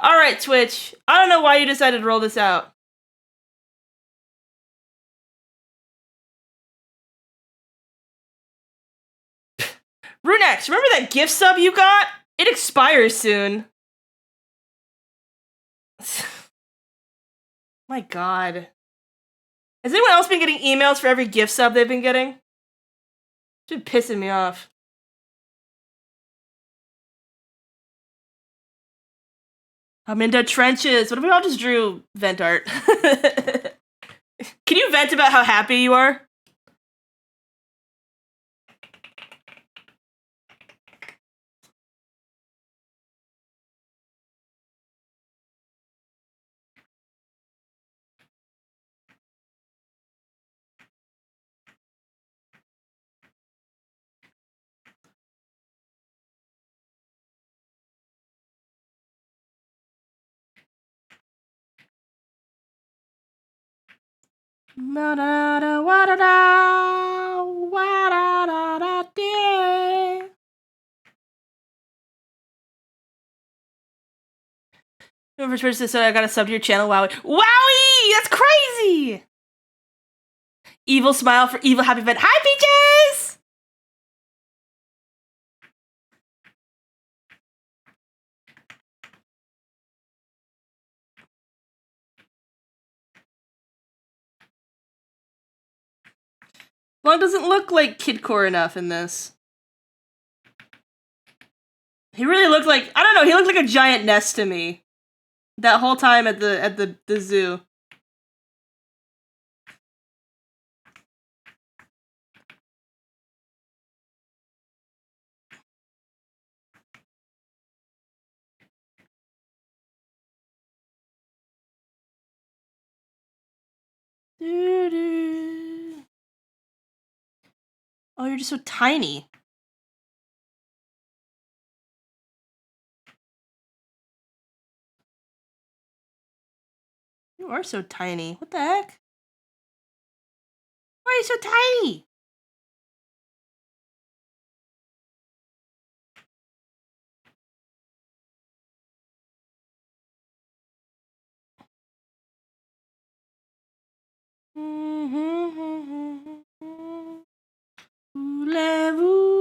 Alright, Twitch. I don't know why you decided to roll this out. Runex, remember that gift sub you got? It expires soon. My god. Has anyone else been getting emails for every gift sub they've been getting? It's been pissing me off. I'm into trenches. What if we all just drew vent art? Can you vent about how happy you are? Whoever Twitch said I got a sub to your channel. Wowie. Wowie! That's crazy! Evil smile for evil happy event. Hi, Peaches! Long doesn't look like kidcore enough in this. He really looked like, I don't know, he looked like a giant nest to me. That whole time at the zoo. Oh, you're just so tiny. You are so tiny. What the heck? Why are you so tiny? Voulez-vous?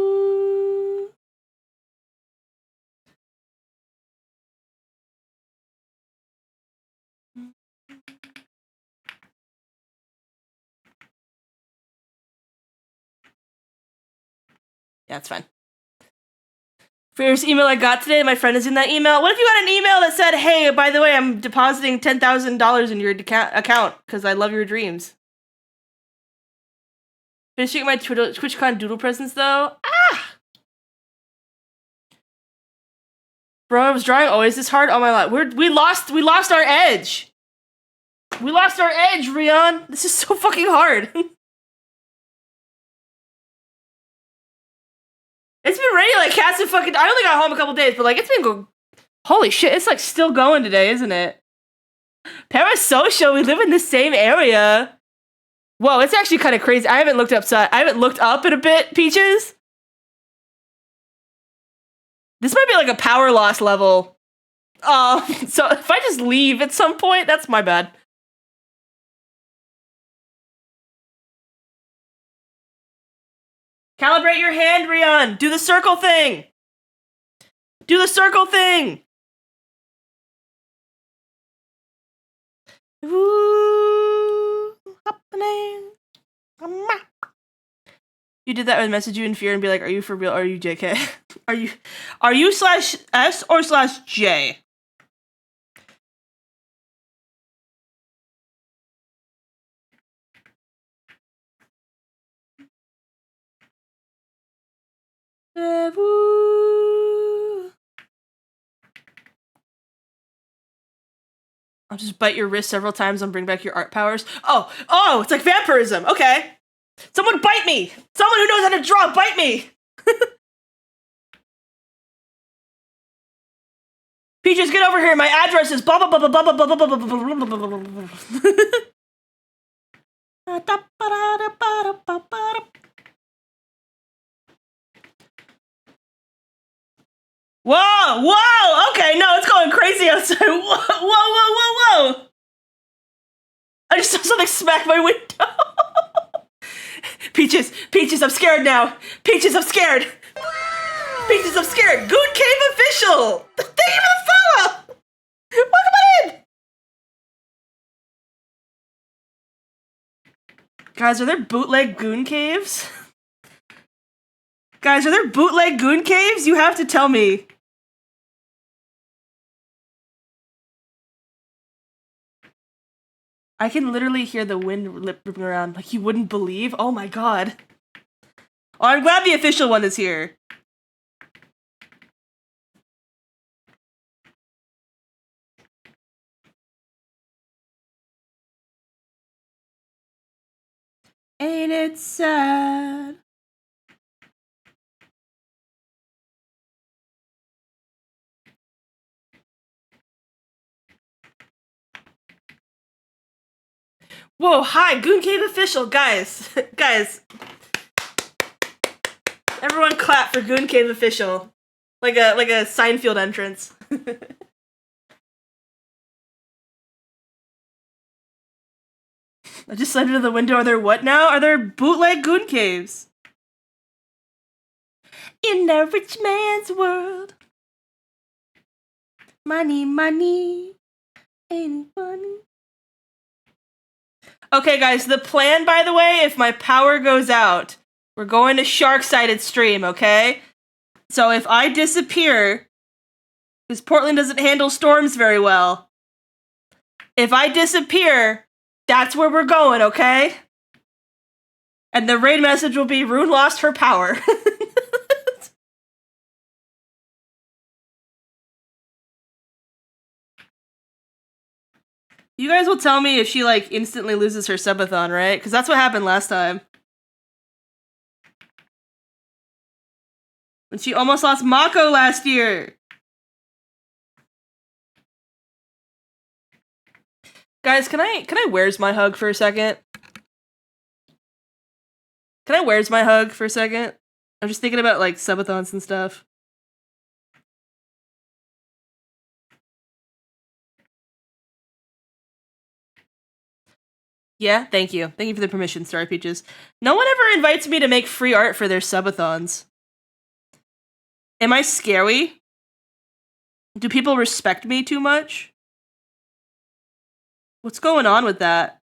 Yeah, it's fine. First email I got today, my friend is in that email. What if you got an email that said, hey, by the way, I'm depositing $10,000 in your account because I love your dreams. Finishing my TwitchCon doodle presents, though. Ah! Bro, I was drawing always this hard. Oh my god, we lost our edge. We lost our edge, Rion. This is so fucking hard. It's been raining like cats and fucking. I only got home a couple days, but like it's been going. Holy shit, it's like still going today, isn't it? Parasocial, we live in the same area. Whoa, it's actually kind of crazy. I haven't looked up in a bit, Peaches. This might be like a power loss level. So if I just leave at some point, that's my bad. Calibrate your hand, Rion. Do the circle thing. Do the circle thing. Ooh, happening. You did that with message you in fear and be like, are you for real? Or are you JK? Are you /S or /J? I'll just bite your wrist several times and bring back your art powers. Oh, it's like vampirism. Okay. Someone bite me. Someone who knows how to draw, bite me. Peaches, get over here. My address is blah blah blah blah blah blah blah blah blah blah blah. Whoa! Okay, no, it's going crazy outside. Whoa! I just saw something smack my window. Peaches, I'm scared now. Peaches, I'm scared. Peaches, I'm scared. Goon Cave official. Thank you for the follow. Welcome on in. Guys, are there bootleg Goon Caves? Guys, are there bootleg Goon Caves? You have to tell me. I can literally hear the wind ripping around like you wouldn't believe. Oh my god. Oh, I'm glad the official one is here. Ain't it sad? Whoa, hi, Goon Cave official, guys. Guys. Everyone clap for Goon Cave official. Like a Seinfeld entrance. I just slid into the window. Are there what now? Are there bootleg Goon Caves? In the rich man's world. Money, money. Ain't it funny? Okay, guys, the plan, by the way, if my power goes out, we're going to Shark-Sided stream, okay? So if I disappear, because Portland doesn't handle storms very well, if I disappear, that's where we're going, okay? And the raid message will be, Rune lost her power. You guys will tell me if she, like, instantly loses her subathon, right? Because that's what happened last time. When she almost lost Mako last year. Guys, can I where's my hug for a second? Can I where's my hug for a second? I'm just thinking about, like, subathons and stuff. Yeah, thank you. Thank you for the permission, Starry Peaches. No one ever invites me to make free art for their subathons. Am I scary? Do people respect me too much? What's going on with that?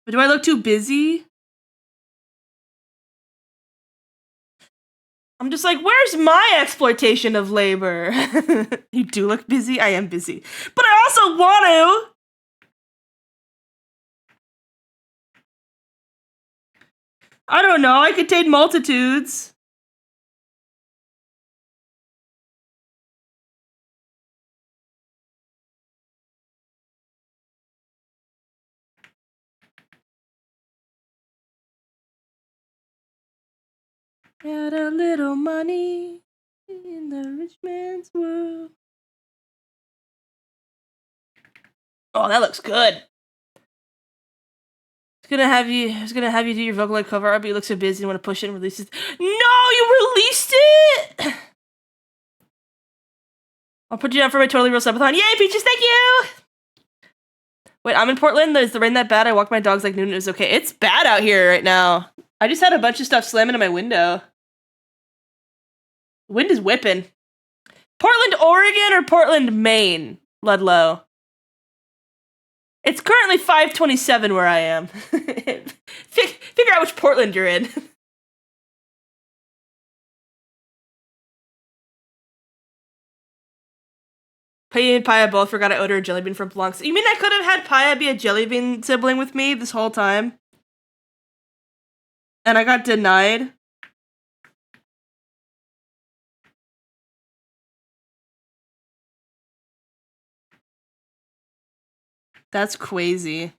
But do I look too busy? I'm just like, where's my exploitation of labor? You do look busy? I am busy. But I also want to! I don't know, I contain multitudes. Got a little money in the rich man's world. Oh, that looks good. I was gonna have you do your Vocaloid cover art, but you look so busy and want to push it and release it. No, you released it! I'll put you down for my totally real subathon. Yay, Peaches, thank you! Wait, I'm in Portland. Is the rain that bad? I walk my dogs like noon. It was okay. It's bad out here right now. I just had a bunch of stuff slam into my window. The wind is whipping. Portland, Oregon or Portland, Maine, Ludlow? It's currently 5:27 where I am. Figure out which Portland you're in. Paya and Paya both forgot I owed her a jelly bean from Blancs. You mean I could have had Paya be a jelly bean sibling with me this whole time? And I got denied? That's crazy.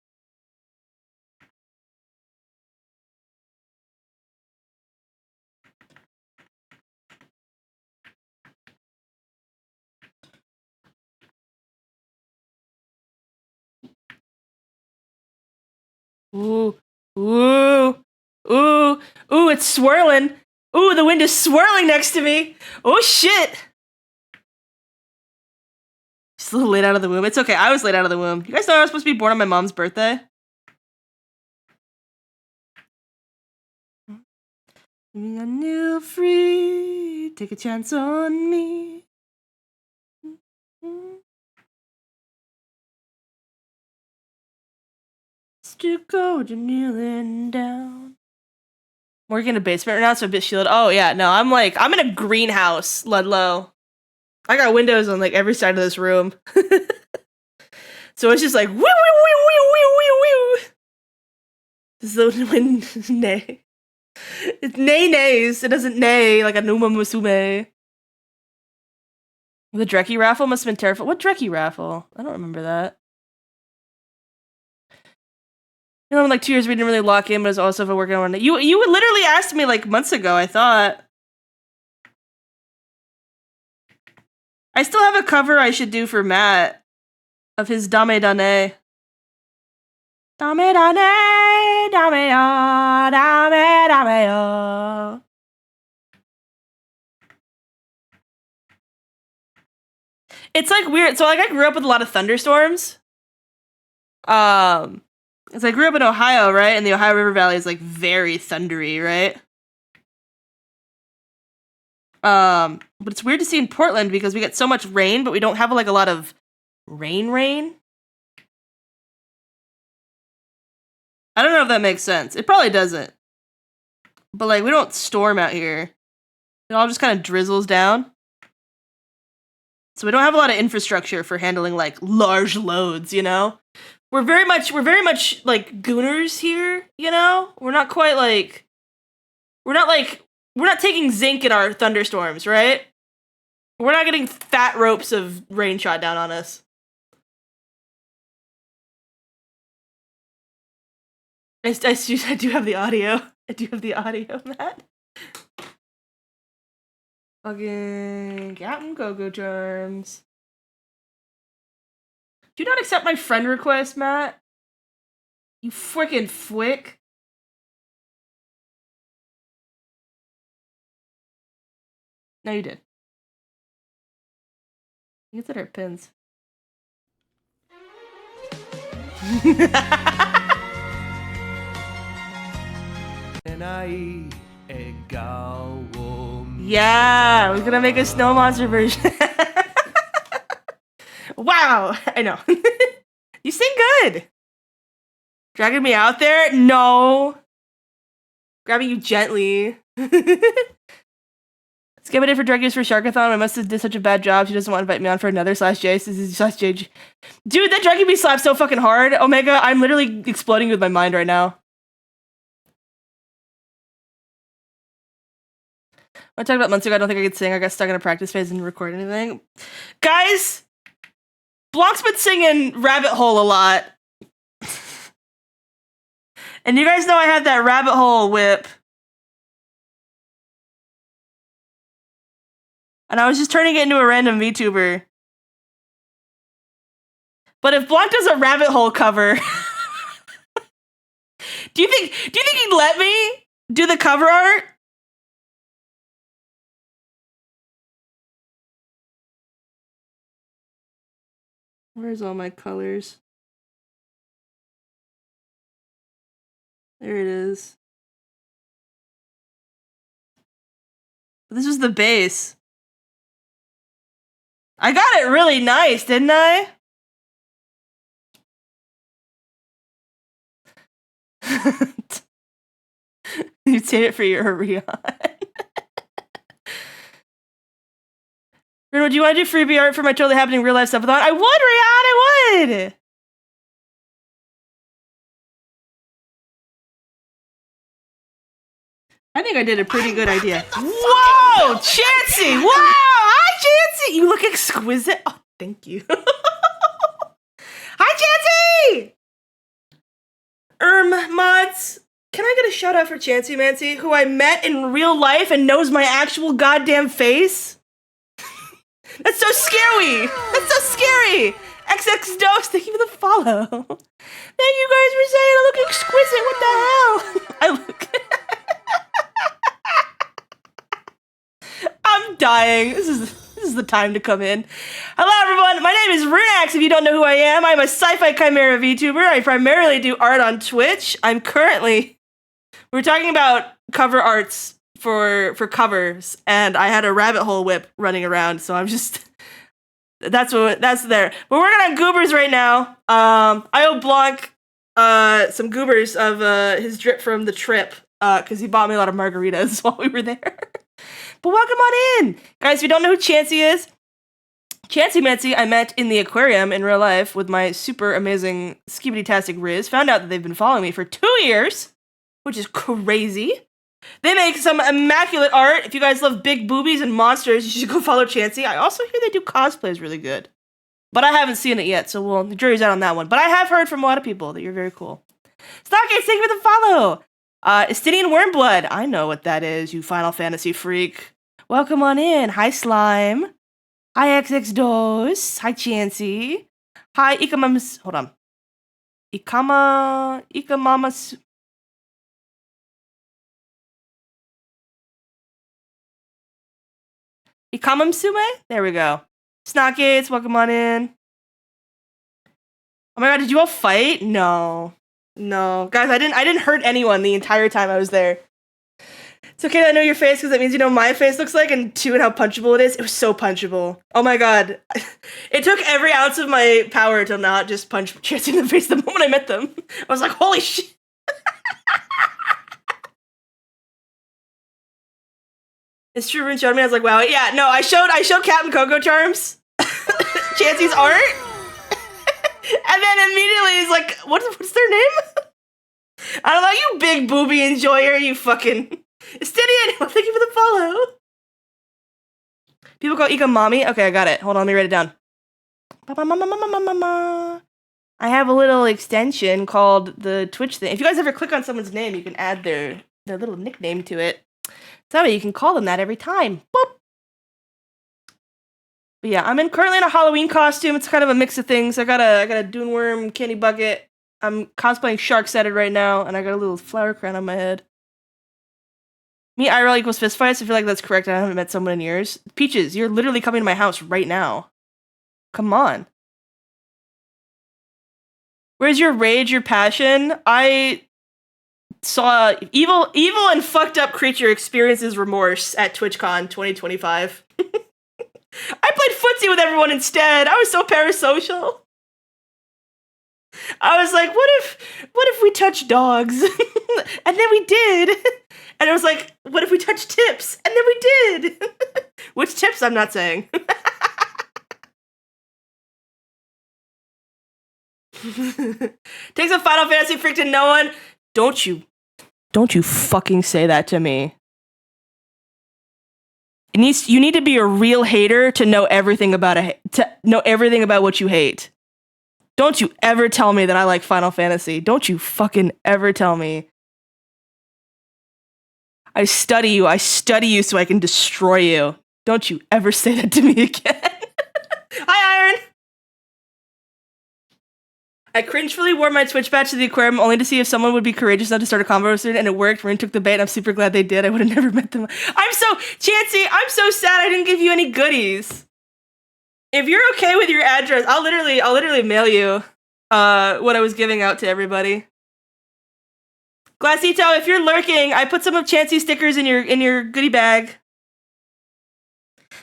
Ooh, ooh, ooh, ooh, it's swirling. Ooh, the wind is swirling next to me. Oh, shit. She's a little late out of the womb. It's okay, I was late out of the womb. You guys know I was supposed to be born on my mom's birthday? I knew free, take a chance on me. Still cold, you're kneeling down. Working in a basement right now, so a bit shielded. Oh yeah, no, I'm in a greenhouse, Ludlow. I got windows on like every side of this room. So it's just like woo woo woo woo woo woo woo. This is the wind nay. It's nays. It doesn't neigh like a Numa Musume. The Dreki raffle must have been terrible. What Dreki raffle? I don't remember that. You know, in like 2 years we didn't really lock in, but it's also if I work on it. You literally asked me like months ago, I thought. I still have a cover I should do for Matt. of his Dame Dane. Dame Dane, Dame ya, Dame Dame ya. It's like weird. So like I grew up with a lot of thunderstorms. Because I grew up in Ohio, right? And the Ohio River Valley is like very thundery, right? But it's weird to see in Portland because we get so much rain, but we don't have like a lot of rain. I don't know if that makes sense. It probably doesn't. But like we don't storm out here. It all just kind of drizzles down. So we don't have a lot of infrastructure for handling like large loads, you know? We're very much like gooners here, you know? We're not taking zinc in our thunderstorms, right? We're not getting fat ropes of rain shot down on us. I do have the audio. I do have the audio, Matt. Fucking Captain Cocoa Charms. Do not accept my friend request, Matt. You freaking fwick. No, you did. You get our pins. Yeah, we're gonna make a snow monster version. Wow, I know. You sing good. Dragging me out there? No. Grabbing you gently. Skip it for Dragons for Sharkathon. I must have did such a bad job. She doesn't want to invite me on for another /J. Dude, that dragging me slapped so fucking hard. Omega, I'm literally exploding with my mind right now. I talked about months ago. I don't think I could sing. I got stuck in a practice phase and record anything. Guys, Block's been singing Rabbit Hole a lot. And you guys know I have that rabbit hole whip. And I was just turning it into a random VTuber. But if Block does a rabbit hole cover, do you think he'd let me do the cover art? Where's all my colors? There it is. This was the base. I got it really nice, didn't I? You save it for your Rion. Bruno, do you want to do freebie art for my Totally Happening Real Life Subathon? I would, Rion, I would! I think I did a pretty good idea. Whoa! Chansey! Wow! Hi, Chansey! You look exquisite. Oh, thank you. Hi, Chansey! Mods, can I get a shout out for Chansey Mancy, who I met in real life and knows my actual goddamn face? That's so scary! That's so scary! XX Dose, thank you for the follow. Thank you guys for saying I look exquisite. What the hell? I look... I'm dying. This is the time to come in. Hello, everyone. My name is Runax. If you don't know who I am, I'm a sci-fi chimera VTuber. I primarily do art on Twitch. We're talking about cover arts for covers, and I had a rabbit hole whip running around, so I'm just... That's there. We're working on goobers right now. I owe Blanc some goobers of his drip from the trip, because he bought me a lot of margaritas while we were there. But welcome on in! Guys, if you don't know who Chansey is, Chansey Mancy I met in the aquarium in real life with my super amazing skibidi-tastic Riz. Found out that they've been following me for 2 years, which is crazy. They make some immaculate art. If you guys love big boobies and monsters, you should go follow Chansey. I also hear they do cosplays really good. But I haven't seen it yet, so the jury's out on that one. But I have heard from a lot of people that you're very cool. Stargates, thank you for the follow! Estinian Wormblood. I know what that is, you Final Fantasy freak. Welcome on in. Hi, Slime. Hi, XX Dos. Hi, Chansey. Hi, Ikamamas. Hold on. Ikamamas. Ikamamsume? There we go. Snockets, welcome on in. Oh my god, did you all fight? No. No. Guys, I didn't hurt anyone the entire time I was there. It's okay that I know your face because that means you know what my face looks like, and two, and how punchable it is. It was so punchable. Oh my god. It took every ounce of my power to not just punch Chancey in the face the moment I met them. I was like, holy shit. It's true, Rune showed me. I was like, wow. Yeah, no, I showed Captain Coco Charms Chancey's art. And then immediately he's like, what's their name? I don't know, you big booby enjoyer, you fucking... Stidian, well, thank you for the follow. People call Ika mommy? Okay, I got it. Hold on, let me write it down. I have a little extension called the Twitch thing. If you guys ever click on someone's name, you can add their little nickname to it. That way you can call them that every time. Boop. But yeah, I'm currently in a Halloween costume. It's kind of a mix of things. I got a Dune Worm candy bucket. I'm cosplaying Shark-Setted right now, and I got a little flower crown on my head. Me IRL equals fistfights. I feel like that's correct. I haven't met someone in years. Peaches, you're literally coming to my house right now. Come on. Where's your rage, your passion? I saw evil and fucked up creature experiences remorse at TwitchCon 2025. I played footsie with everyone instead. I was so parasocial. I was like, what if we touch dogs? And then we did. And I was like, what if we touch tips? And then we did. Which tips, I'm not saying. Takes a Final Fantasy freak to no one. Don't you fucking say that to me. You need to be a real hater to know everything about what you hate. Don't you ever tell me that I like Final Fantasy. Don't you fucking ever tell me. I study you so I can destroy you. Don't you ever say that to me again. Hi, Iron! I cringefully wore my Twitch badge to the aquarium only to see if someone would be courageous enough to start a convo with it, and it worked. Rune took the bait, and I'm super glad they did. I would have never met them. Chancey, I'm so sad I didn't give you any goodies. If you're okay with your address, I'll literally mail you what I was giving out to everybody. Glassito, if you're lurking, I put some of Chancey's stickers in your goodie bag.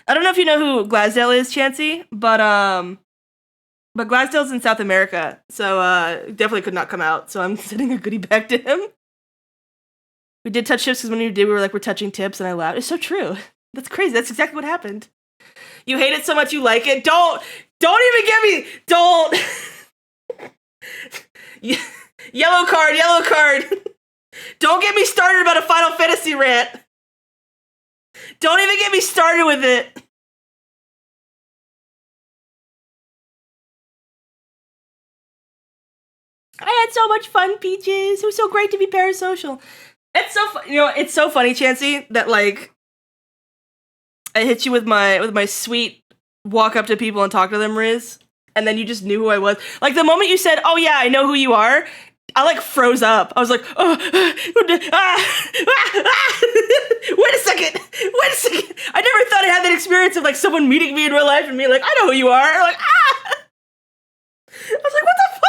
I don't know if you know who Glasdale is, Chancey, but Glasdale's in South America, so definitely could not come out, so I'm sending a goodie bag to him. We did touch tips because when you did, we were like, we're touching tips, and I laughed. It's so true. That's crazy. That's exactly what happened. You hate it so much you like it. Don't even get me. Don't. Yellow card. Don't get me started about a Final Fantasy rant. Don't even get me started with it. I had so much fun, Peaches. It was so great to be parasocial. It's so it's so funny, Chancey, that like I hit you with my sweet walk up to people and talk to them riz, and then you just knew who I was. Like the moment you said, "Oh yeah, I know who you are," I like froze up. I was like, "Oh, wait a second. I never thought I had that experience of like someone meeting me in real life and being like, I know who you are." Like, ah! I was like, what the fuck?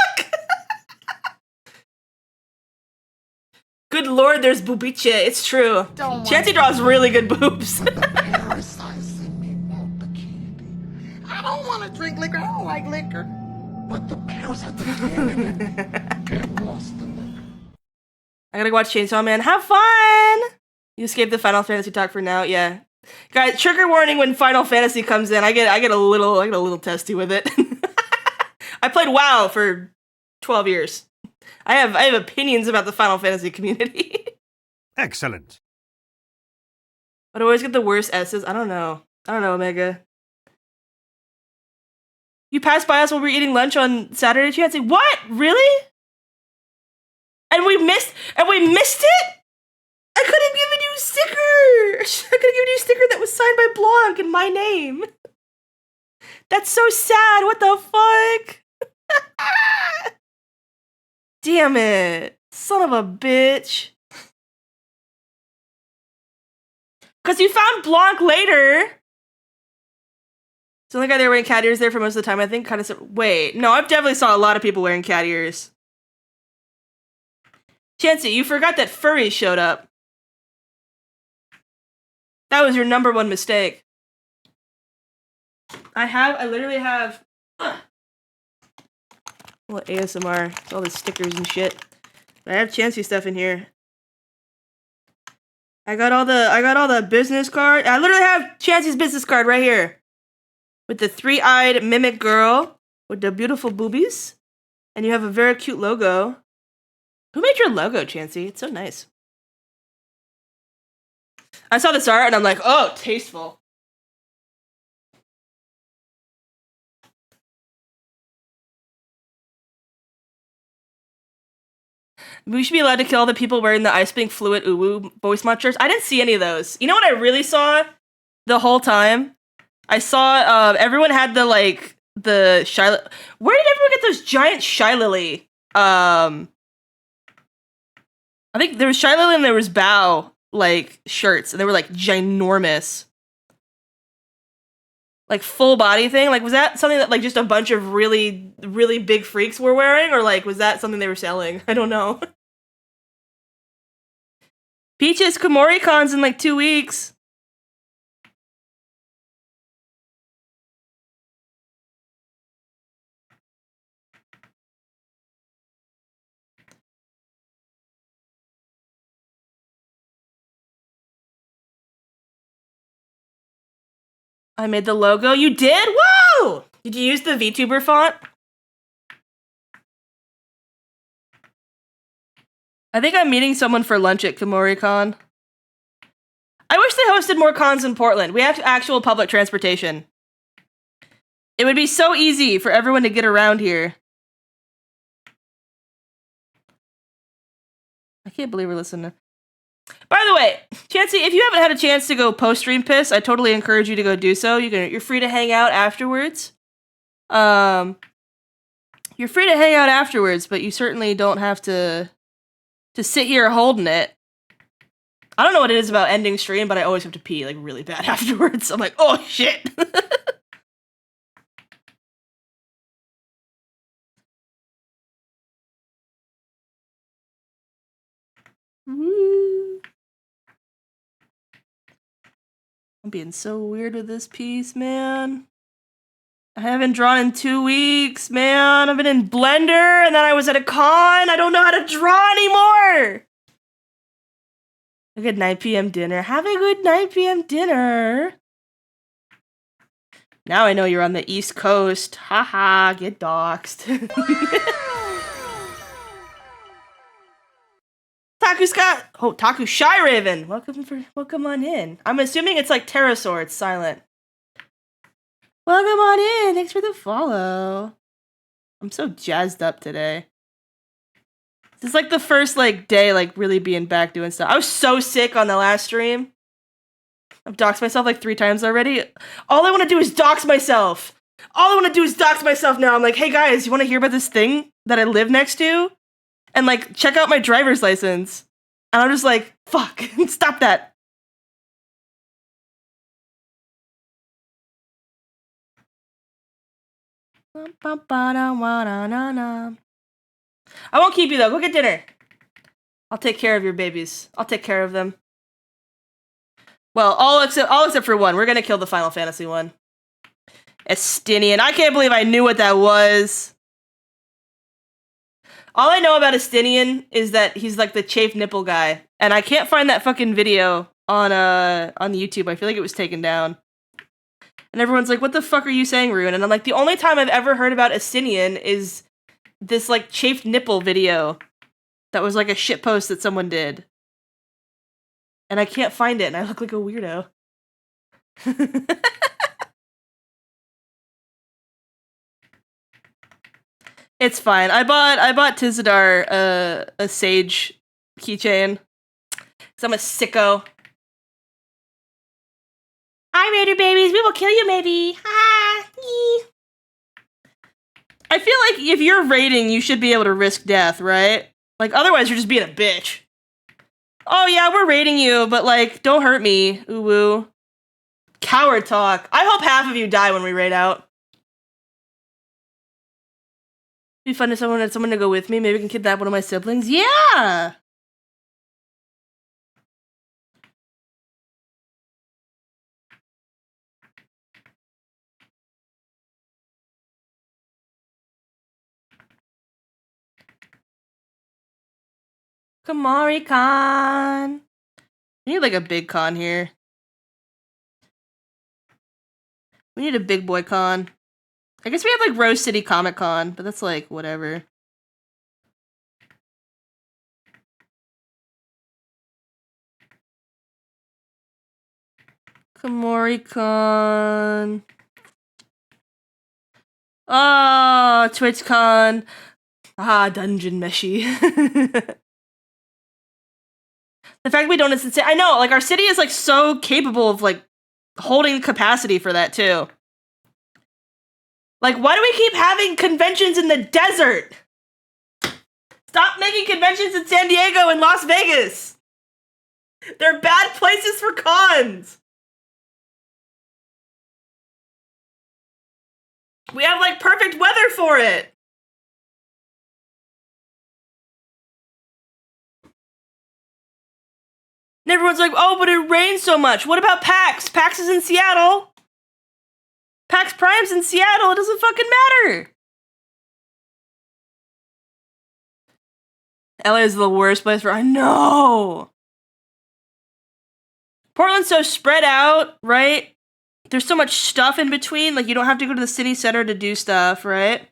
Good lord, there's boobiche. It's true. Chancey draws really good boobs. Parasizing me, want the candy. I don't want to drink liquor. I don't like liquor. But the parasite get lost in liquor. I gotta go watch Chainsaw Man. Have fun! You escaped the Final Fantasy talk for now. Yeah, guys. Trigger warning when Final Fantasy comes in. I get a little testy with it. I played WoW for 12 years. I have opinions about the Final Fantasy community. Excellent. But I always get the worst S's. I don't know, Omega. You passed by us while we were eating lunch on Saturday, Chancey. What? Really? And we missed it? I could have given you a sticker. I could have given you a sticker that was signed by Blanc and my name. That's so sad. What the fuck? Damn it. Son of a bitch. Because you found Blanc later. It's the only guy there wearing cat ears there for most of the time. I think kind of... Wait. No, I've definitely saw a lot of people wearing cat ears. Chansey, you forgot that furries showed up. That was your #1 mistake. I literally have... Well, ASMR. It's all the stickers and shit. I have Chansey stuff in here. I got all the business card. I literally have Chansey's business card right here. With the 3-eyed mimic girl with the beautiful boobies. And you have a very cute logo. Who made your logo, Chansey? It's so nice. I saw this art and I'm like, oh, tasteful. We should be allowed to kill all the people wearing the Ice Pink Fluid Uwu voice mod shirts. I didn't see any of those. You know what I really saw the whole time? I saw everyone had the Shy. Where did everyone get those giant Shy Lily? I think there was Shy Lily and there was Bao shirts, and they were ginormous. Full body thing? Was that something that just a bunch of really, really big freaks were wearing? Or was that something they were selling? I don't know. Peaches, Komori-Con's in 2 weeks. I made the logo. You did? Whoa! Did you use the VTuber font? I think I'm meeting someone for lunch at Komori-Con. I wish they hosted more cons in Portland. We have actual public transportation. It would be so easy for everyone to get around here. I can't believe we're listening. By the way, Chansey, if you haven't had a chance to go post-stream piss, I totally encourage you to go do so. You're free to hang out afterwards. You're free to hang out afterwards, but you certainly don't have to sit here holding it. I don't know what it is about ending stream, but I always have to pee really bad afterwards. I'm like, oh shit. Woo. I'm being so weird with this piece, man. I haven't drawn in 2 weeks, man. I've been in Blender, and then I was at a con. I don't know how to draw anymore. A good 9 p.m. dinner. Have a good 9 p.m. dinner. Now I know you're on the East Coast. Haha, get doxxed. Taku Scott! Oh, Taku Shy Raven! Welcome on in. I'm assuming it's Pterosaur, it's silent. Welcome on in, thanks for the follow. I'm so jazzed up today. This is the first day really being back doing stuff. I was so sick on the last stream. I've doxed myself 3 times already. All I want to do is dox myself. All I want to do is dox myself now. I'm like, hey guys, you want to hear about this thing that I live next to? And check out my driver's license. And I'm just like, fuck, stop that. I won't keep you though. Go get dinner. I'll take care of your babies. I'll take care of them. Well, all except for one. We're gonna kill the Final Fantasy one. Estinian. I can't believe I knew what that was. All I know about Estinian is that he's the chafed nipple guy, and I can't find that fucking video on YouTube. I feel like it was taken down. And everyone's like, "What the fuck are you saying, Rune?" And I'm like, the only time I've ever heard about Estinian is this chafed nipple video that was a shitpost that someone did, and I can't find it, and I look like a weirdo. It's fine. I bought Tizadar a sage keychain. Cause I'm a sicko. Hi, Raider babies. We will kill you, maybe. Ha! I feel like if you're raiding, you should be able to risk death, right? Like, otherwise you're just being a bitch. Oh yeah, we're raiding you, but like, don't hurt me. Ooh woo. Coward talk. I hope half of you die when we raid out. It'd be fun if someone had someone to go with me. Maybe we can kidnap one of my siblings. Yeah! Kamari-con. We need like a big con here. We need a big boy con. I guess we have like Rose City Comic Con, but that's like whatever. Kamori-con. Oh, TwitchCon. Ah, Dungeon Meshy. The fact we don't is insane. I know, like, our city is, like, so capable of, like, holding capacity for that, too. Like, why do we keep having conventions in the desert? Stop making conventions in San Diego and Las Vegas! They're bad places for cons! We have, like, perfect weather for it! And everyone's like, oh, but it rains so much. What about PAX? PAX is in Seattle. PAX Prime's in Seattle. It doesn't fucking matter. LA is the worst place for... I know. Portland's so spread out, right? There's so much stuff in between. Like, you don't have to go to the city center to do stuff, right?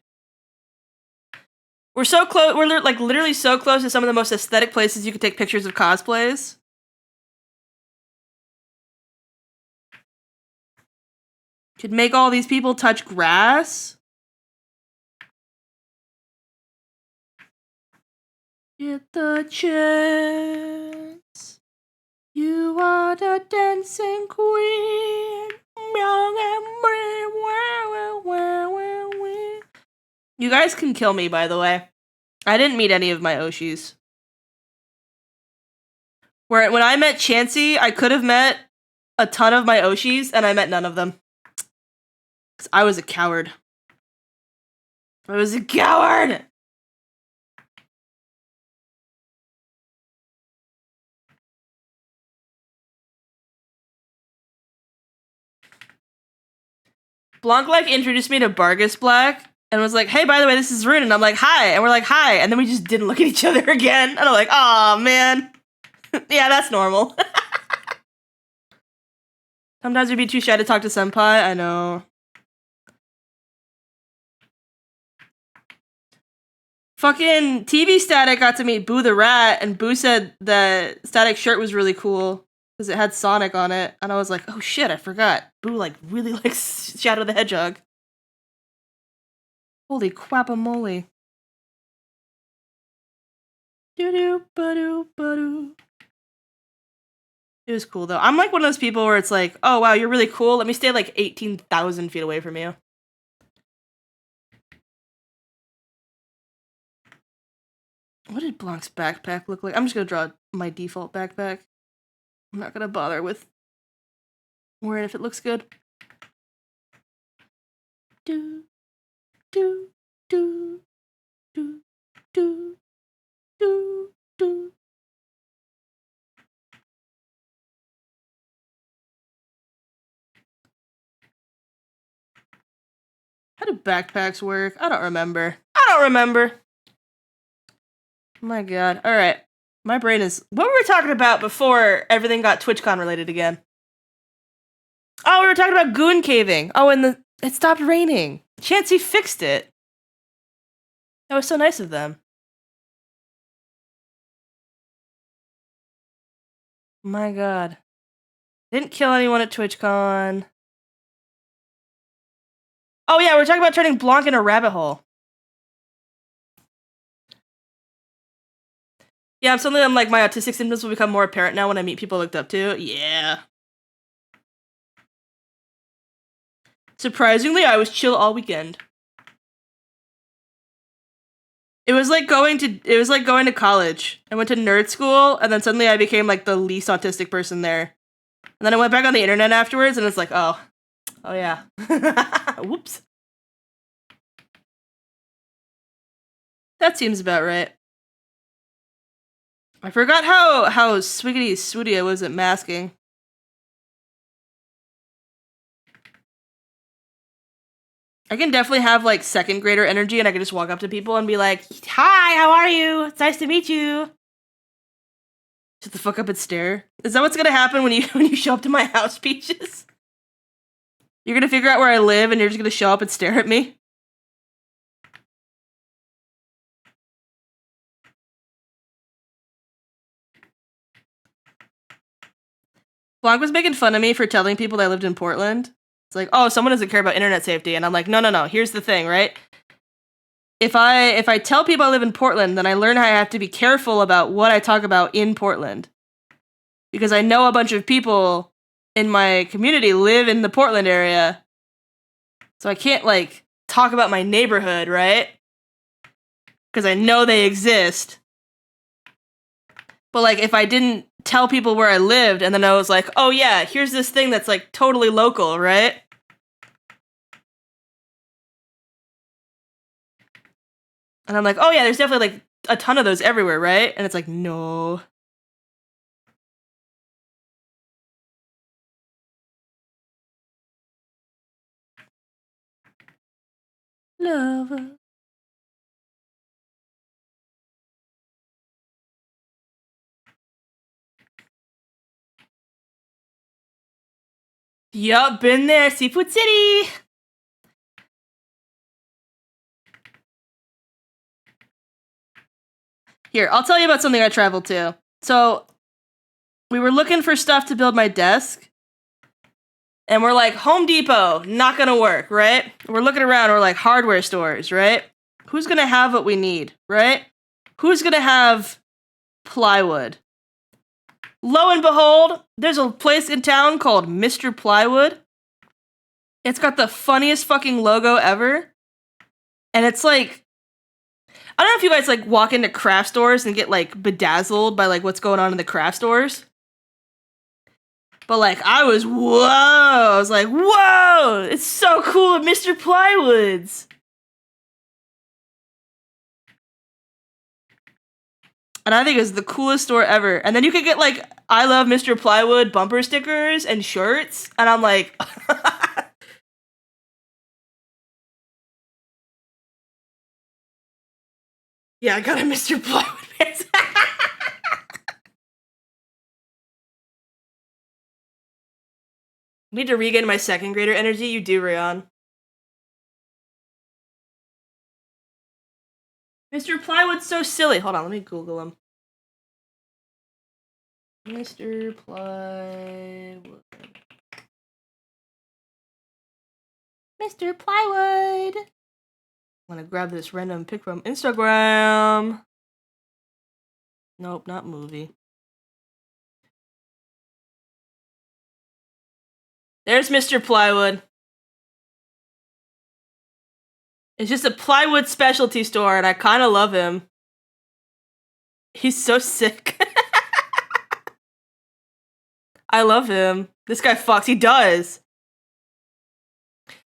We're so close. We're like literally so close to some of the most aesthetic places you could take pictures of cosplays. Could make all these people touch grass. Get the chance. You are the dancing queen. You guys can kill me, by the way. I didn't meet any of my Oshis. When I met Chansey, I could have met a ton of my Oshis, and I met none of them. 'Cause I was a coward. I was a coward! Blanc, like, introduced me to Bargus Black, and was like, hey, by the way, this is Rune, and I'm like, hi, and we're like, hi, and then we just didn't look at each other again, and I'm like, aw, man. Yeah, that's normal. Sometimes we'd be too shy to talk to Senpai, I know. Fucking TV Static got to meet Boo the Rat, and Boo said that Static's shirt was really cool because it had Sonic on it, and I was like, oh shit, I forgot. Boo, like, really likes Shadow the Hedgehog. Holy quapamole. Doo-doo-ba-doo-ba-doo. It was cool, though. I'm like one of those people where it's like, oh, wow, you're really cool. Let me stay like 18,000 feet away from you. What did Blanc's backpack look like? I'm just gonna draw my default backpack. I'm not gonna bother with wearing it if it looks good. Do, do, do, do, do, do, do. How do backpacks work? I don't remember. Oh my god. Alright. My brain is... What were we talking about before everything got TwitchCon related again? Oh, we were talking about goon caving. Oh, and it stopped raining. Chansey fixed it. That was so nice of them. My god. Didn't kill anyone at TwitchCon. Oh yeah, we're talking about turning Blanc in a rabbit hole. Yeah, I'm like, my autistic symptoms will become more apparent now when I meet people I looked up to. Yeah. Surprisingly, I was chill all weekend. It was like going to college. I went to nerd school, and then suddenly I became like the least autistic person there. And then I went back on the internet afterwards, and it's like, oh yeah. Whoops. That seems about right. I forgot how swiggity swooty I was at masking. I can definitely have like second grader energy, and I can just walk up to people and be like, "Hi, how are you? It's nice to meet you." Shut the fuck up and stare. Is that what's gonna happen when you show up to my house, Peaches? You're gonna figure out where I live, and you're just gonna show up and stare at me? Blanc was making fun of me for telling people that I lived in Portland. It's like, oh, someone doesn't care about internet safety. And I'm like, no. Here's the thing, right? If I tell people I live in Portland, then I learn how I have to be careful about what I talk about in Portland. Because I know a bunch of people in my community live in the Portland area. So I can't, like, talk about my neighborhood, right? Because I know they exist. But, like, if I didn't tell people where I lived, and then I was like, oh yeah, here's this thing that's like totally local, right? And I'm like, oh yeah, there's definitely like a ton of those everywhere, right? And it's like, no. Lover. Yup, been there, Seafood City! Here, I'll tell you about something I traveled to. So, we were looking for stuff to build my desk. And we're like, Home Depot, not gonna work, right? We're looking around, we're like, hardware stores, right? Who's gonna have what we need, right? Who's gonna have plywood? Lo and behold, there's a place in town called Mr. Plywood. It's got the funniest fucking logo ever. And it's like, I don't know if you guys like walk into craft stores and get like bedazzled by like what's going on in the craft stores. But like I was like, whoa, it's so cool at Mr. Plywood's. And I think it's the coolest store ever. And then you could get like I love Mr. Plywood bumper stickers and shirts. And I'm like, yeah, I got a Mr. Plywood pants. Need to regain my second grader energy. You do, Rayon. Mr. Plywood's so silly. Hold on, let me Google him. Mr. Plywood. Mr. Plywood. I'm gonna grab this random pic from Instagram. Nope, not movie. There's Mr. Plywood. It's just a plywood specialty store, and I kind of love him. He's so sick. I love him. This guy fucks. He does.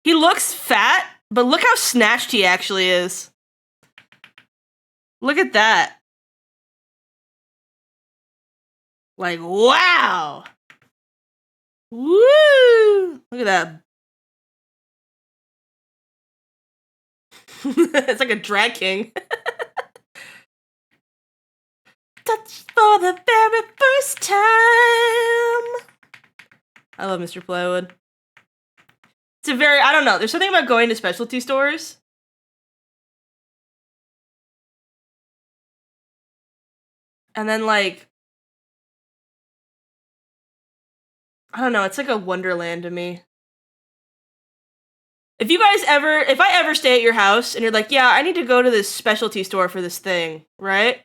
He looks fat, but look how snatched he actually is. Look at that. Like, wow. Woo! Look at that. It's like a drag king. Touch for the very first time. I love Mr. Plywood. It's a very, I don't know, there's something about going to specialty stores. And then like, I don't know, it's like a wonderland to me. If I ever stay at your house and you're like, yeah, I need to go to this specialty store for this thing, right?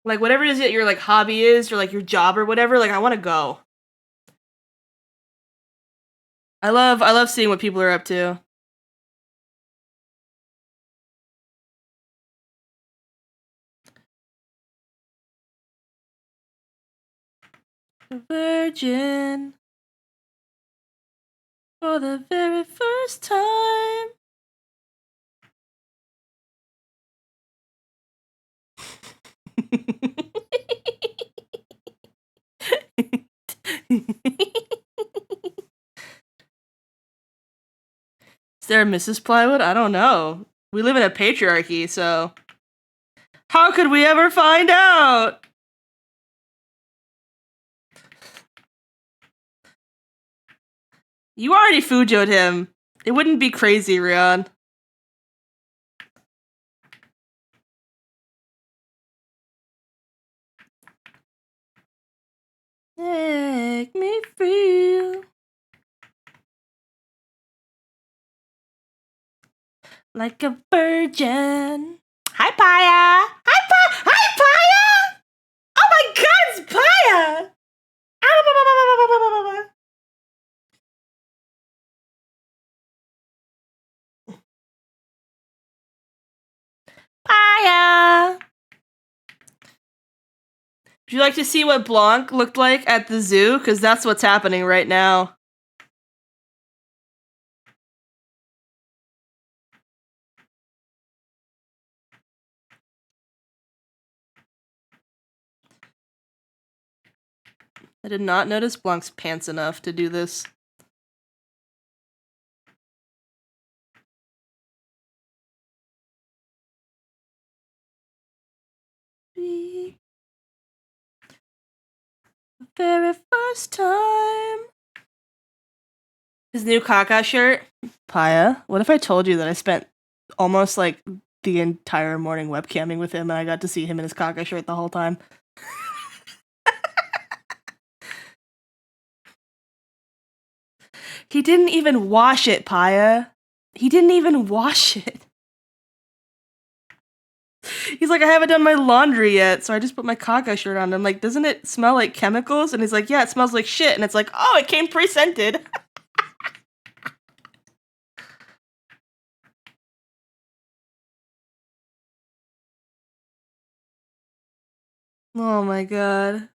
Like whatever it is that your like hobby is or like your job or whatever, like I want to go. I love seeing what people are up to. A virgin for the very first time. Is there a Mrs. Plywood? I don't know. We live in a patriarchy, so how could we ever find out? You already Fujo'd him. It wouldn't be crazy, Rion. Make me feel like a virgin. Hi, Paya. Hi, Paya. Oh my God, it's Paya. Paya. Would you like to see what Blanc looked like at the zoo? Because that's what's happening right now. I did not notice Blanc's pants enough to do this. The very first time. His new Kaka shirt. Paya, what if I told you that I spent almost like the entire morning webcamming with him and I got to see him in his Kaka shirt the whole time? He didn't even wash it, Paya. He didn't even wash it. He's like, I haven't done my laundry yet, so I just put my Kaka shirt on. I'm like, doesn't it smell like chemicals? And he's like, yeah, it smells like shit. And it's like, oh, it came pre-scented. Oh my God.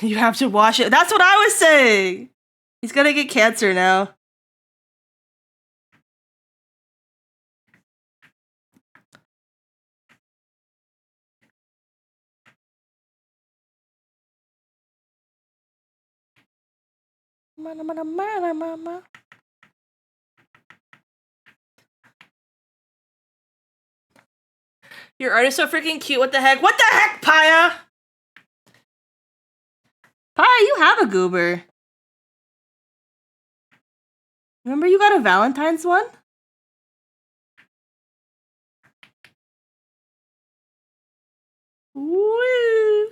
You have to wash it. That's what I was saying. He's gonna get cancer now. Mama. Your art is so freaking cute. What the heck? What the heck, Paya? Paya, you have a goober. Remember you got a Valentine's one? Woo!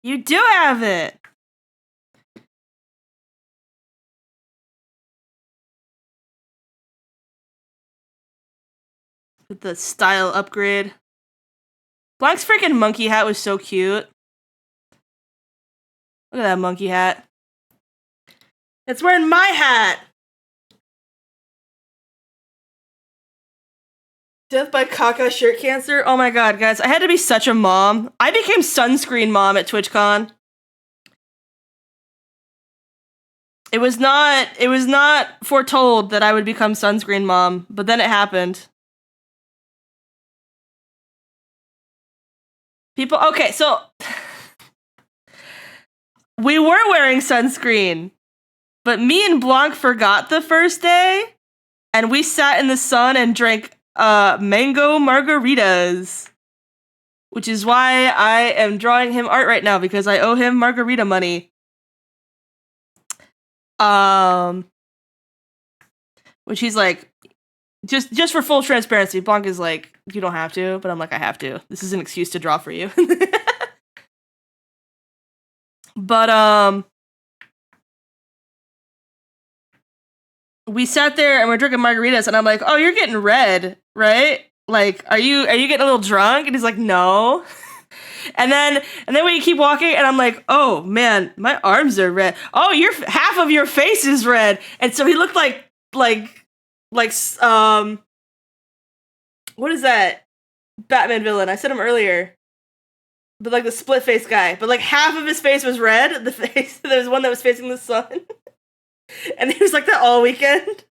You do have it! With the style upgrade. Black's freaking monkey hat was so cute. Look at that monkey hat. It's wearing my hat! Death by Kaka shirt cancer? Oh my God, guys, I had to be such a mom. I became sunscreen mom at TwitchCon. It was not foretold that I would become sunscreen mom, but then it happened. People, okay, so we were wearing sunscreen, but me and Blanc forgot the first day, and we sat in the sun and drank mango margaritas, which is why I am drawing him art right now, because I owe him margarita money. Which he's like, just for full transparency, Blanc is like, you don't have to, but I'm like, I have to. This is an excuse to draw for you. But we sat there and we're drinking margaritas, and I'm like, oh, you're getting red, right? Like, are you getting a little drunk? And he's like, no. And then we keep walking, and I'm like, oh man, my arms are red. Oh, half of your face is red. And so he looked like what is that Batman villain? I said him earlier. But like the split face guy. But like half of his face was red. The face there was one that was facing the sun. And he was like that all weekend.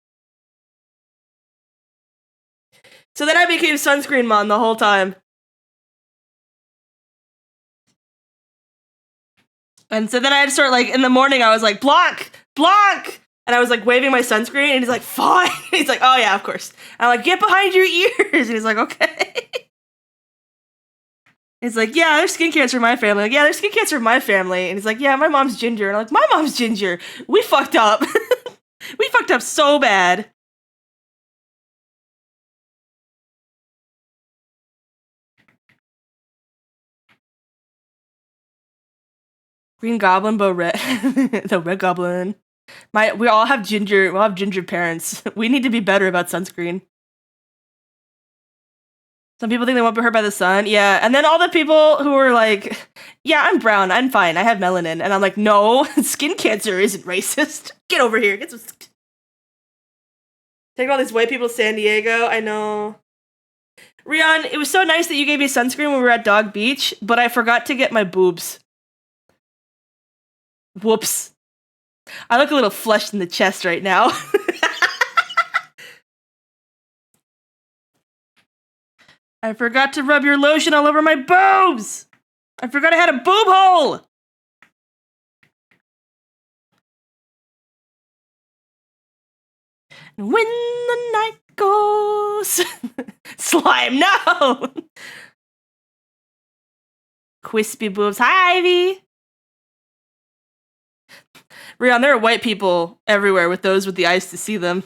So then I became sunscreen mon the whole time. And so then I had to start like in the morning I was like, block! And I was like waving my sunscreen and he's like, fine. He's like, oh yeah, of course. And I'm like, get behind your ears. And he's like, okay. He's like, yeah, there's skin cancer in my family. Like, yeah, there's skin cancer in my family. And he's like, yeah, my mom's ginger. And I'm like, my mom's ginger. We fucked up. We fucked up so bad. Green Goblin, but red. The Red Goblin. We all have ginger. We all have ginger parents. We need to be better about sunscreen. Some people think they won't be hurt by the sun. Yeah. And then all the people who are like, yeah, I'm brown. I'm fine. I have melanin. And I'm like, no, skin cancer isn't racist. Get over here. Get some. Take all these white people to San Diego. I know. Rian, it was so nice that you gave me sunscreen when we were at Dog Beach, but I forgot to get my boobs. Whoops. I look a little flushed in the chest right now. I forgot to rub your lotion all over my boobs! I forgot I had a boob hole! When the night goes... Slime, no! Crispy boobs. Hi, Ivy! Rian, there are white people everywhere with those with the eyes to see them.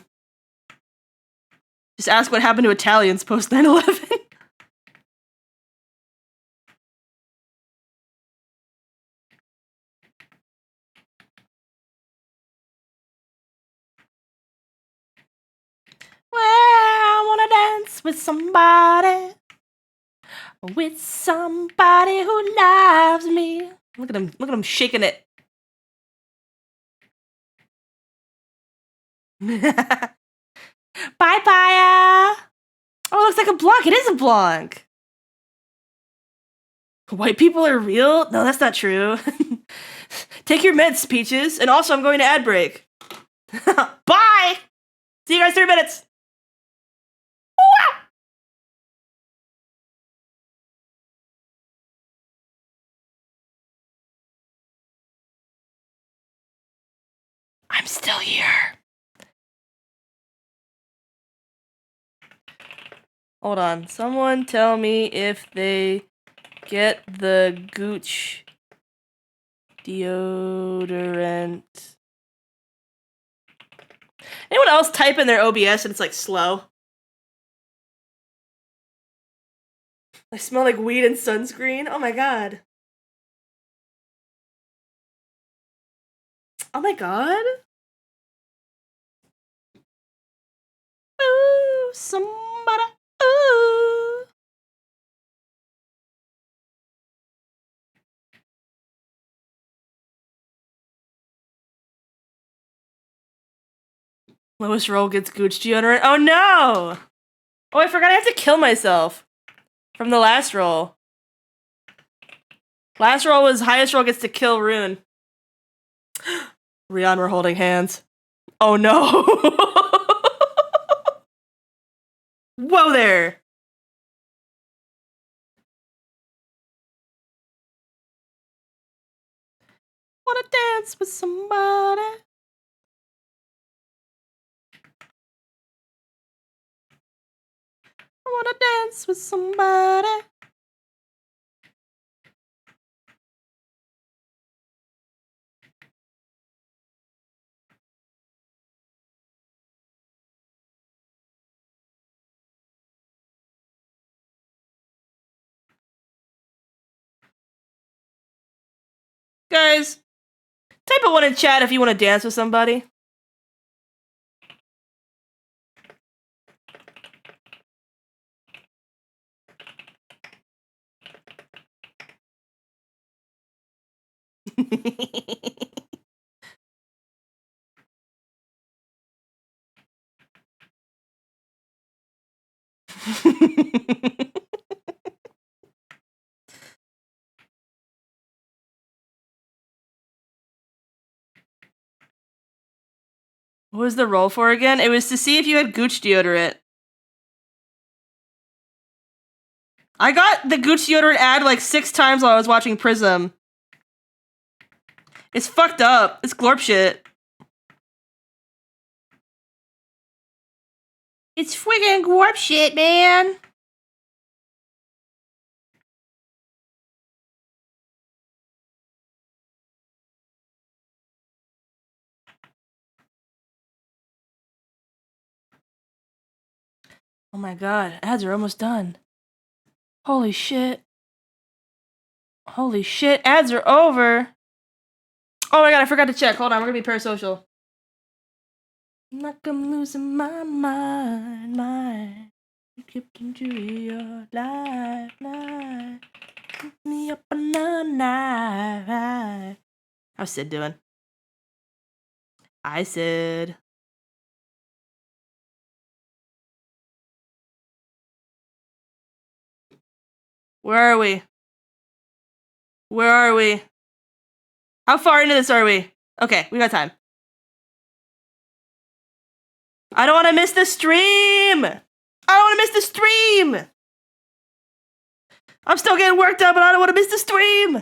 Just ask what happened to Italians post 9/11. Well, I wanna dance with somebody who loves me. Look at him shaking it. Bye, Paya. Oh, it looks like a block. It is a block. White people are real? No, that's not true. Take your meds, Peaches. And also, I'm going to ad break. Bye! See you guys in 3 minutes. Wow! I'm still here. Hold on. Someone tell me if they get the Gooch deodorant. Anyone else type in their OBS and it's like slow? I smell like weed and sunscreen. Oh my god. Oh my god. Ooh, somebody. Ooh. Lowest roll gets Gooch deodorant. Oh no! Oh, I forgot I have to kill myself from the last roll. Last roll was highest roll gets to kill Rune. Rian, we're holding hands. Oh no! Whoa there! Wanna dance with somebody? I wanna dance with somebody. Guys, type a 1 in chat if you want to dance with somebody. What was the roll for again? It was to see if you had Gooch deodorant. I got the Gooch deodorant ad like 6 times while I was watching Prism. It's fucked up. It's glorp shit. It's friggin' glorp shit, man. Oh my god, ads are almost done. Holy shit. Holy shit, ads are over. Oh my god, I forgot to check. Hold on, we're gonna be parasocial. Like I'm losing my mind. You kept into your life. Keep me up on the night. How's Sid doing? Hi, Sid. Where are we? Where are we? How far into this are we? Okay, we got time. I don't want to miss the stream! I don't want to miss the stream! I'm still getting worked up, but I don't want to miss the stream!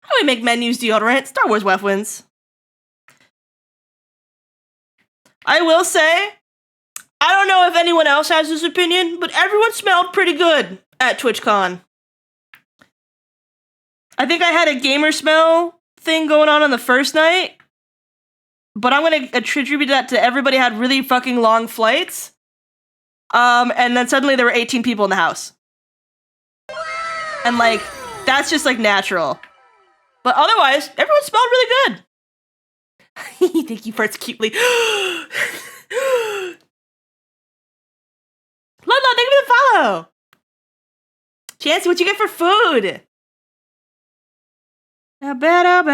How do we make menus deodorant? Star Wars weapons. I will say, I don't know if anyone else has this opinion, but everyone smelled pretty good at TwitchCon. I think I had a gamer smell thing going on the first night, but I'm gonna attribute that to everybody had really fucking long flights. And then suddenly there were 18 people in the house. And like, that's just like natural. But otherwise, everyone smelled really good. Thank you, farts cutely. Lala, thank you for the follow. Chancey, what you get for food? Better,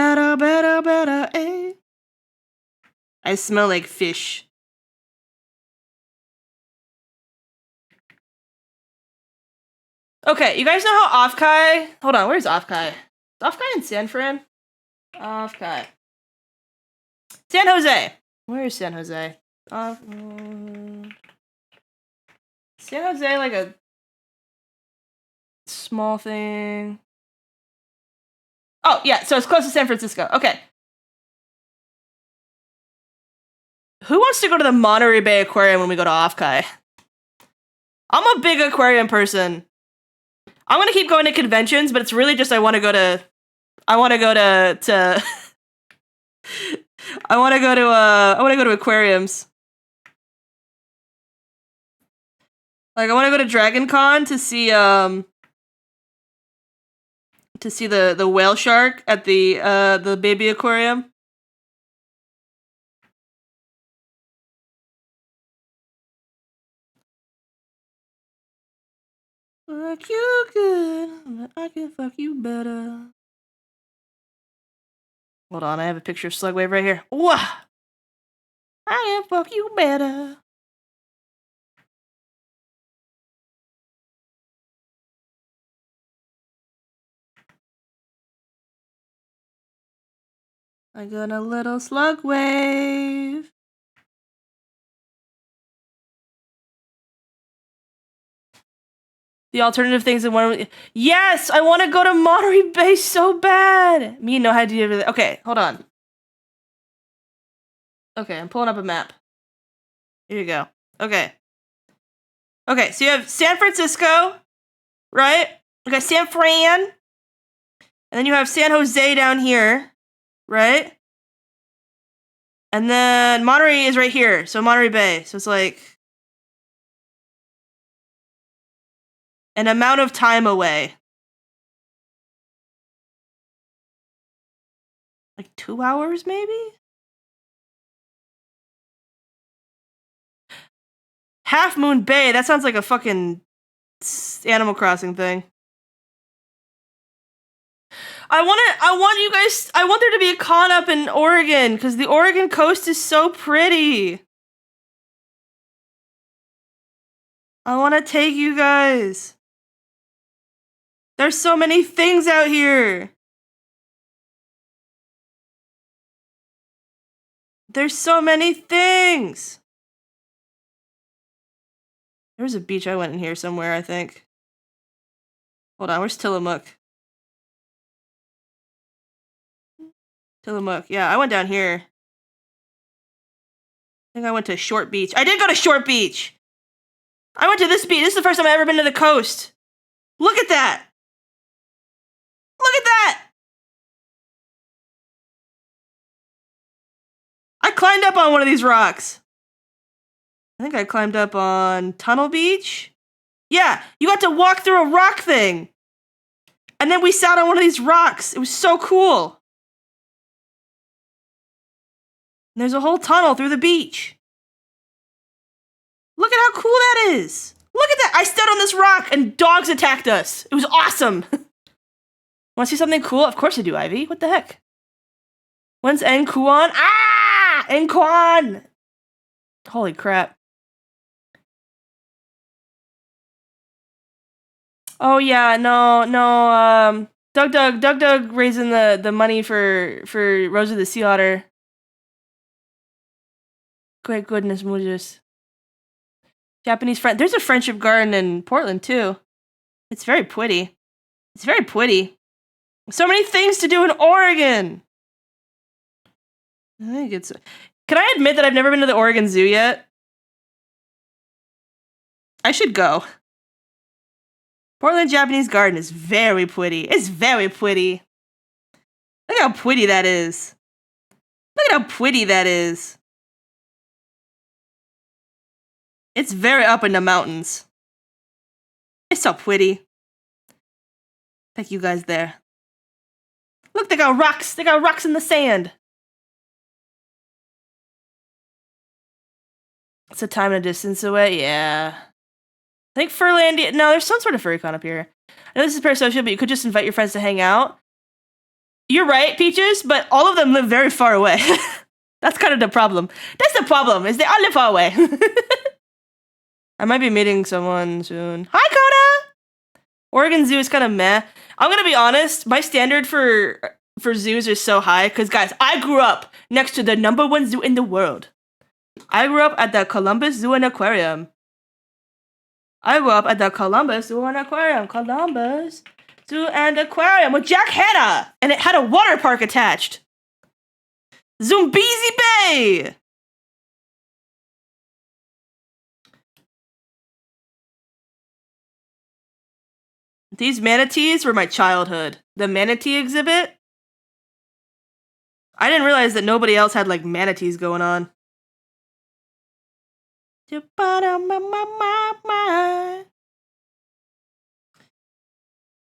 eh? I smell like fish. Okay, you guys know how Offkai... Hold on, where's Offkai? Is Offkai in San Fran? Offkai. San Jose. Where is San Jose? San Jose, like a small thing. Oh, yeah, so it's close to San Francisco. Okay. Who wants to go to the Monterey Bay Aquarium when we go to Offkai? I'm a big aquarium person. I'm gonna keep going to conventions, but it's really just I want to go to aquariums. Like I want to go to Dragon Con to see the whale shark at the baby aquarium. Fuck you good, but I can fuck you better. Hold on, I have a picture of Slugwave right here. Wah! I can fuck you better. I got a little Slugwave. The alternative things in one. Yes, I want to go to Monterey Bay so bad. Me know how to do everything. Okay, hold on. Okay, I'm pulling up a map. Here you go. Okay. Okay, so you have San Francisco, right? Okay, San Fran. And then you have San Jose down here, right? And then Monterey is right here. So Monterey Bay. So it's like an amount of time away. Like 2 hours, maybe? Half Moon Bay, that sounds like a fucking Animal Crossing thing. I want there to be a con up in Oregon, because the Oregon coast is so pretty. I want to take you guys. There's so many things out here. There's so many things. There's a beach I went in here somewhere, I think. Hold on, where's Tillamook? Tillamook, yeah, I went down here. I think I went to Short Beach. I did go to Short Beach! I went to this beach. This is the first time I've ever been to the coast. Look at that! Look at that! I climbed up on one of these rocks. I think I climbed up on Tunnel Beach. Yeah, you got to walk through a rock thing. And then we sat on one of these rocks. It was so cool. And there's a whole tunnel through the beach. Look at how cool that is. Look at that. I stood on this rock and dogs attacked us. It was awesome. Want to see something cool? Of course I do, Ivy. What the heck? When's Nkuan? Ah! Nkuan! Holy crap. Oh yeah, no, Doug raising the money for Rosa the Sea Otter. Great goodness, Mujus. Japanese friend. There's a friendship garden in Portland too. It's very pretty. It's very pretty. So many things to do in Oregon. I think it's. Can I admit that I've never been to the Oregon Zoo yet? I should go. Portland Japanese Garden is very pretty. It's very pretty. Look how pretty that is. Look at how pretty that is. It's very up in the mountains. It's so pretty. Take you guys there. Look, they got rocks. They got rocks in the sand. It's a time and a distance away. Yeah. I think Furlandia. No, there's some sort of furry con up here. I know this is parasocial, but you could just invite your friends to hang out. You're right, Peaches, but all of them live very far away. That's kind of the problem. That's the problem, is they all live far away. I might be meeting someone soon. Hi, Coda! Oregon Zoo is kind of meh. I'm gonna be honest, my standard for zoos is so high, because guys, I grew up next to the #1 zoo in the world. I grew up at the Columbus Zoo and Aquarium. Columbus Zoo and Aquarium with Jack Hanna, and it had a water park attached. Zumbizi Bay! These manatees were my childhood. The manatee exhibit? I didn't realize that nobody else had, like, manatees going on.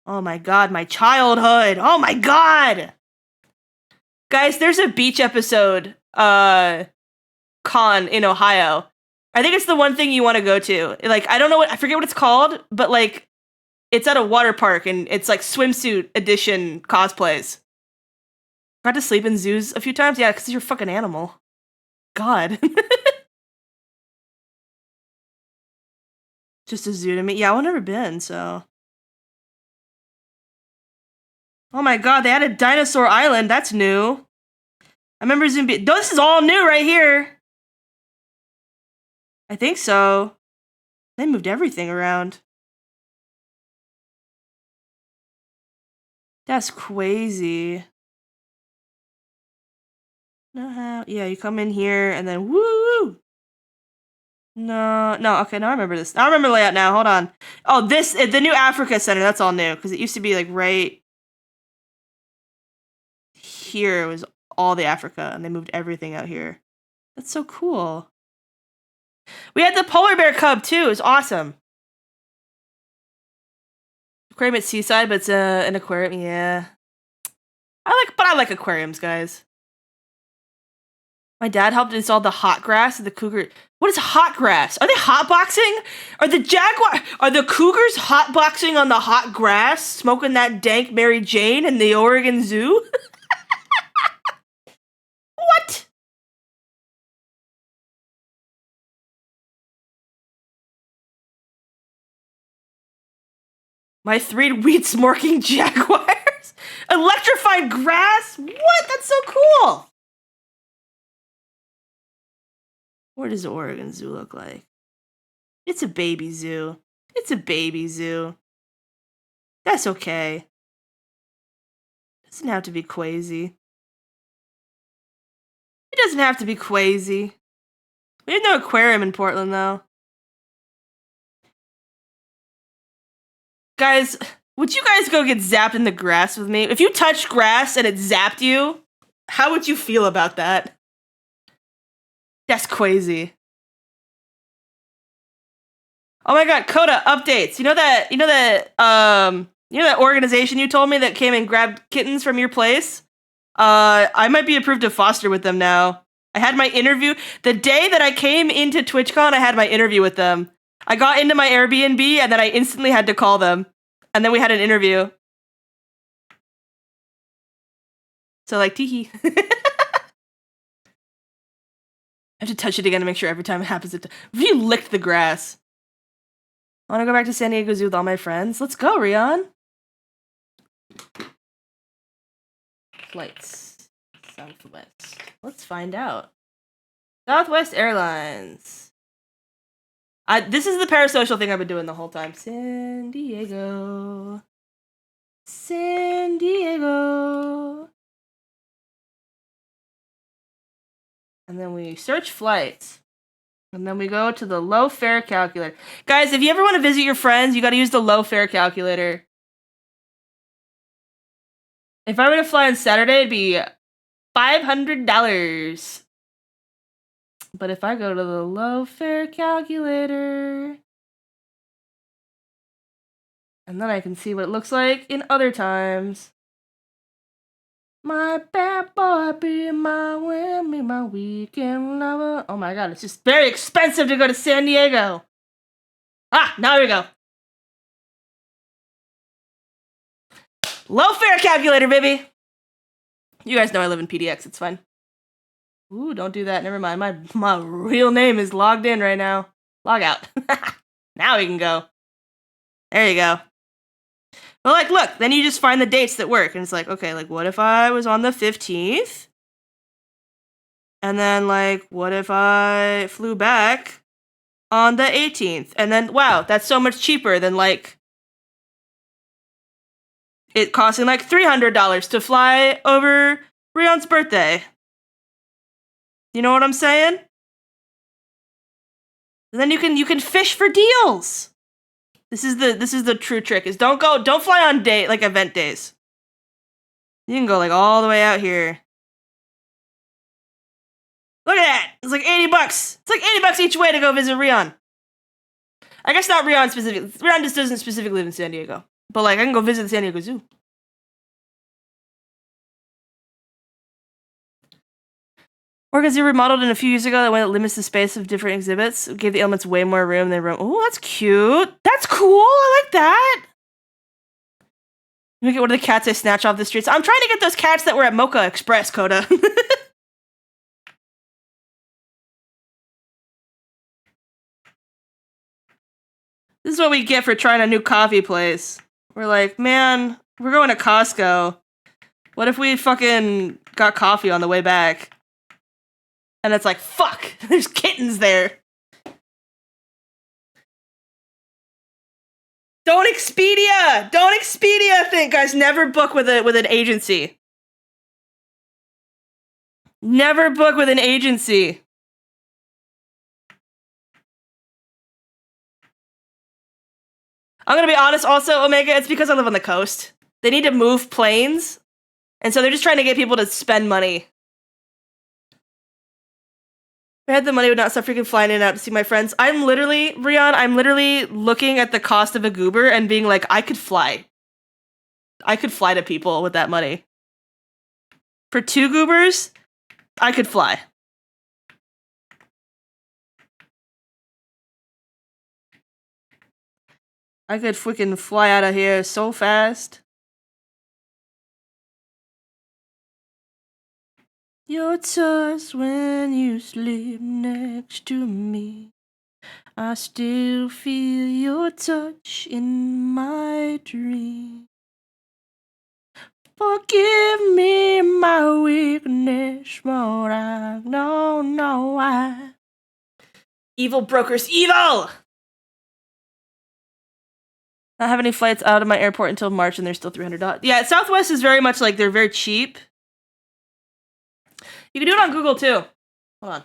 Oh my god, my childhood! Oh my god! Guys, there's a beach episode, con in Ohio. I think it's the one thing you want to go to. Like, I forget what it's called, but like, it's at a water park and it's like swimsuit edition cosplays. Got to sleep in zoos a few times? Yeah, because you're a fucking animal. God. Just a zoo to me. Yeah, I've never been, so. Oh my god, they added Dinosaur Island. That's new. I remember Zumbi. This is all new right here. I think so. They moved everything around. That's crazy. Yeah, you come in here and then woo! No, okay, now I remember this. I remember the layout now, hold on. Oh, the new Africa Center, that's all new, because it used to be like right here was all the Africa, and they moved everything out here. That's so cool. We had the polar bear cub, too, it was awesome. Aquarium at Seaside, but it's an aquarium, yeah. I like aquariums, guys. My dad helped install the hot grass and the cougar. What is hot grass? Are they hotboxing? Are the cougars hotboxing on the hot grass, smoking that dank Mary Jane in the Oregon Zoo? What? My 3 weed smoking jaguars? Electrified grass? What? That's so cool. What does the Oregon Zoo look like? It's a baby zoo. It's a baby zoo. That's okay. Doesn't have to be crazy. It doesn't have to be crazy. We have no aquarium in Portland, though. Guys, would you guys go get zapped in the grass with me? If you touched grass and it zapped you, how would you feel about that? That's crazy. Oh my god, Coda, updates. You know that organization you told me that came and grabbed kittens from your place? I might be approved to foster with them now. I had my interview. The day that I came into TwitchCon, I had my interview with them. I got into my Airbnb and then I instantly had to call them. And then we had an interview. So like, teehee. I have to touch it again to make sure every time it happens. If you licked the grass. I want to go back to San Diego Zoo with all my friends. Let's go, Rion. Flights. Southwest. Let's find out. Southwest Airlines. This is the parasocial thing I've been doing the whole time. San Diego. San Diego. And then we search flights. And then we go to the low fare calculator. Guys, if you ever want to visit your friends, you got to use the low fare calculator. If I were to fly on Saturday, it'd be $500. But if I go to the low fare calculator, and then I can see what it looks like in other times. My bad boy be my whammy, my weekend lover. Oh my god, it's just very expensive to go to San Diego. Ah, now here we go. Low fare calculator, baby. You guys know I live in PDX, it's fine. Ooh, don't do that. Never mind. My real name is logged in right now. Log out. Now we can go. There you go. But like, look, then you just find the dates that work. And it's like, okay, like, what if I was on the 15th? And then, like, what if I flew back on the 18th? And then, wow, that's so much cheaper than, like, it costing, like, $300 to fly over Rion's birthday. You know what I'm saying? And then you can fish for deals. This is the true trick, is don't fly on event days. You can go like all the way out here. Look at that! It's like $80. It's like $80 each way to go visit Rion. I guess not Rion specifically. Rion just doesn't specifically live in San Diego. But like I can go visit the San Diego Zoo. Oregon Zoo remodeled in a few years ago that when it limits the space of different exhibits, it gave the elements way more room than room. Oh, that's cute. That's cool. I like that. Look at one of the cats I snatch off the streets. I'm trying to get those cats that were at Mocha Express, Coda. This is what we get for trying a new coffee place. We're like, man, we're going to Costco. What if we fucking got coffee on the way back? And it's like, fuck, there's kittens there. Don't Expedia think, guys. Never book with an agency. Never book with an agency. I'm gonna be honest also, Omega, it's because I live on the coast. They need to move planes, and so they're just trying to get people to spend money. If I had the money, I would not stop freaking flying in and out to see my friends. I'm literally looking at the cost of a goober and being like, I could fly. I could fly to people with that money. For 2 goobers, I could fly. I could freaking fly out of here so fast. Your touch when you sleep next to me. I still feel your touch in my dream. Forgive me my weakness, but I don't know why. Evil brokers, evil! Not have any flights out of my airport until March, and they're still $300. Yeah, Southwest is very much like they're very cheap. You can do it on Google too. Hold on.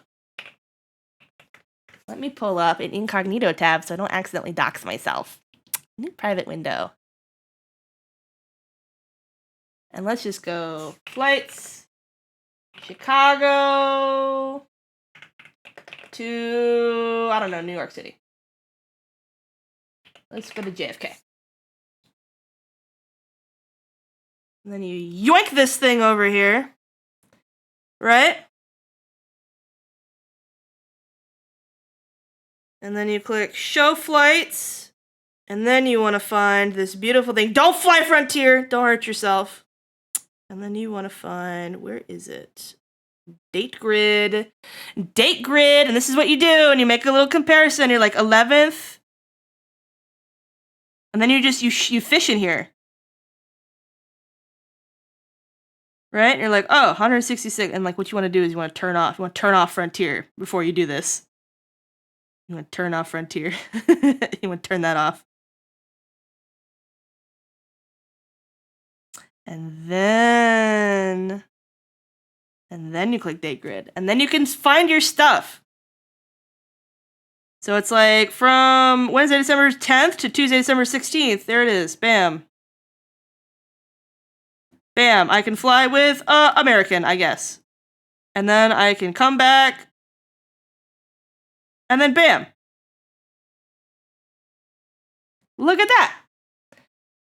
Let me pull up an incognito tab so I don't accidentally dox myself. New private window. And let's just go flights. Chicago to, I don't know, New York City. Let's go to JFK. And then you yoink this thing over here. Right? And then you click show flights. And then you want to find this beautiful thing. Don't fly Frontier. Don't hurt yourself. And then you want to find, where is it? Date grid. Date grid. And this is what you do. And you make a little comparison. You're like 11th. And then you fish in here. Right? And you're like, oh, 166. And like what you want to do is you want to turn off. You want to turn off Frontier before you do this. You want to turn off Frontier. You want to turn that off. And then you click date grid. And then you can find your stuff. So it's like from Wednesday, December 10th to Tuesday, December 16th. There it is. Bam. Bam. I can fly with American, I guess. And then I can come back. And then bam. Look at that.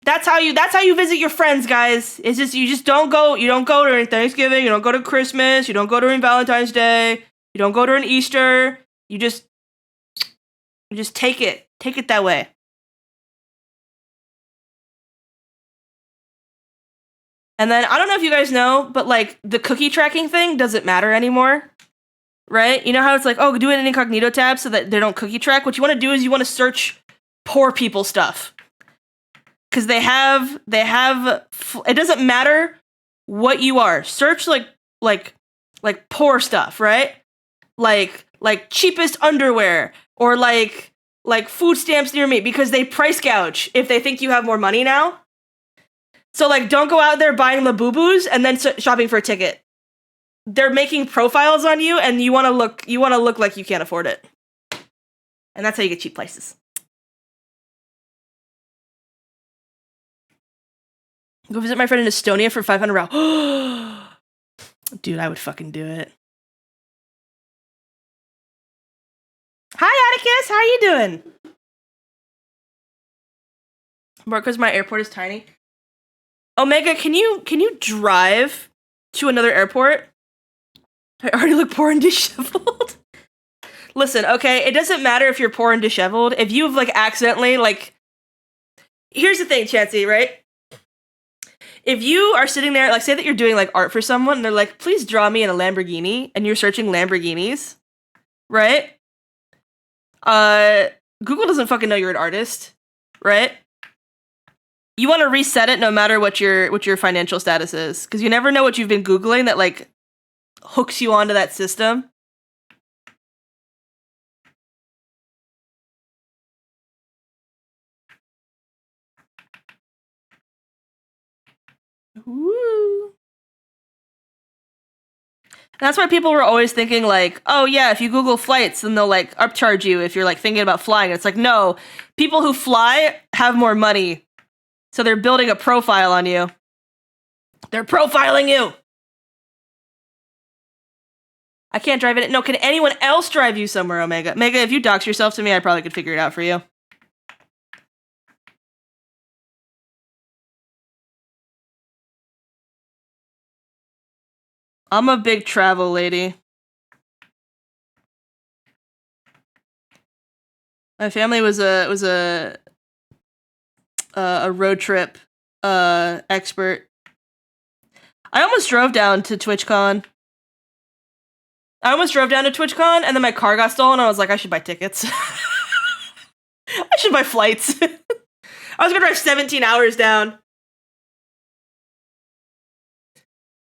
That's how you visit your friends, guys. It's just you don't go during Thanksgiving, you don't go to Christmas, you don't go during Valentine's Day, you don't go during Easter. You just take it. Take it that way. And then I don't know if you guys know, but like the cookie tracking thing doesn't matter anymore. Right? You know how it's like, oh, do it in incognito tab so that they don't cookie track? What you want to do is you want to search poor people stuff. Because they have, it doesn't matter what you are. Search like poor stuff, right? Like cheapest underwear or like food stamps near me because they price gouge if they think you have more money now. So like, don't go out there buying Labubu's and then shopping for a ticket. They're making profiles on you, and you want to look like you can't afford it. And that's how you get cheap places. Go visit my friend in Estonia for 500 RAL. Dude, I would fucking do it. Hi, Atticus. How you doing? More because my airport is tiny. Omega, can you drive to another airport? I already look poor and disheveled. Listen, okay, it doesn't matter if you're poor and disheveled. If you've like accidentally like, here's the thing, Chansey, right? If you are sitting there, like say that you're doing like art for someone and they're like, please draw me in a Lamborghini, and you're searching Lamborghinis, right? Google doesn't fucking know you're an artist, right? You want to reset it no matter what your financial status is, because you never know what you've been Googling that like hooks you onto that system. Woo. And that's why people were always thinking like, oh yeah, if you Google flights, then they'll like upcharge you if you're like thinking about flying. It's like, no, people who fly have more money. So they're building a profile on you. They're profiling you. I can't drive it. No, can anyone else drive you somewhere, Omega? Omega, if you dox yourself to me, I probably could figure it out for you. I'm a big travel lady. My family was a a road trip expert. I almost drove down to TwitchCon. And then my car got stolen. I was like, I should buy tickets. I should buy flights. I was gonna drive 17 hours down.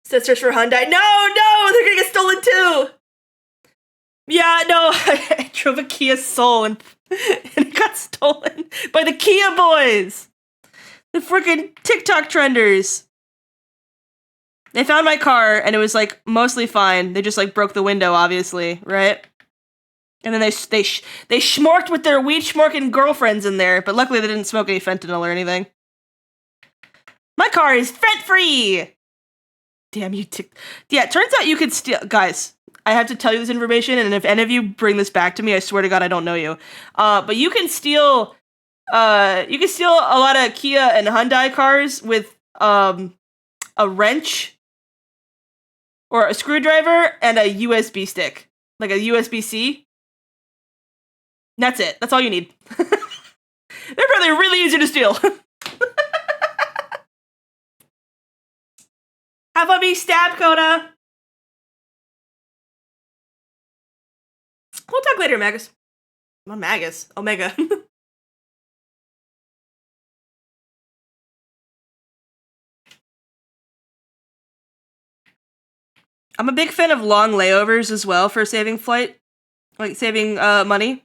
Said search for Hyundai. No, they're gonna get stolen too. Yeah, no, I drove a Kia Soul and it got stolen by the Kia boys. The freaking TikTok trenders. They found my car and it was like mostly fine. They just like broke the window, obviously, right? And then they schmorked with their weed schmorking girlfriends in there, but luckily they didn't smoke any fentanyl or anything. My car is fent-free! Damn you, yeah, it turns out you could steal- Guys, I have to tell you this information, and if any of you bring this back to me, I swear to God I don't know you. But you can steal a lot of Kia and Hyundai cars with a wrench or a screwdriver and a USB stick. Like a USB-C. That's it. That's all you need. They're probably really easy to steal. How about me stab, Coda? We'll talk later, Magus. Not Magus. Omega. I'm a big fan of long layovers as well for saving flight. Like, saving money.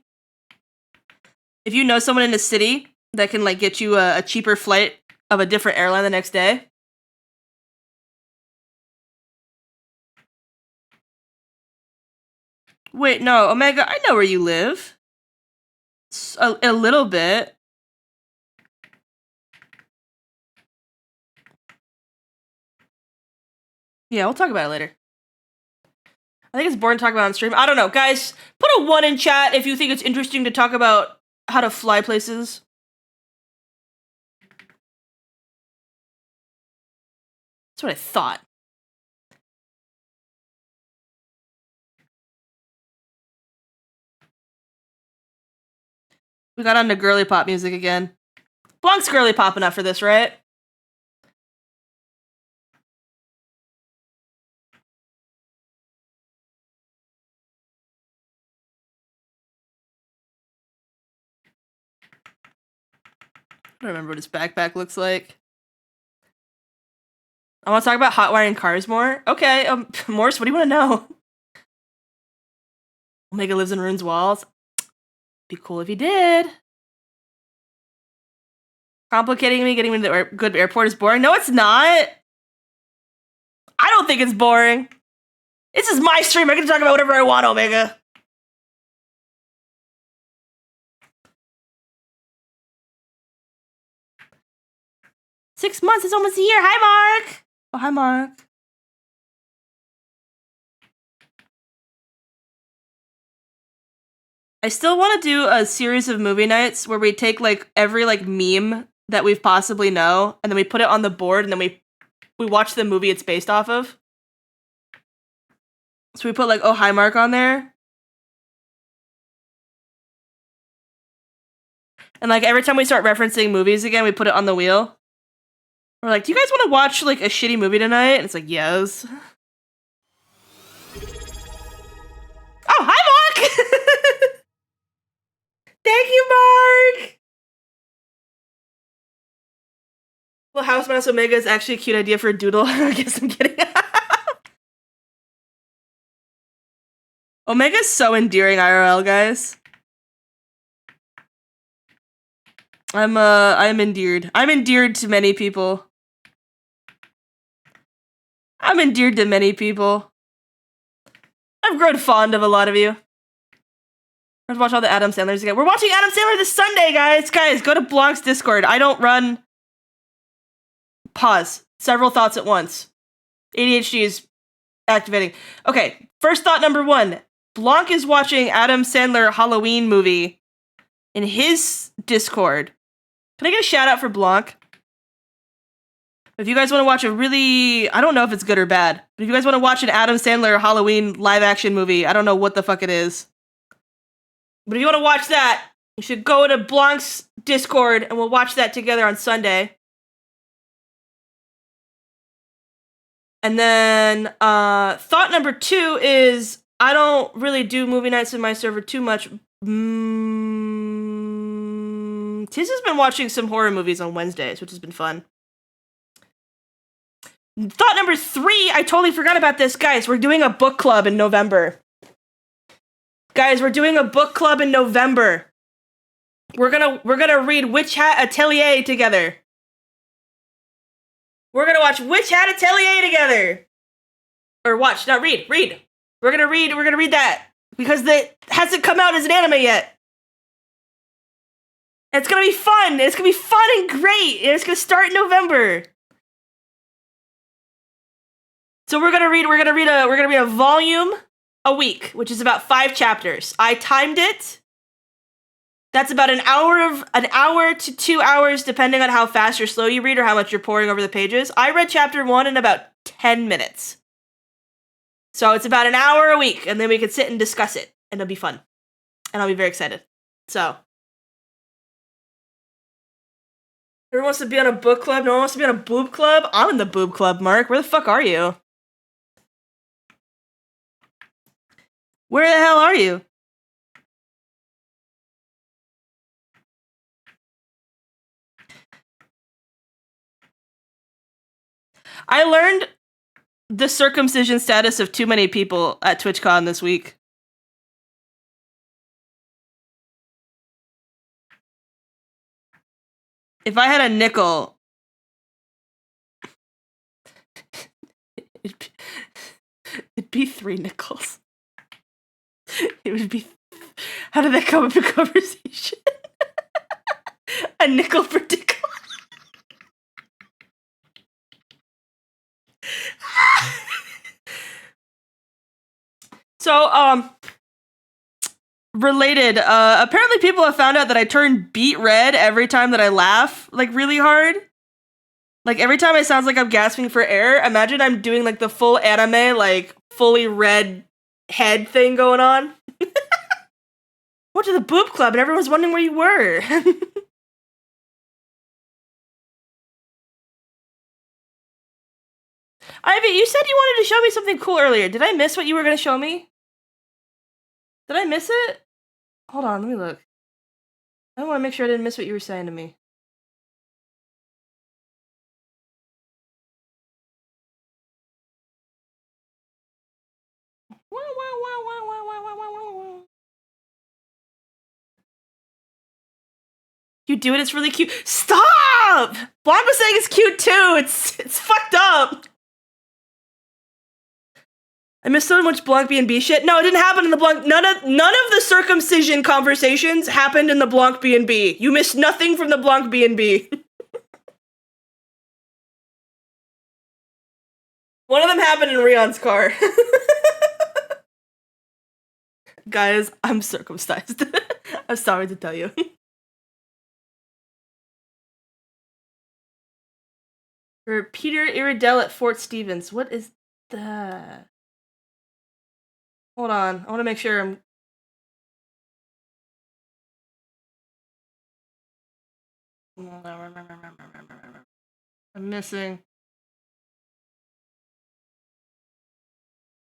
If you know someone in a city that can, like, get you a cheaper flight of a different airline the next day. Wait, no, Omega, I know where you live. A little bit. Yeah, we'll talk about it later. I think it's boring to talk about on stream. I don't know. Guys, put a 1 in chat if you think it's interesting to talk about how to fly places. That's what I thought. We got on to girly pop music again. Blanc's girly pop enough for this, right? I don't remember what his backpack looks like. I want to talk about hot wiring cars more. Okay, Morse, what do you want to know? Omega lives in Rune's walls. Be cool if he did. Complicating me getting me to the good airport is boring. No, it's not. I don't think it's boring. This is my stream. I can talk about whatever I want, Omega. Six months is almost a year. Hi, Mark. Oh, hi, Mark. I still want to do a series of movie nights where we take like every like meme that we've possibly know, and then we put it on the board, and then we watch the movie it's based off of. So we put like, oh, hi, Mark on there. And like every time we start referencing movies again, we put it on the wheel. We're like, do you guys want to watch like a shitty movie tonight? And it's like, yes. Oh, hi, Mark! Thank you, Mark! Well, House Mouse Omega is actually a cute idea for a doodle. I guess I'm kidding. Omega's so endearing IRL, guys. I'm endeared. I'm endeared to many people. I'm endeared to many people. I've grown fond of a lot of you. Let's watch all the Adam Sandlers again. We're watching Adam Sandler this Sunday, guys. Guys, go to Blanc's Discord. I don't run... Pause. Several thoughts at once. ADHD is activating. Okay, first thought number 1. Blanc is watching Adam Sandler Halloween movie in his Discord. Can I get a shout out for Blanc? If you guys want to watch a really... I don't know if it's good or bad, but if you guys want to watch an Adam Sandler Halloween live action movie, I don't know what the fuck it is. But if you want to watch that, You should go to Blanc's Discord and we'll watch that together on Sunday. And then thought number 2 is I don't really do movie nights in my server too much. Tiz has been watching some horror movies on Wednesdays, which has been fun. Thought number 3, I totally forgot about this. Guys, we're doing a book club in November. Guys, we're doing a book club in November. We're gonna read Witch Hat Atelier together. We're gonna watch Witch Hat Atelier together. Or watch, not read. Read. We're gonna read that. Because it hasn't come out as an anime yet. It's gonna be fun. It's gonna be fun and great. And it's gonna start in November. So we're gonna read a volume a week, which is about 5 chapters. I timed it. That's about an hour to 2 hours, depending on how fast or slow you read or how much you're pouring over the pages. I read chapter 1 in about 10 minutes. So it's about an hour a week, and then we can sit and discuss it, and it'll be fun. And I'll be very excited. So. Everyone wants to be on a book club? No one wants to be on a boob club? I'm in the boob club, Mark. Where the fuck are you? Where the hell are you? I learned the circumcision status of too many people at TwitchCon this week. If I had a nickel, it'd be 3 nickels. It would be... How did that come up in conversation? A nickel per nickel. So, related, apparently people have found out that I turn beet red every time that I laugh, like, really hard. Like, every time it sounds like I'm gasping for air, imagine I'm doing, like, the full anime, like, fully red head thing going on. Went to the boob club and everyone's wondering where you were. Ivy, you said you wanted to show me something cool earlier. Did I miss what you were going to show me? Did I miss it? Hold on, let me look. I want to make sure I didn't miss what you were saying to me. You do it, it's really cute. Stop! Blonde was saying it's cute too. It's fucked up. I missed so much Blanc B&B shit. No, it didn't happen in the Blanc. None of the circumcision conversations happened in the Blanc B&B. You missed nothing from the Blanc B&B. One of them happened in Rion's car. Guys, I'm circumcised. I'm sorry to tell you. For Peter Iredell at Fort Stevens. What is that? Hold on. I want to make sure I'm missing.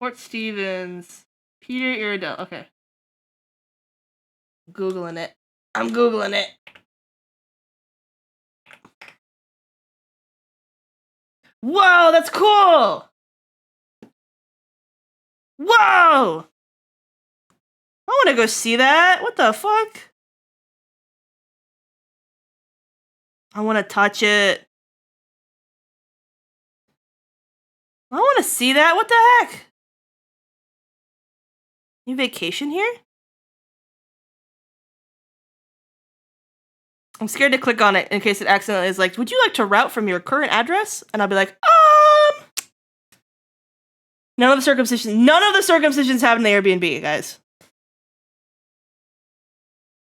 Fort Stevens. Peter Iredell. Okay. Googling it. I'm Googling it. Whoa, that's cool! Whoa! I want to go see that. What the fuck? I want to touch it. I want to see that. What the heck? You vacation here? I'm scared to click on it in case it accidentally is like, would you like to route from your current address? And I'll be like, None of the circumcisions happen in the Airbnb, guys.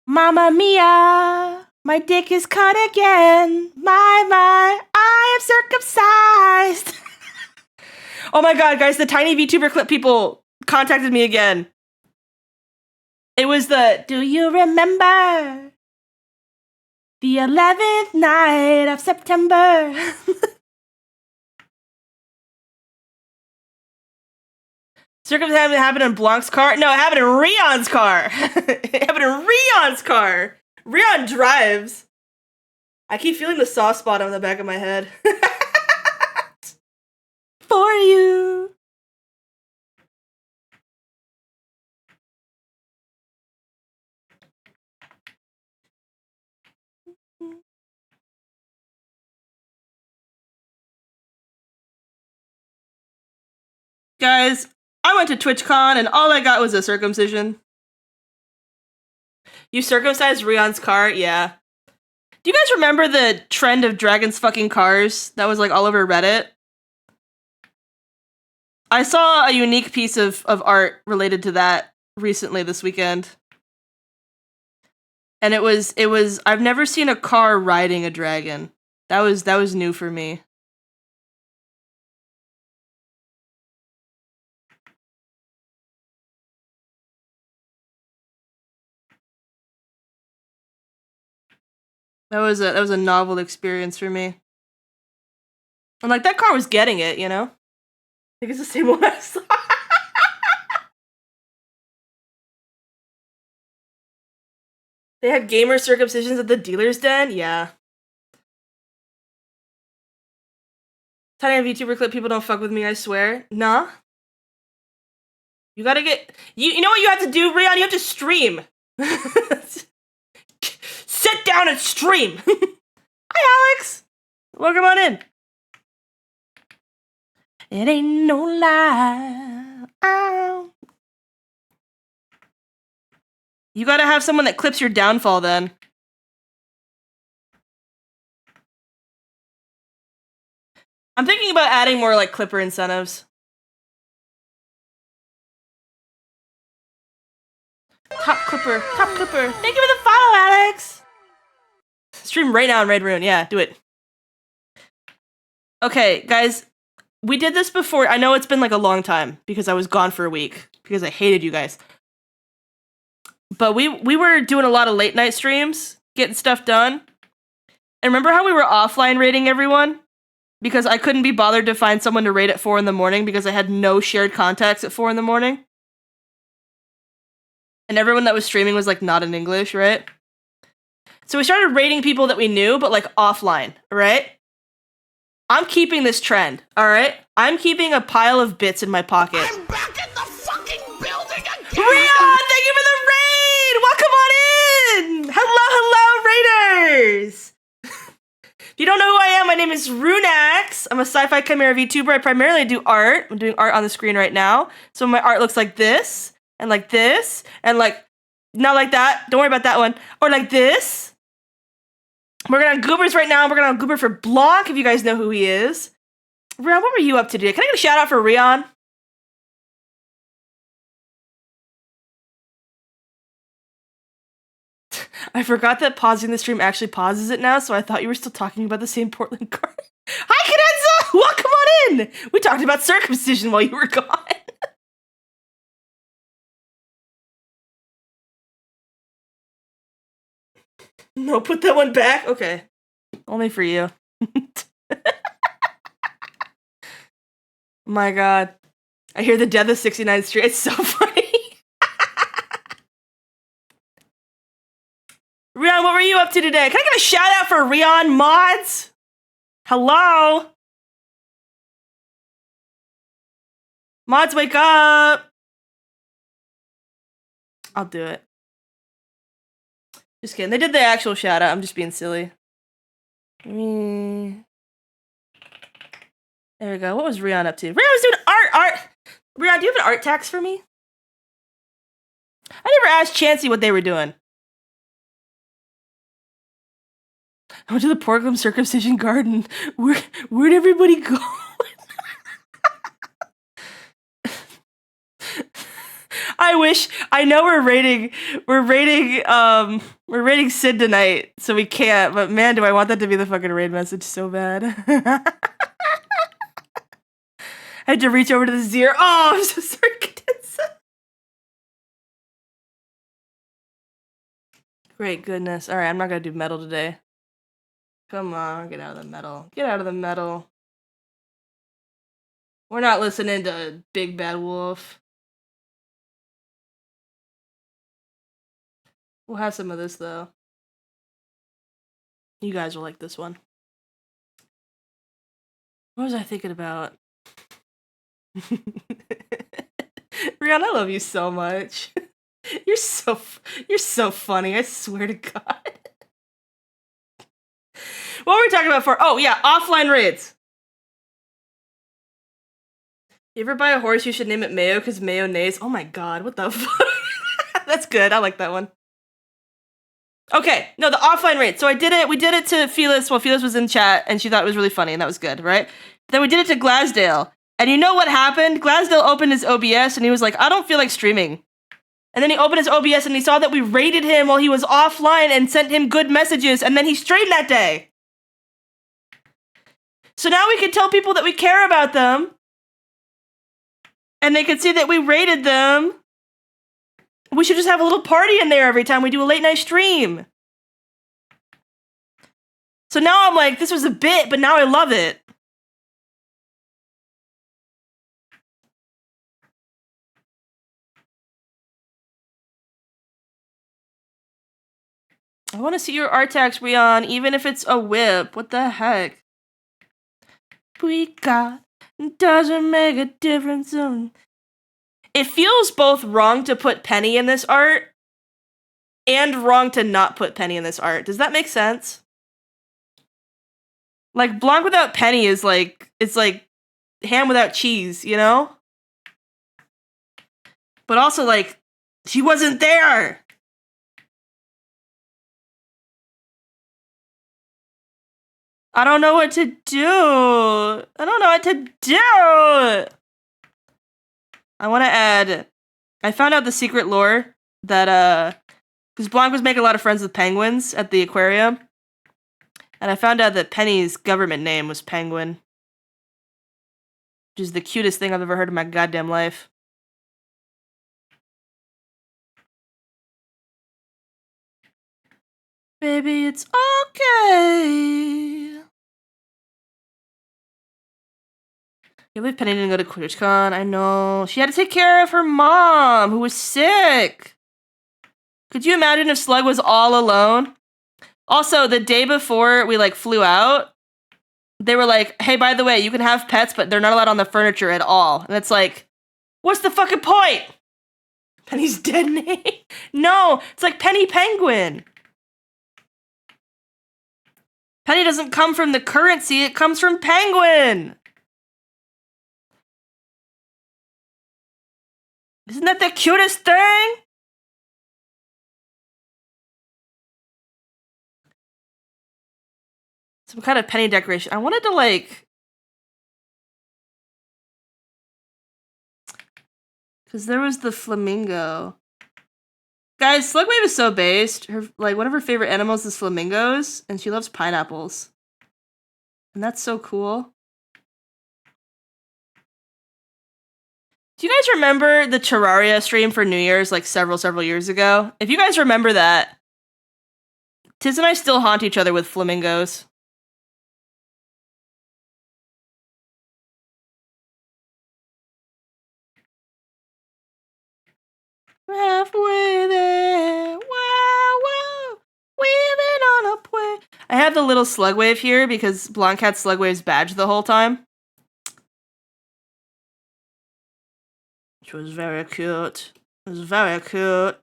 Mamma mia, my dick is cut again. My, I am circumcised. Oh my god, guys, the tiny VTuber clip people contacted me again. It was the, do you remember The 11th night of September. Circumstance happened in Blanc's car? No, it happened in Rion's car. It happened in Rion's car. Rion drives. I keep feeling the soft spot on the back of my head. For you. Guys, I went to TwitchCon and all I got was a circumcision. You circumcised Rion's car? Yeah. Do you guys remember the trend of dragons fucking cars that was like all over Reddit? I saw a unique piece of art related to that recently this weekend. And it was I've never seen a car riding a dragon. That was new for me. That was a novel experience for me. And like that car was getting it, you know? I think it's the same one I saw. They had gamer circumcisions at the dealer's den? Yeah. Tiny VTuber clip, people don't fuck with me, I swear. Nah. You gotta get... You know what you have to do, Rion? You have to stream. Sit down and stream. Hi, Alex. Welcome on in. It ain't no lie. Ow. You gotta have someone that clips your downfall then. I'm thinking about adding more like clipper incentives. Top clipper. Thank you for the follow, Alex. Stream right now in Red Rune. Yeah, do it. Okay, guys. We did this before. I know it's been like a long time because I was gone for a week because I hated you guys. But we were doing a lot of late night streams, getting stuff done. And remember how we were offline rating everyone? Because I couldn't be bothered to find someone to raid at 4 in the morning because I had no shared contacts at 4 in the morning. And everyone that was streaming was like not in English, right? So we started rating people that we knew, but like offline, right? I'm keeping this trend, all right? I'm keeping a pile of bits in my pocket. I'm back in the fucking building again! Rion, thank you for the raid! Welcome on in! Hello, raiders! If you don't know who I am, my name is Runax. I'm a sci-fi chimera VTuber. I primarily do art. I'm doing art on the screen right now. So my art looks like this, and like this, and like, not like that. Don't worry about that one. Or like this. We're going on Goobers right now. We're going on Goober for Blanc, if you guys know who he is. Rion, what were you up to today? Can I get a shout out for Rion? I forgot that pausing the stream actually pauses it now, so I thought you were still talking about the same Portland card. Hi, Cadenza! Welcome on in! We talked about circumcision while you were gone. No, put that one back? Okay. Only for you. My god. I hear the death of 69th Street. It's so funny. Rion, what were you up to today? Can I get a shout out for Rion mods? Hello? Mods, wake up! I'll do it. Just kidding. They did the actual shout out. I'm just being silly. There we go. What was Rion up to? Rion was doing art! Rion, do you have an art tax for me? I never asked Chansey what they were doing. I went to the Portland Circumcision Garden. Where'd everybody go? I wish. I know we're rating Sid tonight, so we can't. But man, do I want that to be the fucking raid message so bad. I had to reach over to the Zero. Oh, I'm so sorry, Cadenza. Great goodness. All right, I'm not gonna do metal today. Come on, get out of the metal. Get out of the metal. We're not listening to Big Bad Wolf. We'll have some of this, though. You guys will like this one. What was I thinking about? Rihanna, I love you so much. You're so funny, I swear to God. What were we talking about for? Oh, yeah, offline raids. You ever buy a horse, you should name it Mayo, because Mayo neighs. Oh my God, what the fuck? That's good, I like that one. Okay, no, the offline raid. So we did it to Felix while Felix was in chat, and she thought it was really funny, and that was good, right? Then we did it to Glasdale. And you know what happened? Glasdale opened his OBS, and he was like, I don't feel like streaming. And then he opened his OBS, and he saw that we raided him while he was offline and sent him good messages, and then he streamed that day. So now we can tell people that we care about them, and they can see that we raided them. We should just have a little party in there every time we do a late night stream. So now I'm like, this was a bit, but now I love it. I want to see your Artax, Rion, even if it's a whip. What the heck? We got doesn't make a difference. It feels both wrong to put Penny in this art and wrong to not put Penny in this art. Does that make sense? Like, Blanc without Penny is like, it's like ham without cheese, you know? But also, like, she wasn't there! I don't know what to do! I don't know what to do! I want to add, I found out the secret lore that, because Blanc was making a lot of friends with penguins at the aquarium, and I found out that Penny's government name was Penguin, which is the cutest thing I've ever heard in my goddamn life. Baby, it's okay. I believe Penny didn't go to TwitchCon. I know. She had to take care of her mom, who was sick. Could you imagine if Slug was all alone? Also, the day before we, like, flew out, they were like, hey, by the way, you can have pets, but they're not allowed on the furniture at all. And it's like, what's the fucking point? Penny's dead name? No, it's like Penny Penguin. Penny doesn't come from the currency, it comes from Penguin. Isn't that the cutest thing? Some kind of penny decoration. I wanted to, like... Because there was the flamingo. Guys, Slugwave is so based. Her, like, one of her favorite animals is flamingos, and she loves pineapples. And that's so cool. Do you guys remember the Terraria stream for New Year's, like, several years ago? If you guys remember that, Tiz and I still haunt each other with flamingos. Halfway there, wow, wow, we've been on a way. I have the little Slugwave here because Blanc had Slugwave's badge the whole time. Which was very cute. It was very cute.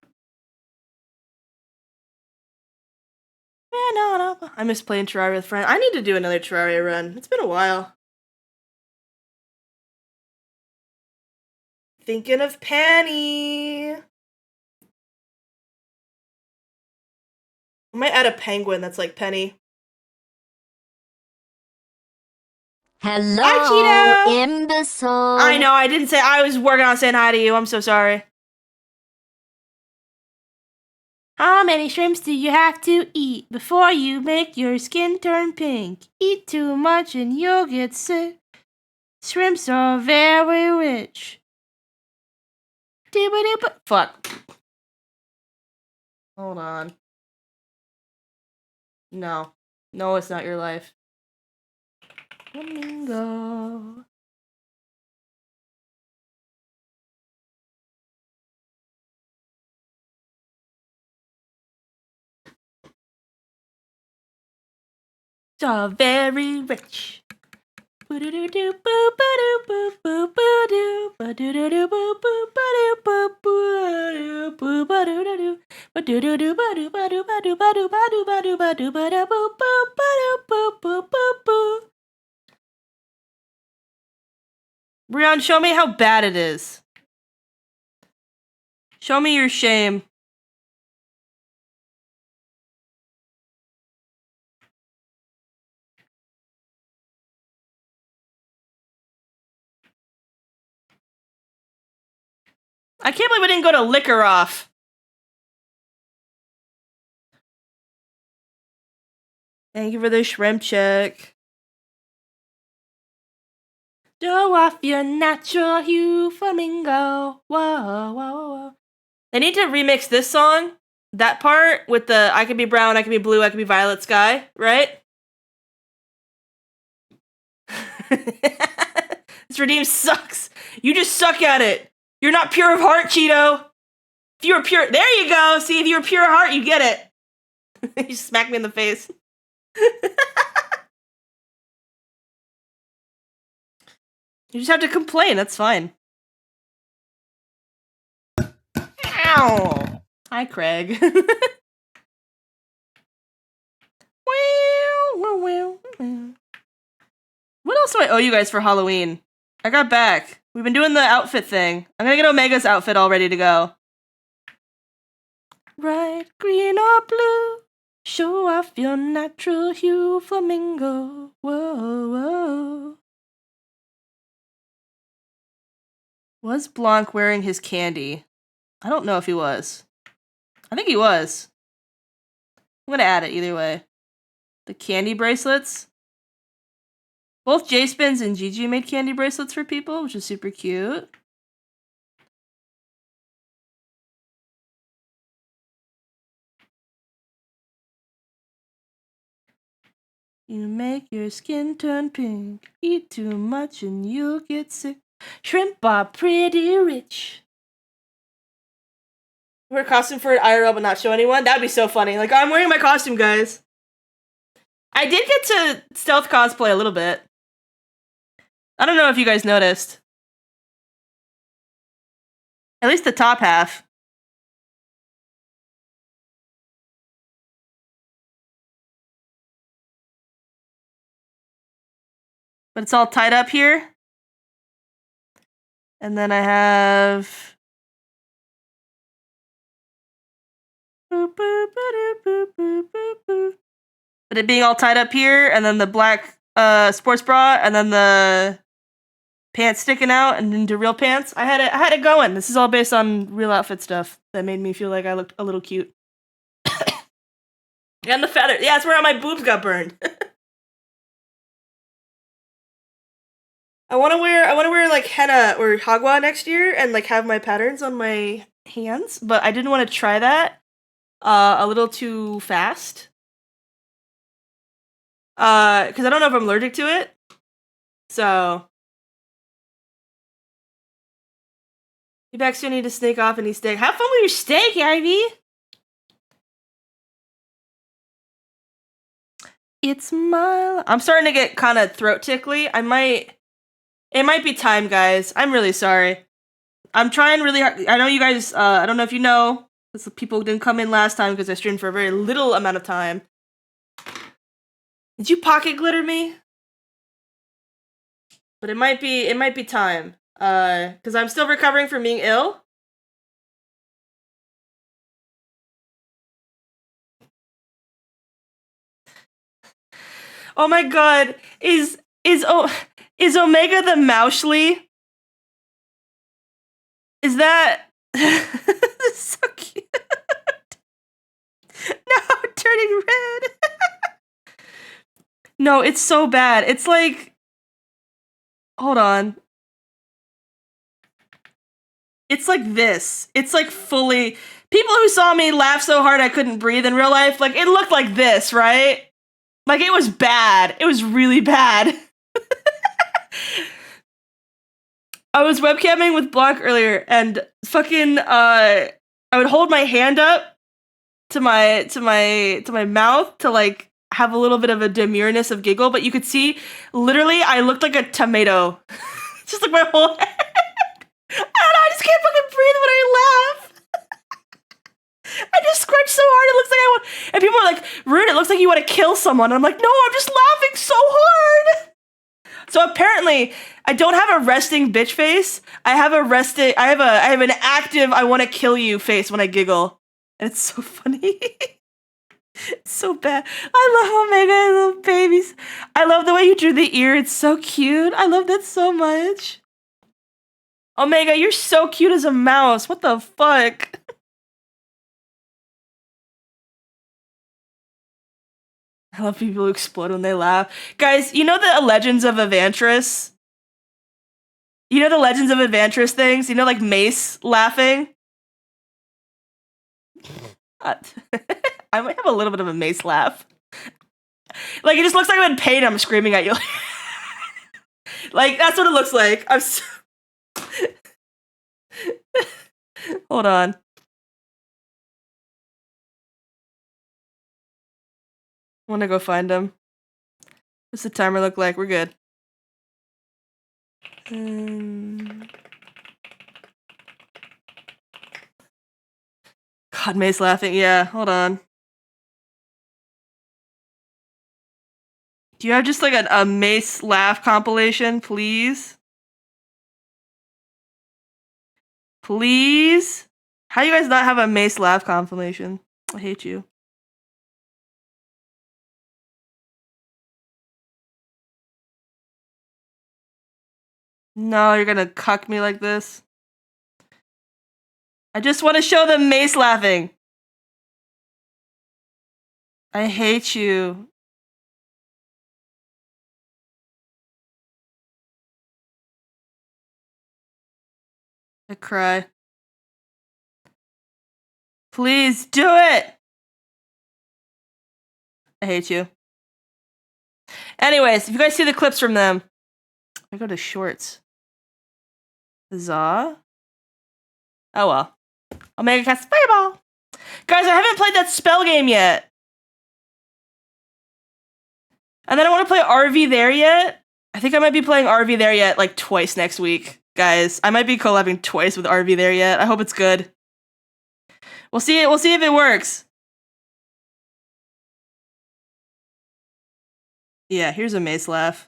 I miss playing Terraria with friends. I need to do another Terraria run. It's been a while. Thinking of Penny. I might add a penguin that's like Penny. Hello, Hi, Cheeto! imbecile. I know, I didn't say, I was working on saying hi to you. I'm so sorry. How many shrimps do you have to eat before you make your skin turn pink? Eat too much and you'll get sick. Shrimps are very rich. Fuck. Hold on. No. No, it's not your life. Flamingo. Are very rich. Brian, show me how bad it is. Show me your shame. I can't believe I didn't go to Liquor Off. Thank you for the shrimp check. Show off your natural hue, flamingo. Whoa, whoa, whoa. They need to remix this song, that part, with the I can be brown, I can be blue, I can be violet sky, right? This redeem sucks. You just suck at it. You're not pure of heart, Cheeto. If you were pure, there you go. See, if you were pure of heart, you get it. You smack me in the face. You just have to complain. That's fine. Ow. Hi, Craig. What else do I owe you guys for Halloween? I got back. We've been doing the outfit thing. I'm gonna get Omega's outfit all ready to go. Red, green, or blue, show off your natural hue, flamingo. Whoa, whoa. Was Blanc wearing his candy? I don't know if he was. I think he was. I'm gonna add it either way. The candy bracelets. Both J-Spins and Gigi made candy bracelets for people, which is super cute. You make your skin turn pink. Eat too much and you'll get sick. Shrimp are pretty rich. Wear a costume for an IRL but not show anyone? That'd be so funny. Like, I'm wearing my costume, guys. I did get to stealth cosplay a little bit. I don't know if you guys noticed. At least the top half. But it's all tied up here. And then I have... But it being all tied up here, and then the black sports bra, and then the pants sticking out, and into real pants. I had it going. This is all based on real outfit stuff that made me feel like I looked a little cute. And the feather. Yeah, that's where all my boobs got burned. I want to wear like henna or hagwa next year and like have my patterns on my hands, but I didn't want to try that a little too fast. Because I don't know if I'm allergic to it. So you back soon need to snake off and eat steak. Have fun with your steak, Ivy. It's my... I'm starting to get kind of throat tickly. It might be time, guys. I'm really sorry. I'm trying really hard. I know you guys, I don't know if you know, because people didn't come in last time because I streamed for a very little amount of time. Did you pocket glitter me? But it might be time. Because I'm still recovering from being ill. Oh my god, is Omega the Moushly? Is that so cute? No, turning red. No, it's so bad. It's like, hold on. It's like this. It's like fully. People who saw me laugh so hard I couldn't breathe in real life, like it looked like this, right? Like, it was bad. It was really bad. I was webcamming with Blanc earlier, and fucking I would hold my hand up to my mouth to like have a little bit of a demureness of giggle, but you could see literally I looked like a tomato. Just like my whole head. I don't know, I just can't fucking breathe when I laugh. I just scratch so hard it looks like I want, and people are like, Rude, it looks like you want to kill someone. And I'm like, no, I'm just laughing so hard. So apparently, I don't have a resting bitch face. I have an active I want to kill you face when I giggle. And it's so funny. It's so bad. I love Omega, little babies. I love the way you drew the ear. It's so cute. I love that so much. Omega, you're so cute as a mouse. What the fuck? I love people who explode when they laugh. Guys, you know the Legends of Evantris? You know the Legends of Evantris things? You know, like Mace laughing? I might have a little bit of a Mace laugh. Like, it just looks like I'm in pain. I'm screaming at you. Like, that's what it looks like. I'm so... Hold on. I want to go find him. What's the timer look like? We're good. God, Mace laughing. Yeah, hold on. Do you have just like a Mace laugh compilation, please? Please? How do you guys not have a Mace laugh compilation? I hate you. No, you're gonna cuck me like this? I just want to show them Mace laughing. I hate you. I cry. Please do it! I hate you. Anyways, if you guys see the clips from them, I go to shorts. Za? Oh well. Omega cast Fireball! Guys, I haven't played that spell game yet. And then I want to play RV There Yet. I think I might be playing RV There Yet like twice next week. Guys, I might be collabing twice with RV There Yet. I hope it's good. We'll see it. We'll see if it works. Yeah, here's a Mace laugh.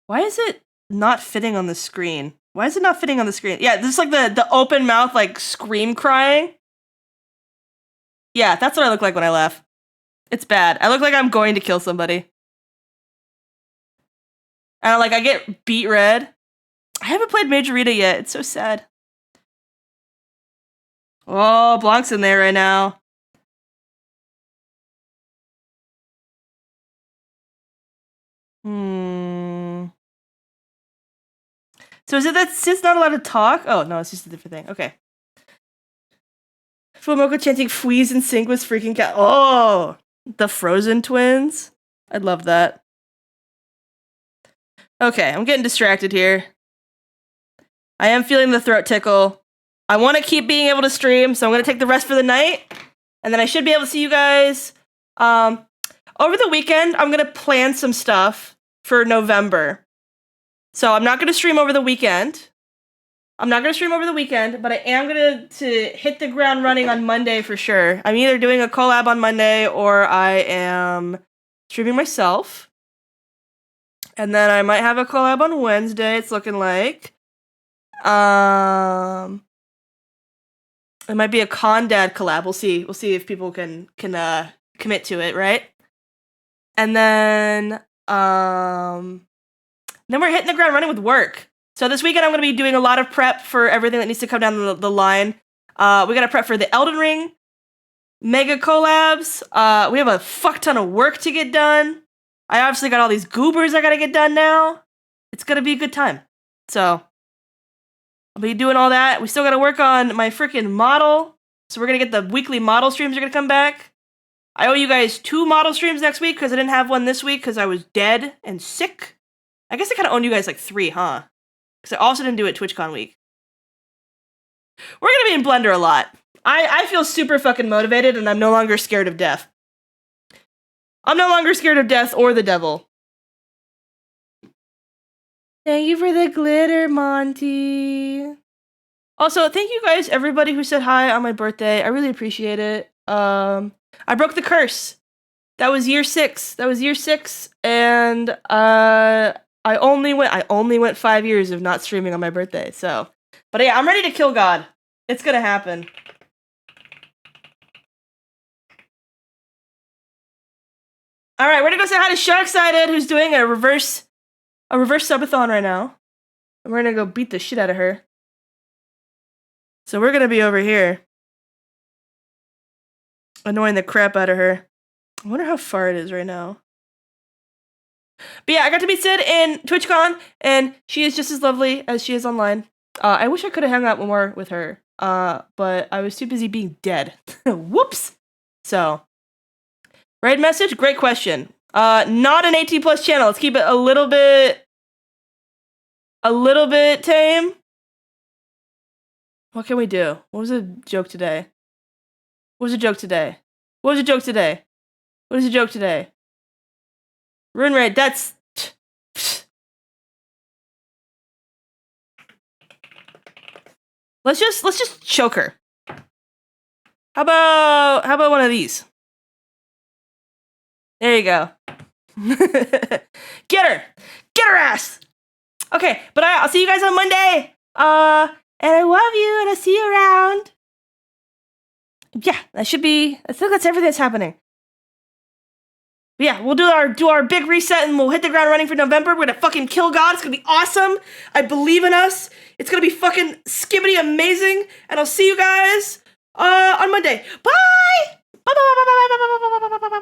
Why is it not fitting on the screen? Why is it not fitting on the screen? Yeah, this is like the open mouth, like scream crying. Yeah, that's what I look like when I laugh. It's bad. I look like I'm going to kill somebody. And like I get beet red. I haven't played Margarita yet. It's so sad. Oh, Blanc's in there right now. So is it that Sid's not allowed to talk? Oh, no, it's just a different thing. Okay. Fumoko chanting Fweeze in sync with freaking cat. Oh, the Frozen twins. I love that. Okay, I'm getting distracted here. I am feeling the throat tickle. I want to keep being able to stream, so I'm going to take the rest for the night. And then I should be able to see you guys. Over the weekend, I'm going to plan some stuff for November. So I'm not going to stream over the weekend. But I am going to hit the ground running on Monday for sure. I'm either doing a collab on Monday or I am streaming myself. And then I might have a collab on Wednesday, it's looking like. It might be a Condad collab. We'll see. We'll see if people can commit to it, right? And then we're hitting the ground running with work. So this weekend I'm going to be doing a lot of prep for everything that needs to come down the line. We got to prep for the Elden Ring mega collabs. We have a fuck ton of work to get done. I obviously got all these goobers I got to get done now. It's going to be a good time. So I'll be doing all that. We still gotta work on my freaking model. So we're gonna get the weekly model streams are gonna come back. I owe you guys 2 model streams next week because I didn't have one this week because I was dead and sick. I guess I kind of owe you guys like 3, huh? Because I also didn't do it TwitchCon week. We're gonna be in Blender a lot. I feel super fucking motivated and I'm no longer scared of death. I'm no longer scared of death or the devil. Thank you for the glitter, Monty. Also, thank you guys, everybody who said hi on my birthday. I really appreciate it. I broke the curse. That was year 6. And I only went 5 years of not streaming on my birthday. So, but yeah, I'm ready to kill God. It's gonna happen. All right, we're gonna go say hi to Sharksided, who's doing a reverse subathon right now. And we're gonna go beat the shit out of her. So we're gonna be over here, annoying the crap out of her. I wonder how far it is right now. But yeah, I got to meet Sid in TwitchCon, and she is just as lovely as she is online. I wish I could have hung out more with her, but I was too busy being dead. Whoops! So, right message? Great question. Not an 18 plus channel. Let's keep it a little bit tame. What can we do? What was a joke today? Rune rate, that's... Let's just choke her. How about one of these? There you go. Get her ass. Okay, but I'll see you guys on Monday. And I love you, and I'll see you around. Yeah, I think that's everything that's happening. But yeah, we'll do our big reset, and we'll hit the ground running for November. We're gonna fucking kill God. It's gonna be awesome. I believe in us. It's gonna be fucking skibbity amazing. And I'll see you guys on Monday. Bye. Bye. Bye. Bye. Bye. Bye. Bye. Bye. Bye. Bye. Bye.